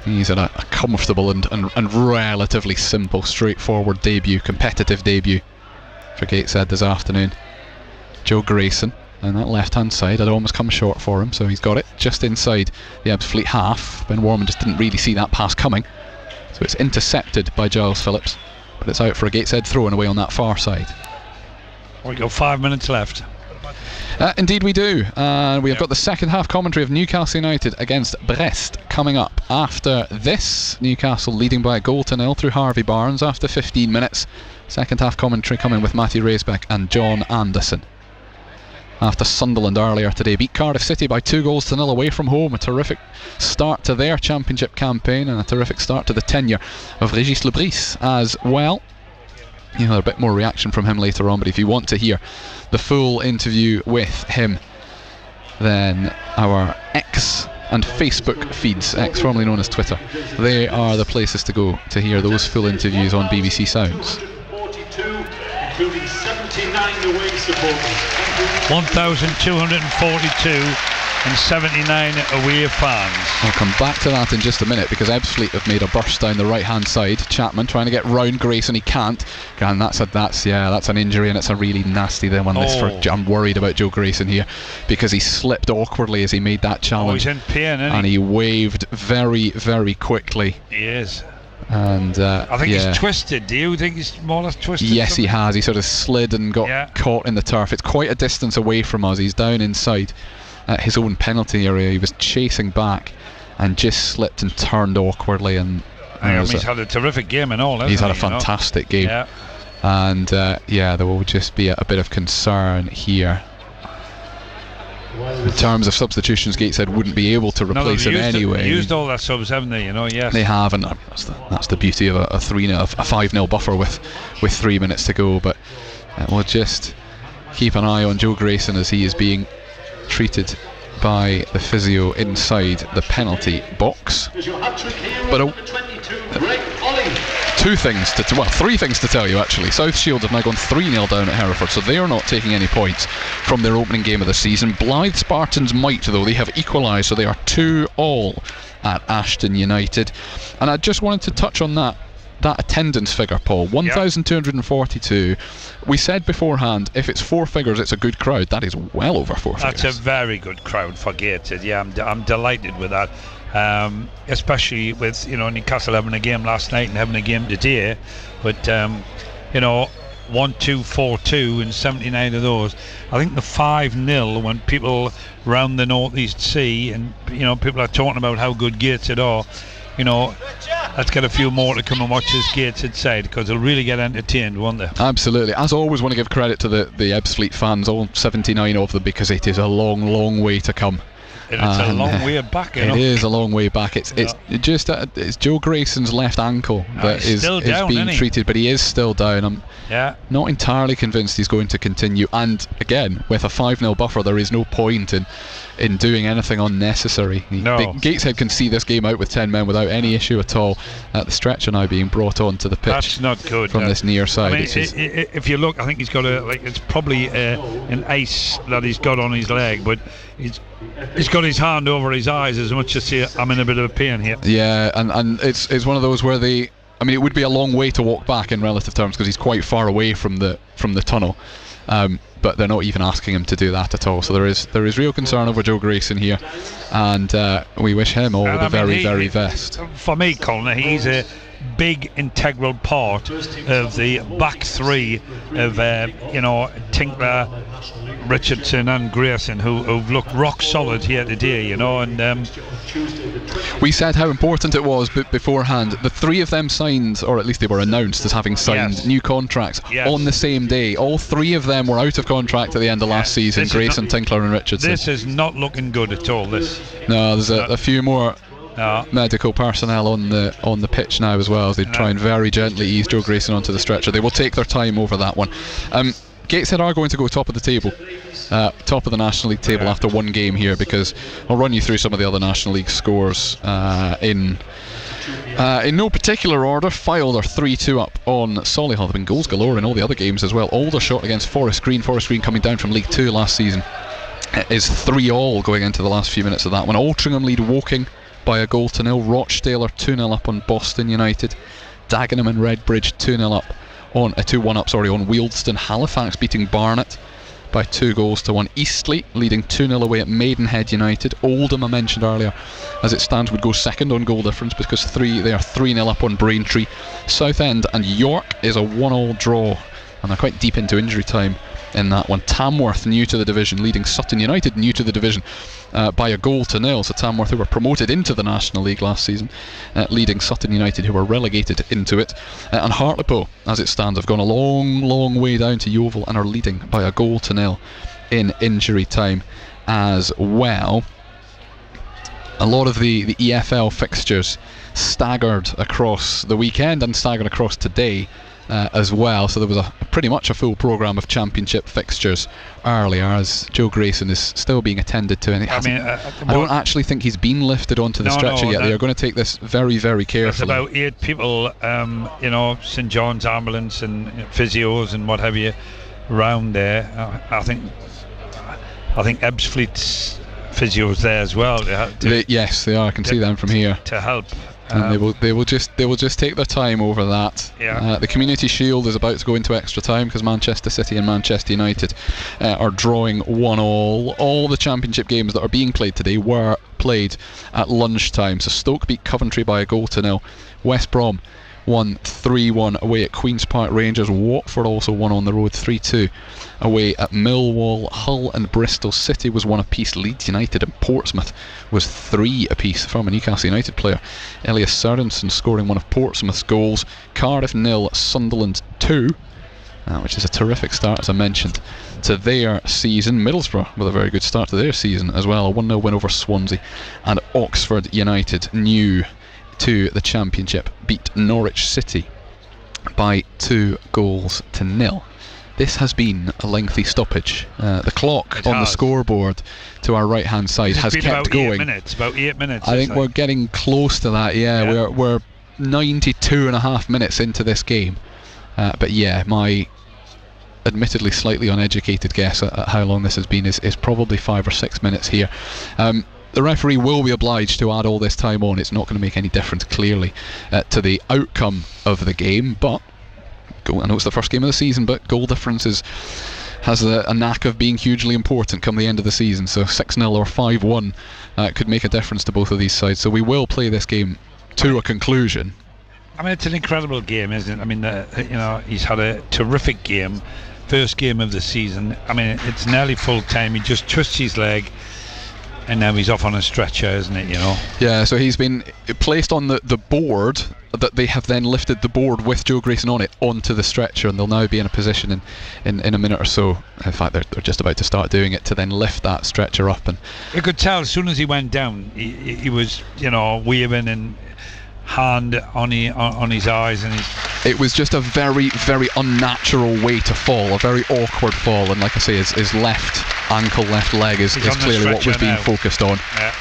He's had a comfortable and relatively simple, straightforward debut, competitive debut for Gateshead this afternoon. Joe Grayson and that left hand side had almost come short for him, so he's got it just inside the Ebbsfleet half. Ben Warman just didn't really see that pass coming, so it's intercepted by Giles Phillips, but it's out for a Gateshead throw and away on that far side. We got 5 minutes left. Indeed we do, and we have got the second half commentary of Newcastle United against Brest coming up after this. Newcastle leading by 1-0 through Harvey Barnes after 15 minutes. Second half commentary coming with Matthew Raisbeck and John Anderson. After Sunderland earlier today beat Cardiff City by 2-0 away from home. A terrific start to their championship campaign and a terrific start to the tenure of Régis Lebris as well. You'll hear a bit more reaction from him later on, but if you want to hear the full interview with him, then our X and Facebook feeds, X formerly known as Twitter, they are the places to go to hear those full interviews on BBC Sounds. including 79 away supporters. 1,242 and 79 away fans. I'll come back to that in just a minute, because Ebbsfleet have made a burst down the right hand side. Chapman trying to get round Grayson, he can't. And that's an injury, and it's a really nasty one. I'm worried about Joe Grayson here, because he slipped awkwardly as he made that challenge. He's in pain, isn't he? And he waved very, very quickly. He is. And I think he's twisted. Do you think he's more or less twisted? Yes, he has. He sort of slid and got caught in the turf. It's quite a distance away from us. He's down inside at his own penalty area. He was chasing back and just slipped and turned awkwardly. And he's had a terrific game and all, hasn't he? He's had a fantastic game. Yeah. And there will just be a bit of concern here. In terms of substitutions, Gateshead wouldn't be able to replace him anyway. They used all their subs, haven't they? Yes. They have, and that's the beauty of a 5-0 buffer with 3 minutes to go. But we'll just keep an eye on Joe Grayson as he is being treated by the physio inside the penalty box. But three things to tell you actually. South Shield have now gone 3-0 down at Hereford, so they are not taking any points from their opening game of the season. Blythe Spartans might, though. They have equalised, so they are 2-2 at Ashton United. And I just wanted to touch on that attendance figure, Paul. 1,242. We said beforehand, if it's four figures, it's a good crowd. That is well over four figures. That's a very good crowd for Gateshead. Yeah, I'm delighted with that. Especially with Newcastle having a game last night and having a game today. But 1-2-4-2 in 79 of those. I think the 5-0 when people round the North East see, and people are talking about how good Gateshead are. Let's get a few more to come and watch this Gateshead side, because they'll really get entertained, won't they? Absolutely. As always, want to give credit to the Ebbsfleet fans, all 79 of them, because it is a long, long way to come. And it's a long way back. It is a long way back. It's Joe Grayson's left ankle that is being treated, but he is still down. I'm not entirely convinced he's going to continue. And again, with a 5-0 buffer, there is no point in doing anything unnecessary. Gateshead can see this game out with 10 men without any issue at all. The stretcher now being brought onto the pitch. That's not good from this near side. I mean, if you look, I think he's got it's probably an ice that he's got on his leg, but he's got his hand over his eyes as much as say, I'm in a bit of a pain here. Yeah, and it's one of those where it would be a long way to walk back in relative terms, because he's quite far away from the tunnel. But they're not even asking him to do that at all. So there is real concern over Joe Grayson here, and we wish him all the very best. For me, Colin, he's a big integral part of the back three of Tinkler, Richardson and Grayson, who've looked rock solid here today, and we said how important it was beforehand. The three of them signed, or at least they were announced as having signed new contracts on the same day. All three of them were out of contract at the end of last season, Grayson, Tinkler and Richardson. This is not looking good at all, this. No, there's a few more medical personnel on the pitch now as well, as they try and very gently ease Joe Grayson onto the stretcher. They will take their time over that one. Gateshead are going to go top of the table, top of the National League table after one game here, because I'll run you through some of the other National League scores in no particular order. Fylde are 3-2 up on Solihull. There have been goals galore in all the other games as well. Aldershot against Forest Green. Forest Green coming down from League 2 last season. It is 3-3 going into the last few minutes of that one. Altrincham lead Woking by a 1-0. Rochdale are 2-0 up on Boston United. Dagenham and Redbridge 2-0 up on 2-1 up on Wealdstone. Halifax beating Barnet by 2-1. Eastleigh leading 2-0 away at Maidenhead United. Oldham, I mentioned earlier, as it stands, would go second on goal difference, because they are 3-0 up on Braintree. Southend and York is a 1-1 draw, and they're quite deep into injury time in that one. Tamworth, new to the division, leading Sutton United, new to the division, by a 1-0. So Tamworth, who were promoted into the National League last season, leading Sutton United, who were relegated into it. And Hartlepool, as it stands, have gone a long way down to Yeovil and are leading by a 1-0 in injury time as well. A lot of the EFL fixtures staggered across the weekend and staggered across today as well, so there was pretty much a full programme of championship fixtures earlier, as Joe Grayson is still being attended to, and I don't actually think he's been lifted onto the stretcher yet. They are going to take this very carefully. There's about 8 people, St John's ambulance and physios and what have you around there. I think Ebbsfleet's physios there as well. Yes, they are. I can see them from here to help. And they will just take their time over that. The Community Shield is about to go into extra time, because Manchester City and Manchester United are drawing 1-1. All the championship games that are being played today were played at lunchtime. So Stoke beat Coventry by a 0-0. West Brom won 3-1 away at Queen's Park Rangers. Watford also won on the road 3-2 away at Millwall. Hull and Bristol City was 1 apiece. Leeds United and Portsmouth was 3 apiece from a Newcastle United player, Elias Sørensen, scoring one of Portsmouth's goals. Cardiff 0, Sunderland 2, which is a terrific start, as I mentioned, to their season. Middlesbrough with a very good start to their season as well, a 1-0 win over Swansea. And Oxford United, new to the Championship, beat Norwich City by 2-0. This has been a lengthy stoppage. The clock on the scoreboard to our right hand side has kept going. About 8 minutes. I think we're getting close to that. We're 92.5 minutes into this game. But my admittedly slightly uneducated guess at how long this has been is probably 5 or 6 minutes here. The referee will be obliged to add all this time on. It's not going to make any difference, clearly, to the outcome of the game. But I know it's the first game of the season, but goal difference has a knack of being hugely important come the end of the season. So 6-0 or 5-1 could make a difference to both of these sides. So we will play this game to a conclusion. I mean, it's an incredible game, isn't it? I mean, he's had a terrific game, first game of the season. I mean, it's nearly full time. He just twists his leg, and now he's off on a stretcher, isn't it? Yeah. So he's been placed on the board that they have then lifted the board with Joe Grayson on it onto the stretcher, and they'll now be in a position in a minute or so. In fact, they're just about to start doing it to then lift that stretcher up. And you could tell as soon as he went down, he was waving and hand on his eyes, and it was just a very, very unnatural way to fall, a very awkward fall, and like I say, his left ankle, left leg is clearly what was being focused on. Yeah.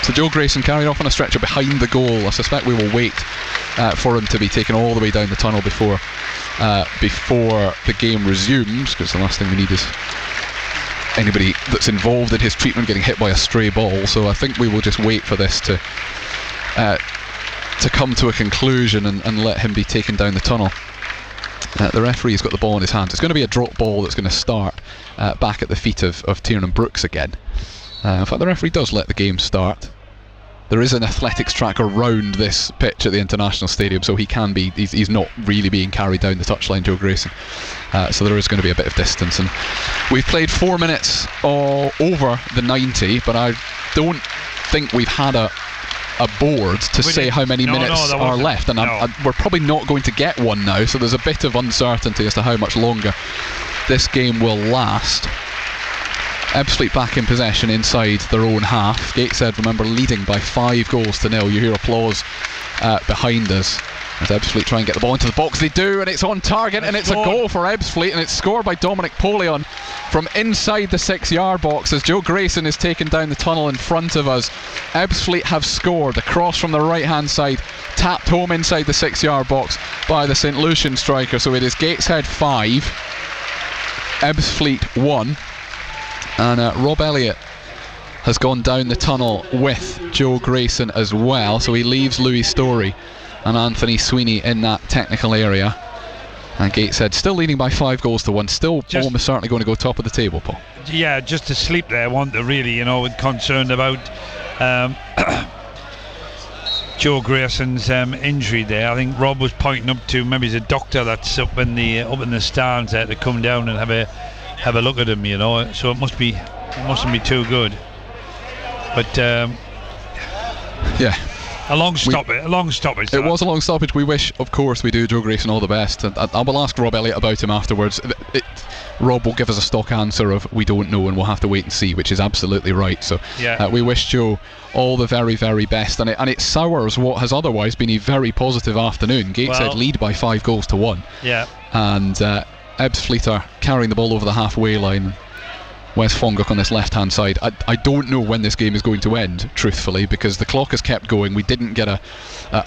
So Joe Grayson carried off on a stretcher behind the goal. I suspect we will wait for him to be taken all the way down the tunnel before the game resumes, because the last thing we need is anybody that's involved in his treatment getting hit by a stray ball. So I think we will just wait for this to come to a conclusion and let him be taken down the tunnel. The referee's got the ball in his hands. It's going to be a drop ball that's going to start back at the feet of Tiernan Brooks again. In fact, the referee does let the game start. There is an athletics track around this pitch at the International Stadium, so he's not really being carried down the touchline, Joe Grayson. So there is going to be a bit of distance, and we've played 4 minutes over the 90, but I don't think we've had a board to say how many minutes are left, and we're probably not going to get one now, so there's a bit of uncertainty as to how much longer this game will last. Ebbsfleet back in possession inside their own half. Gateshead, remember, leading by 5-0. You hear applause behind us as Ebbsfleet try and get the ball into the box. They do, and it's on target, and it's a goal for Ebbsfleet, and it's scored by Dominic Polion from inside the 6-yard box as Joe Grayson is taken down the tunnel in front of us. Ebbsfleet have scored, a cross from the right hand side, tapped home inside the 6-yard box by the St Lucian striker. So it is Gateshead 5, Ebbsfleet 1, and Rob Elliott has gone down the tunnel with Joe Grayson as well, so he leaves Louis Story and Anthony Sweeney in that technical area, and Gateshead still leading by 5-1, still almost certainly going to go top of the table, Paul. Yeah, just to sleep there, I want to really, concerned about Joe Grayson's injury there. I think Rob was pointing up to maybe the doctor that's up in the stands there to come down and have a look at him, so it mustn't be too good, but yeah, a long stoppage. It was a long stoppage. We wish, of course, we do Joe Grayson all the best, and I will ask Rob Elliott about him afterwards. Rob will give us a stock answer of we don't know, and we'll have to wait and see, which is absolutely right. So we wish Joe all the very, very best, and it sours what has otherwise been a very positive afternoon. Gateshead lead by 5-1. Yeah, and Ebbsfleet are carrying the ball over the halfway line. Wes Fonguk on this left hand side. I don't know when this game is going to end, truthfully, because the clock has kept going. We didn't get a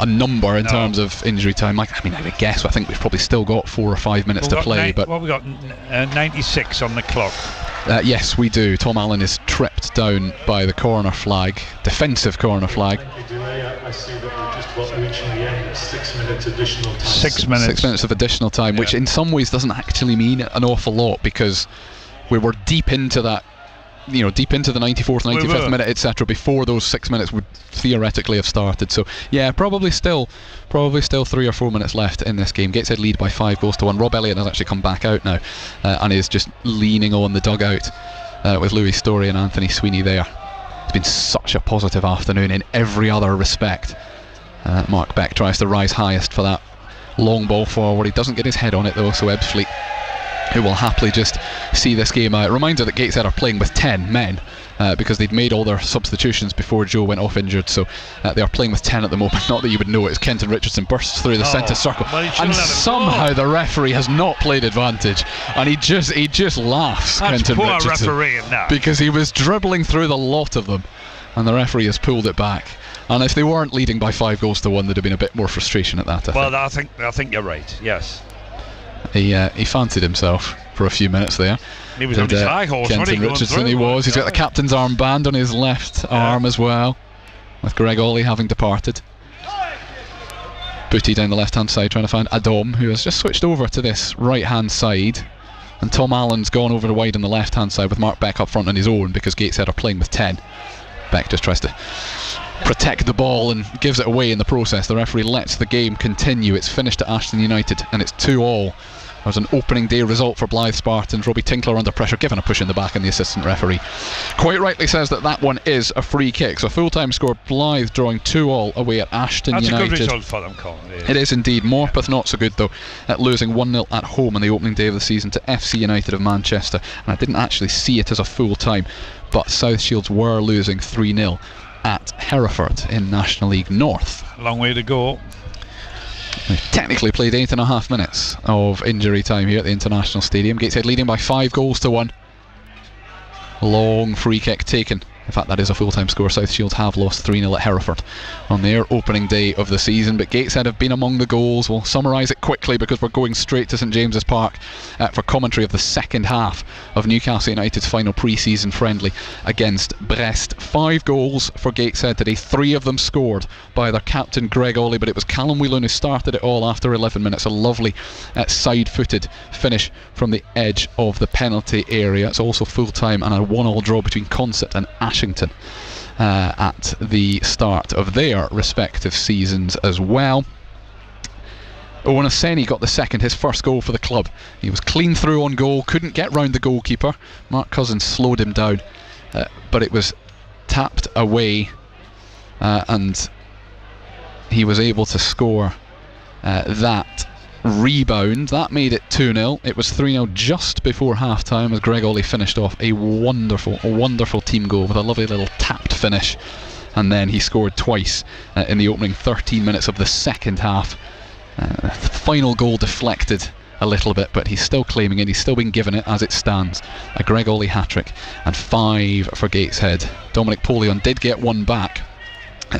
number in terms of injury time. I would guess, I think we've probably still got 4 or 5 minutes to play. But we got 96 on the clock. Yes, we do. Tom Allen is tripped down by the corner flag, defensive corner flag. I see that we're just about reaching the end of 6 minutes additional time. 6 minutes. 6 minutes of additional time, which in some ways doesn't actually mean an awful lot, because we were deep into that, deep into the 94th, 95th minute, etc., before those 6 minutes would theoretically have started. So yeah, probably still 3 or 4 minutes left in this game. Gateshead lead by 5-1. Rob Elliott has actually come back out now and is just leaning on the dugout with Louis Story and Anthony Sweeney there. It's been such a positive afternoon in every other respect. Mark Beck tries to rise highest for that long ball forward. He doesn't get his head on it though, so Ebbsfleet, who will happily just see this game out. Reminder that Gateshead are playing with 10 men because they'd made all their substitutions before Joe went off injured, so they are playing with 10 at the moment. Not that you would know it, as Kenton Richardson bursts through the centre circle, and somehow the referee has not played advantage, and he just laughs. That's Kenton poor Richardson, refereeing now, because he was dribbling through the lot of them, and the referee has pulled it back. And if they weren't leading by 5-1, there'd have been a bit more frustration at that. I think you're right. Yes. He fancied himself for a few minutes there. He was on his high horse. Kenton Richardson, he was. He's got the captain's armband on his left arm as well, with Greg Ollie having departed. Booty down the left hand side trying to find Adom, who has just switched over to this right hand side, and Tom Allen's gone over to wide on the left hand side with Mark Beck up front on his own, because Gateshead are playing with 10. Beck just tries to protect the ball and gives it away in the process. The referee lets the game continue. It's finished at Ashton United and it's 2-2. There was an opening day result for Blythe Spartans. Robbie Tinkler under pressure, given a push in the back, and the assistant referee quite rightly says that one is a free kick. So full-time score, Blythe drawing 2-2 away at Ashton United. That's a good result for them, Colin. It is indeed. Morpeth not so good though, at losing 1-0 at home on the opening day of the season to FC United of Manchester. And I didn't actually see it as a full-time, but South Shields were losing 3-0 at Hereford in National League North. A long way to go. We've technically played 8.5 minutes of injury time here at the International Stadium. Gateshead leading by 5-1. Long free kick taken. In fact, that is a full-time score. South Shields have lost 3-0 at Hereford on their opening day of the season, but Gateshead have been among the goals. We'll summarise it quickly because we're going straight to St James's Park for commentary of the second half of Newcastle United's final pre-season friendly against Brest. 5 goals for Gateshead today, 3 of them scored by their captain Greg Ollie, but it was Callum Whelan who started it all after 11 minutes. A lovely side-footed finish from the edge of the penalty area. It's also full-time and a 1-1 draw between Consett and Ashington at the start of their respective seasons as well. Owen Oseni got the second, his first goal for the club. He was clean through on goal, couldn't get round the goalkeeper. Mark Cousins slowed him down, but it was tapped away and he was able to score that rebound. That made it 2-0. It was 3-0 just before half time as Greg Ollie finished off a wonderful team goal with a lovely little tapped finish, and then he scored twice in the opening 13 minutes of the second half. The final goal deflected a little bit, but he's still claiming it. He's still been given it as it stands. A Greg Ollie hat-trick and 5 for Gateshead. Dominic Polion did get one back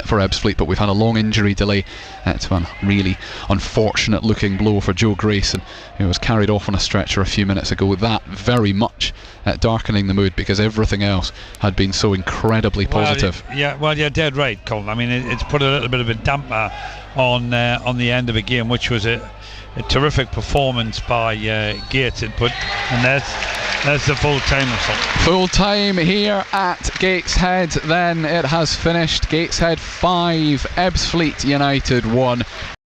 for Ebbsfleet, but we've had a long injury delay to a really unfortunate looking blow for Joe Grayson, who was carried off on a stretcher a few minutes ago. That very much darkening the mood because everything else had been so incredibly positive. Well, you're dead right, Colin. I mean, it's put a little bit of a damper on the end of a game, which was a terrific performance by Gateshead. And that's the full-time result. Full-time here at Gateshead. Then it has finished. Gateshead 5, Ebbsfleet United 1.